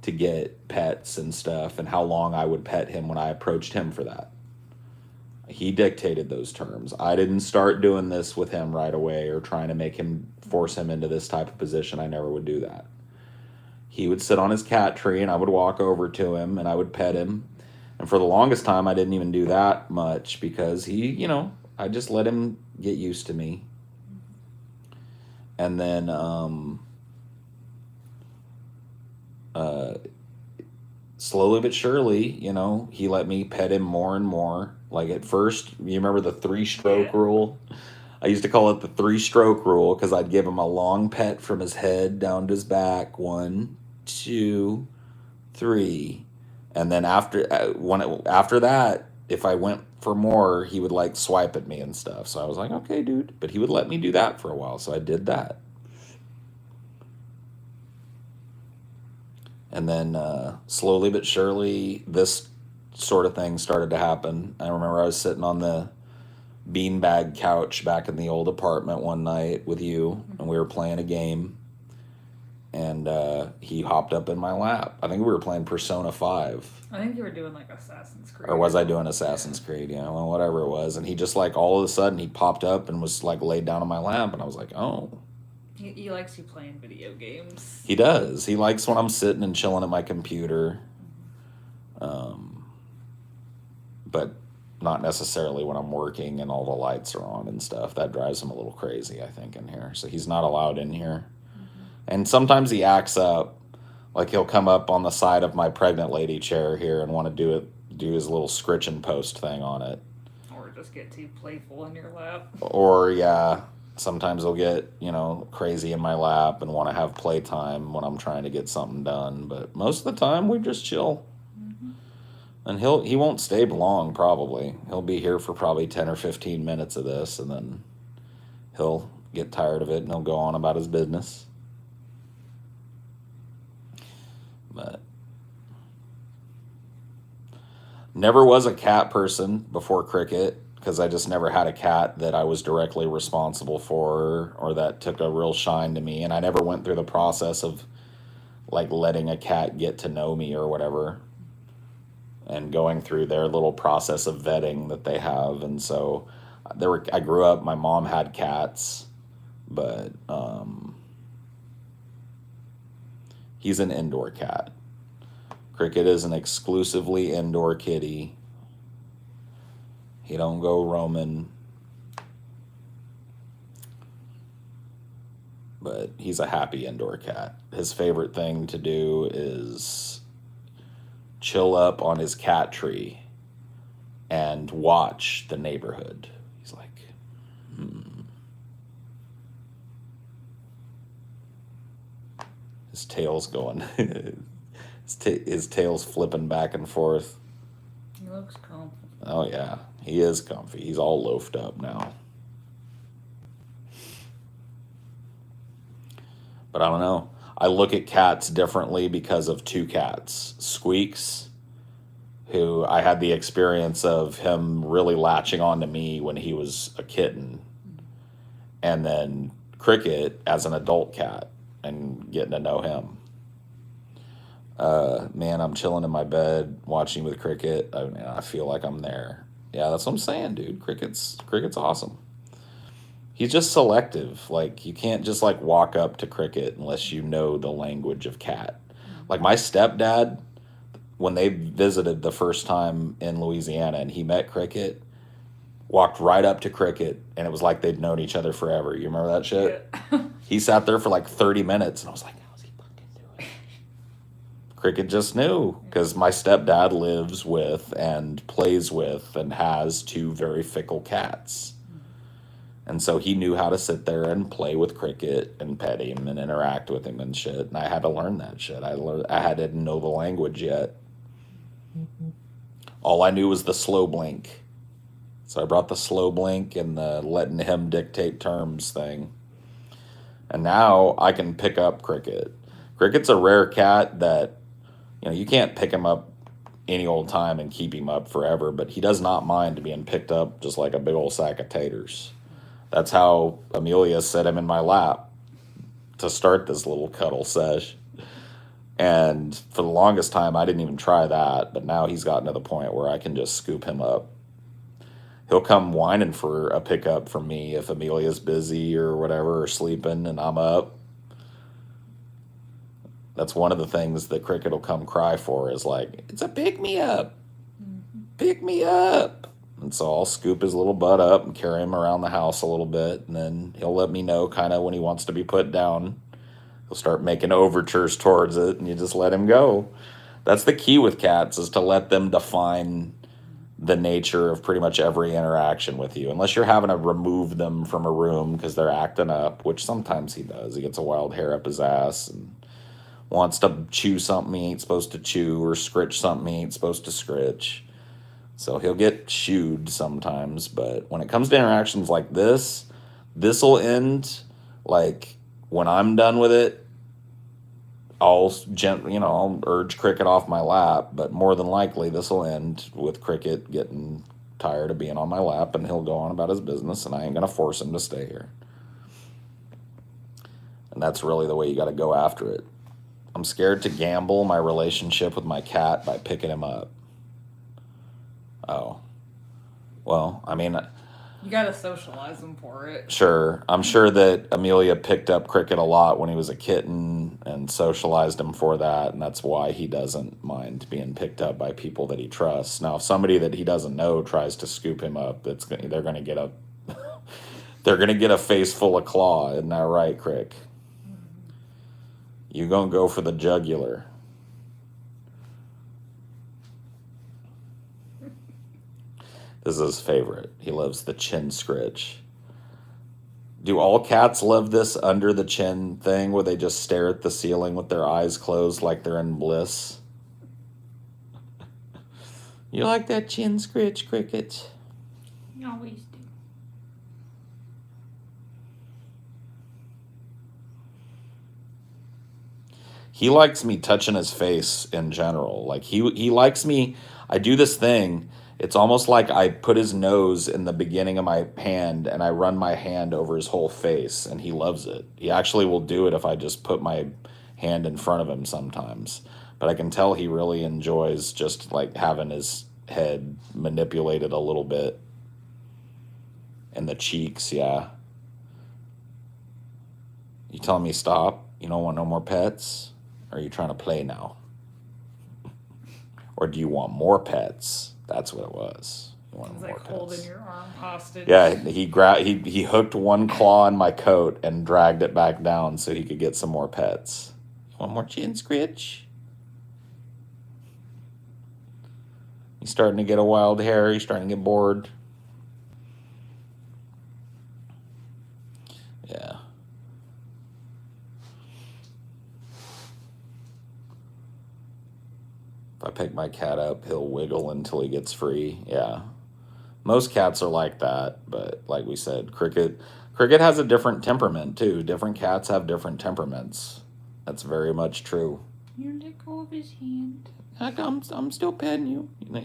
to get pets and stuff and how long I would pet him when I approached him for that. He dictated those terms. I didn't start doing this with him right away or trying to force him into this type of position. I never would do that. He would sit on his cat tree and I would walk over to him and I would pet him. And for the longest time, I didn't even do that much because I just let him get used to me. And then slowly but surely, he let me pet him more and more. Like at first, you remember the 3-stroke rule? I used to call it the 3-stroke rule because I'd give him a long pet from his head down to his back. 1, 2, 3. And then after that, if I went for more, he would like swipe at me and stuff. So I was like, okay, dude. But he would let me do that for a while. So I did that. And then slowly but surely, this sort of thing started to happen. I remember I was sitting on the beanbag couch back in the old apartment one night with you, and we were playing a game. And he hopped up in my lap. I think we were playing Persona 5. I think you were doing like Assassin's Creed. Or was I doing Assassin's Creed? Yeah, well, whatever it was. And he just like all of a sudden he popped up and was like laid down on my lap. And I was like, oh. He likes you playing video games. He does. He likes when I'm sitting and chilling at my computer. But not necessarily when I'm working and all the lights are on and stuff. That drives him a little crazy, I think, in here. So he's not allowed in here. And sometimes he acts up. Like he'll come up on the side of my pregnant lady chair here and want to do his little scritch and post thing on it. Or just get too playful in your lap. Or, yeah, sometimes he'll get, crazy in my lap and want to have playtime when I'm trying to get something done. But most of the time, we just chill. Mm-hmm. And he won't stay long, probably. He'll be here for probably 10 or 15 minutes of this, and then he'll get tired of it and he'll go on about his business. But never was a cat person before Cricket because I just never had a cat that I was directly responsible for or that took a real shine to me. And I never went through the process of like letting a cat get to know me or whatever and going through their little process of vetting that they have. And so I grew up, my mom had cats, but he's an indoor cat. Cricket is an exclusively indoor kitty. He don't go roaming. but he's a happy indoor cat. His favorite thing to do is chill up on his cat tree and watch the neighborhood. He's like, his tail's going, his tail's flipping back and forth. He looks comfy. Oh yeah, he is comfy. He's all loafed up now. But I don't know. I look at cats differently because of two cats. Squeaks, who I had the experience of him really latching on to me when he was a kitten. And then Cricket as an adult cat and getting to know him. Man, I'm chilling in my bed watching with Cricket. I feel like I'm there. Yeah, that's what I'm saying, dude. Cricket's awesome. He's just selective. Like, you can't just like walk up to Cricket unless you know the language of cat. Like my stepdad, when they visited the first time in Louisiana and he met Cricket, walked right up to Cricket and it was like they'd known each other forever. You remember that shit? Yeah. He sat there for like 30 minutes and I was like, how's he fucking doing? Cricket just knew because my stepdad lives with and plays with and has two very fickle cats. And so he knew how to sit there and play with Cricket and pet him and interact with him and shit. And I had to learn that shit. I didn't know the language yet. All I knew was the slow blink. So I brought the slow blink and the letting him dictate terms thing. And now I can pick up Cricket. Cricket's a rare cat that, you can't pick him up any old time and keep him up forever, but he does not mind being picked up just like a big old sack of taters. That's how Amelia set him in my lap to start this little cuddle sesh. And for the longest time, I didn't even try that, but now he's gotten to the point where I can just scoop him up. He'll come whining for a pickup from me if Amelia's busy or whatever, or sleeping, and I'm up. That's one of the things that Cricket will come cry for is like, it's a pick me up. Pick me up. And so I'll scoop his little butt up and carry him around the house a little bit. And then he'll let me know kind of when he wants to be put down. He'll start making overtures towards it and you just let him go. That's the key with cats, is to let them define the nature of pretty much every interaction with you. Unless you're having to remove them from a room because they're acting up, which sometimes he does. He gets a wild hair up his ass and wants to chew something he ain't supposed to chew or scritch something he ain't supposed to scritch. So he'll get shooed sometimes, but when it comes to interactions like this will end, like, when I'm done with it, I'll urge Cricket off my lap, but more than likely this will end with Cricket getting tired of being on my lap and he'll go on about his business and I ain't going to force him to stay here. And that's really the way you got to go after it. I'm scared to gamble my relationship with my cat by picking him up. Oh, well, I mean, You gotta socialize them for it. sure. I'm sure that Amelia picked up Cricket a lot when he was a kitten and socialized him for that, and that's why he doesn't mind being picked up by people that he trusts. Now, if somebody that he doesn't know tries to scoop him up, they're gonna get a they're gonna get a face full of claw. Isn't that right, Crick? You gonna go for the jugular. This is his favorite. He loves the chin scritch. Do all cats love this under the chin thing where they just stare at the ceiling with their eyes closed like they're in bliss? You like that chin scritch, Cricket? Always do. He likes me touching his face in general. Like he likes me. I do this thing. It's almost like I put his nose in the beginning of my hand and I run my hand over his whole face and he loves it. He actually will do it if I just put my hand in front of him sometimes. But I can tell he really enjoys just like having his head manipulated a little bit. And the cheeks, yeah. You telling me stop? You don't want no more pets? Or are you trying to play now? Or do you want more pets? That's what it was. You want He's more like holding pets. your arm hostage. Yeah, he hooked one claw in my coat and dragged it back down so he could get some more pets. You want more chin scritch? He's starting to get a wild hair. He's starting to get bored. Yeah. If I pick my cat up, he'll wiggle until he gets free. Yeah. Most cats are like that, but like we said, Cricket has a different temperament too. Different cats have different temperaments. That's very much true. You let go of his hand. I'm still petting you. I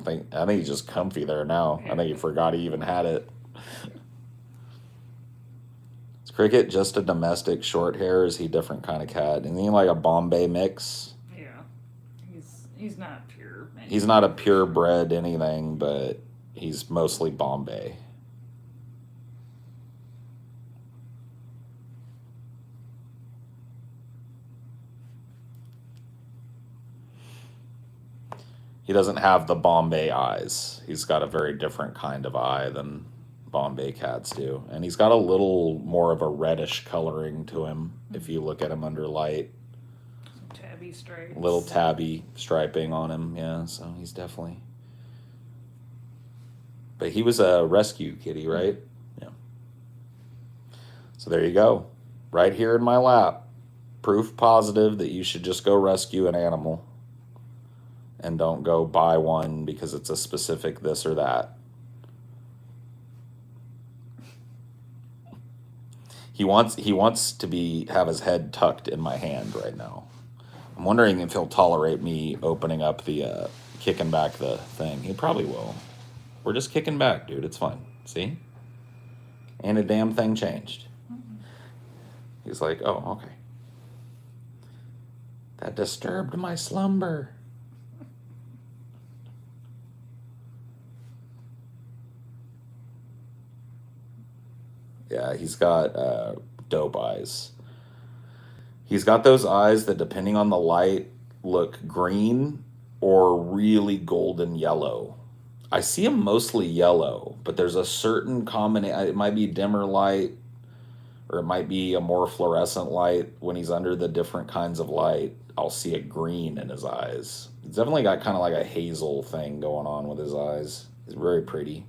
think he's just comfy there now. I think he forgot he even had it. Is Cricket just a domestic short hair? Or is he a different kind of cat? And he like a Bombay mix? Yeah. He's not pure. He's not a purebred anything, but he's mostly Bombay. He doesn't have the Bombay eyes. He's got a very different kind of eye than Bombay cats do. And he's got a little more of a reddish coloring to him if you look at him under light. Some tabby stripes. Little tabby striping on him, yeah, so he's definitely... But he was a rescue kitty, right? Yeah. So there you go. Right here in my lap. Proof positive that you should just go rescue an animal. And don't go buy one because it's a specific this or that. He wants to have his head tucked in my hand right now. I'm wondering if he'll tolerate me opening up the kicking back the thing. He probably will. We're just kicking back, dude. It's fine. See? Ain't a damn thing changed. He's like, oh, okay. That disturbed my slumber. Yeah, he's got dope eyes. He's got those eyes that, depending on the light, look green or really golden yellow. I see him mostly yellow, but there's a certain combination. It might be dimmer light, or it might be a more fluorescent light. When he's under the different kinds of light, I'll see a green in his eyes. He's definitely got kind of like a hazel thing going on with his eyes. He's very pretty.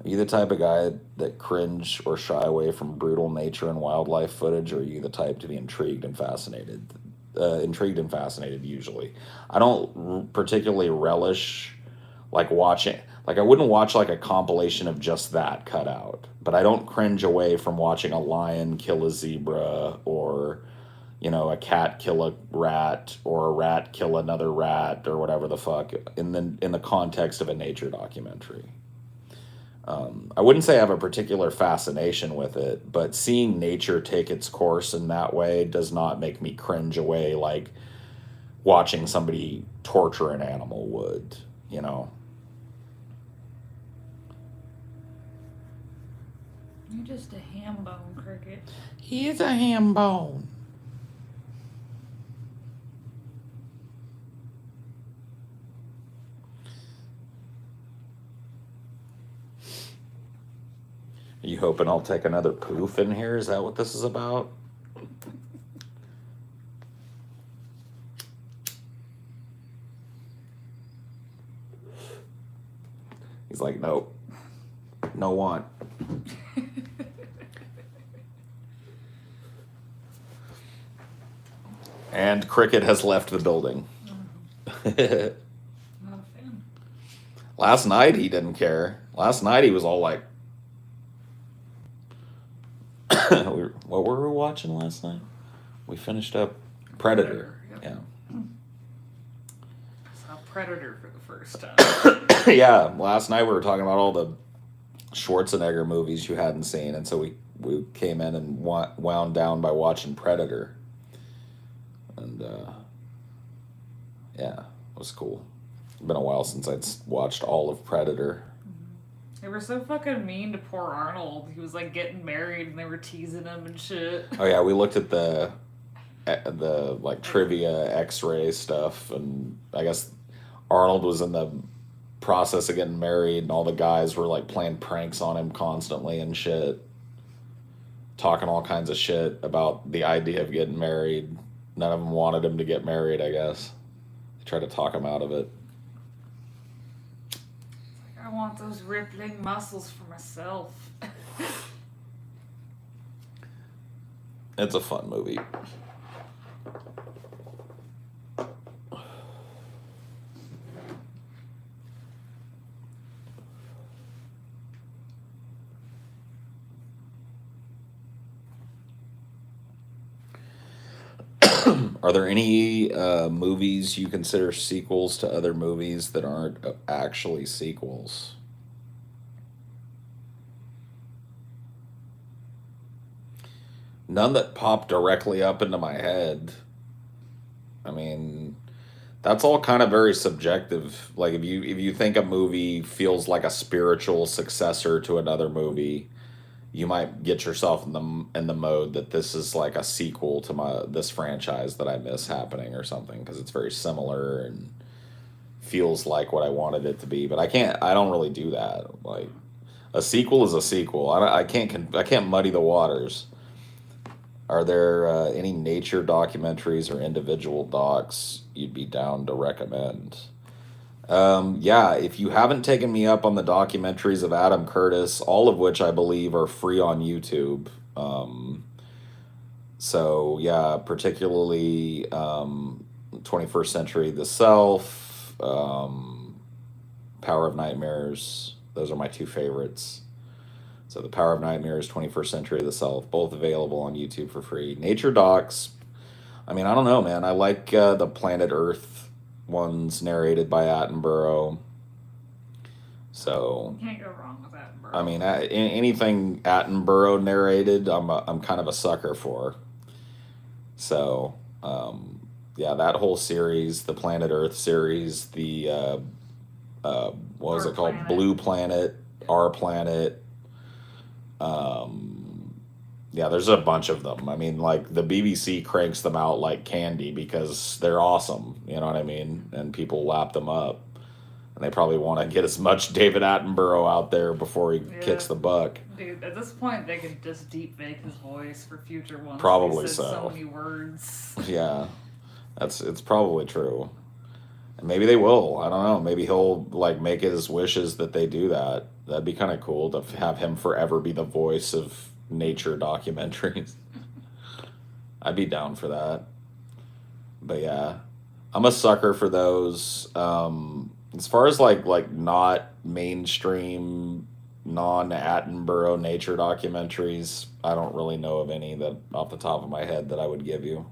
Are you the type of guy that cringe or shy away from brutal nature and wildlife footage, or are you the type to be intrigued and fascinated? Usually. I don't particularly relish watching, I wouldn't watch a compilation of just that cut out, but I don't cringe away from watching a lion kill a zebra, or a cat kill a rat, or a rat kill another rat, or whatever the fuck, in the context of a nature documentary. I wouldn't say I have a particular fascination with it, but seeing nature take its course in that way does not make me cringe away like watching somebody torture an animal would, You're just a ham bone, Cricket. He is a ham bone. Are you hoping I'll take another poof in here? Is that what this is about? He's like, nope. No want. And Cricket has left the building. Not a fan. Last night he didn't care. Last night he was all like, what were we watching last night? We finished up Predator. Yep. Yeah. Saw Predator for the first time. Yeah, last night we were talking about all the Schwarzenegger movies you hadn't seen, and so we came in and wound down by watching Predator. And yeah, it was cool. It's been a while since I'd watched all of Predator. They were so fucking mean to poor Arnold. He was getting married and they were teasing him and shit. Oh yeah, we looked at the trivia X-ray stuff, and I guess Arnold was in the process of getting married, and all the guys were like playing pranks on him constantly and shit, talking all kinds of shit about the idea of getting married. None of them wanted him to get married, I guess. They tried to talk him out of it. I want those rippling muscles for myself. It's a fun movie. Are there any movies you consider sequels to other movies that aren't actually sequels? None that pop directly up into my head. I mean, that's all kind of very subjective. Like if you think a movie feels like a spiritual successor to another movie, you might get yourself in the mode that this is like a sequel to this franchise that I miss happening or something, because it's very similar and feels like what I wanted it to be. But I don't really do that. Like a sequel is a sequel. I can't muddy the waters. Are there any nature documentaries or individual docs you'd be down to recommend? Yeah, if you haven't taken me up on the documentaries of Adam Curtis, all of which I believe are free on YouTube. So yeah, particularly 21st Century The Self, Power of Nightmares. Those are my two favorites. So The Power of Nightmares, 21st Century The Self, both available on YouTube for free. Nature docs, I mean, I don't know, man. I like the Planet Earth ones narrated by Attenborough. So You can't go wrong with Attenborough. I mean, anything Attenborough narrated, I'm kind of a sucker for. So yeah, that whole series, the Planet Earth series, the what was it called? Planet. Blue Planet, Our Planet. Yeah, there's a bunch of them. I mean, like the BBC cranks them out like candy because they're awesome. You know what I mean? And people lap them up. And they probably want to get as much David Attenborough out there before he kicks the buck. Dude, at this point, they could just deep fake his voice for future ones. Probably He said so. So many words. Yeah, it's probably true. And maybe they will. I don't know. Maybe he'll like make it his wishes that they do that. That'd be kind of cool to have him forever be the voice of nature documentaries. I'd be down for that. But yeah, I'm a sucker for those. As far as like not mainstream, non-Attenborough nature documentaries, I don't really know of any that off the top of my head that I would give you.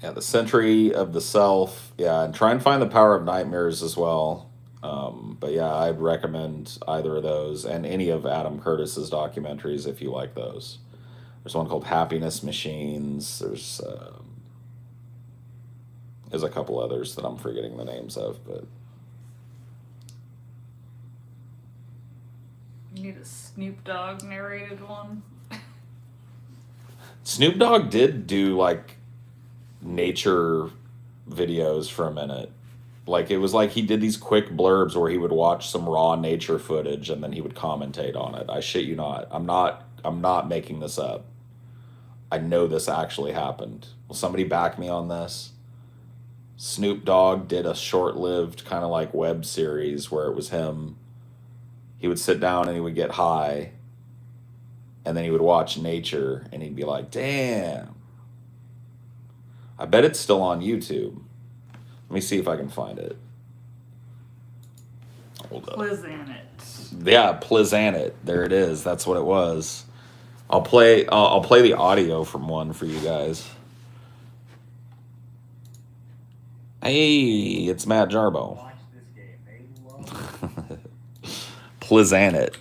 Yeah, The Century of the Self. Yeah, and try and find The Power of Nightmares as well. But yeah, I'd recommend either of those and any of Adam Curtis's documentaries if you like those. There's one called Happiness Machines. There's a couple others that I'm forgetting the names of, but You need a Snoop Dogg narrated one. Snoop Dogg did do like nature videos for a minute. Like it was like he did these quick blurbs where he would watch some raw nature footage and then he would commentate on it. I shit you not. I'm not making this up. I know this actually happened. Will somebody back me on this? Snoop Dogg did a short-lived kind of like web series where it was him. He would sit down and he would get high and then he would watch nature and he'd be like, damn. I bet it's still on YouTube. Let me see if I can find it. Hold up. Plizanet. Yeah, Plizanet. There it is. That's what it was. I'll play the audio from one for you guys. Hey, it's Matt Jarbo. Watch this game. They love Plizanet.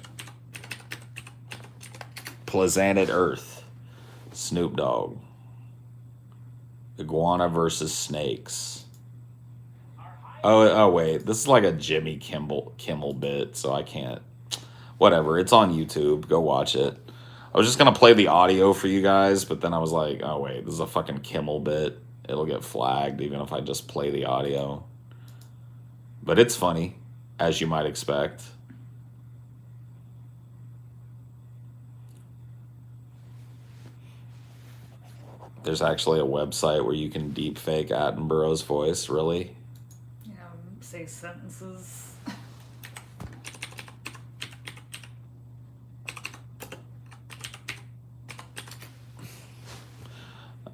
Plizanet Earth. Snoop Dogg. Iguana versus snakes. Oh wait, this is like a Jimmy Kimmel bit, so I can't. Whatever, it's on YouTube. Go watch it. I was just gonna play the audio for you guys, but then I was like, oh wait, this is a fucking Kimmel bit. It'll get flagged even if I just play the audio. But it's funny, as you might expect. There's actually a website where you can deepfake Attenborough's voice, really? You know, say sentences.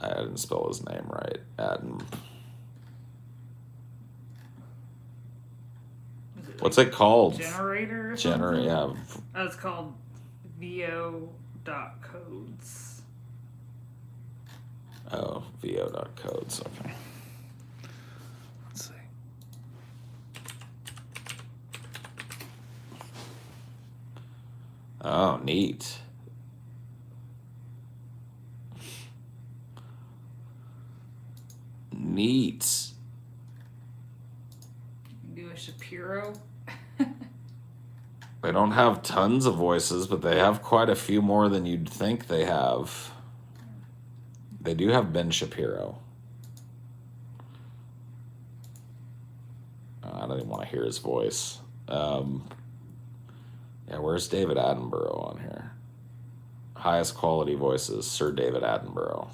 I didn't spell his name right. What's it called? Generator or something? Yeah. Oh, it's called vo.codes. Oh, vo.codes. Okay. Let's see. Oh, neat. Neat. Do a Shapiro. They don't have tons of voices, but they have quite a few more than you'd think they have. They do have Ben Shapiro. I don't even want to hear his voice. Yeah, where's David Attenborough on here? Highest quality voices, Sir David Attenborough.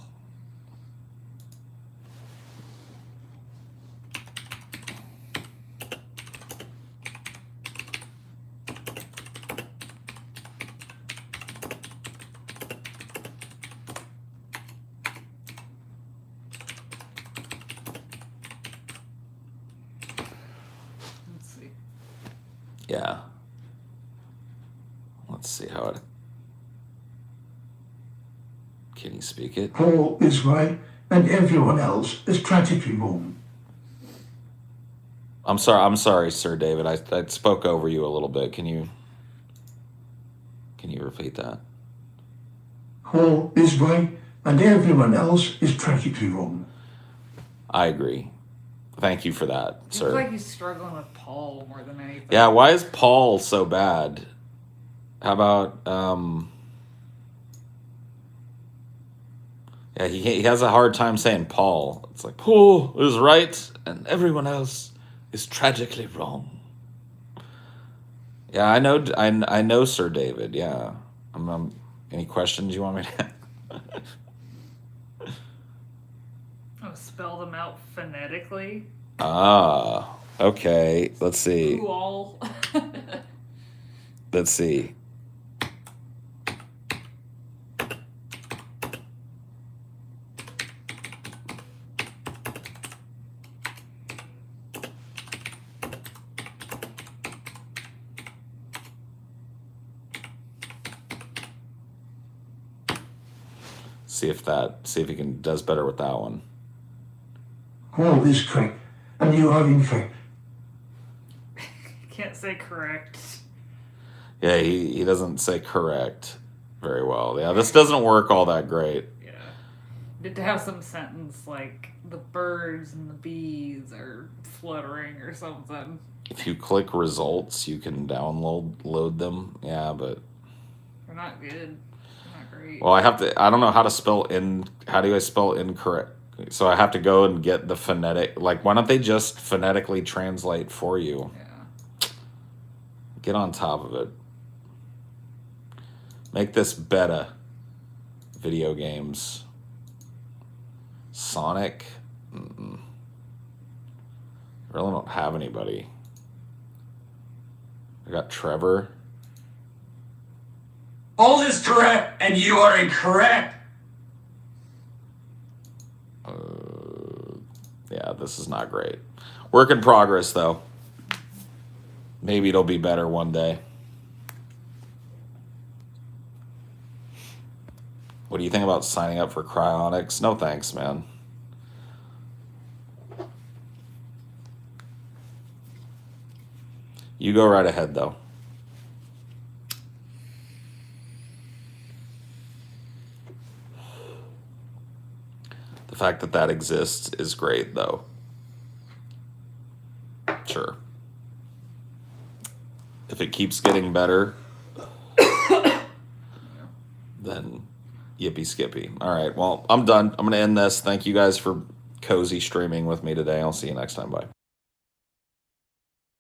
Let's see. Yeah. Let's see how it... Can you speak it? Paul is right, and everyone else is tragically wrong. I'm sorry, Sir David. I spoke over you a little bit. Can you repeat that? Paul is right, and everyone else is tragically wrong. I agree. Thank you for that, It's sir. like he's struggling with Paul more than anything. Yeah, why is Paul so bad? How about yeah, he has a hard time saying Paul. It's like Paul is right and everyone else is tragically wrong. Yeah, I know Sir David. Yeah. Any questions you want me to? Oh, spell them out phonetically. Ah, okay. Let's see. Who all? Let's see. See if he does better with that one. Paul is correct, and you are incorrect. Can't say correct. Yeah, he doesn't say correct very well. Yeah, this doesn't work all that great. Yeah. Did to have some sentence like the birds and the bees are fluttering or something. If you click results, you can load them. Yeah, but They're not good. They're not great. well, I don't know how to spell how do I spell incorrect? So I have to go and get the phonetic. Like, why don't they just phonetically translate for you? Yeah. Get on top of it. Make this better. Video games. Sonic. I really don't have anybody. I got Trevor. Paul is correct, and you are incorrect. Yeah, this is not great. Work in progress, though. Maybe it'll be better one day. What do you think about signing up for cryonics? No thanks, man. You go right ahead, though. The fact that exists is great, though. Sure. If it keeps getting better, then yippee skippy. All right, well, I'm done. I'm going to end this. Thank you guys for cozy streaming with me today. I'll see you next time. Bye.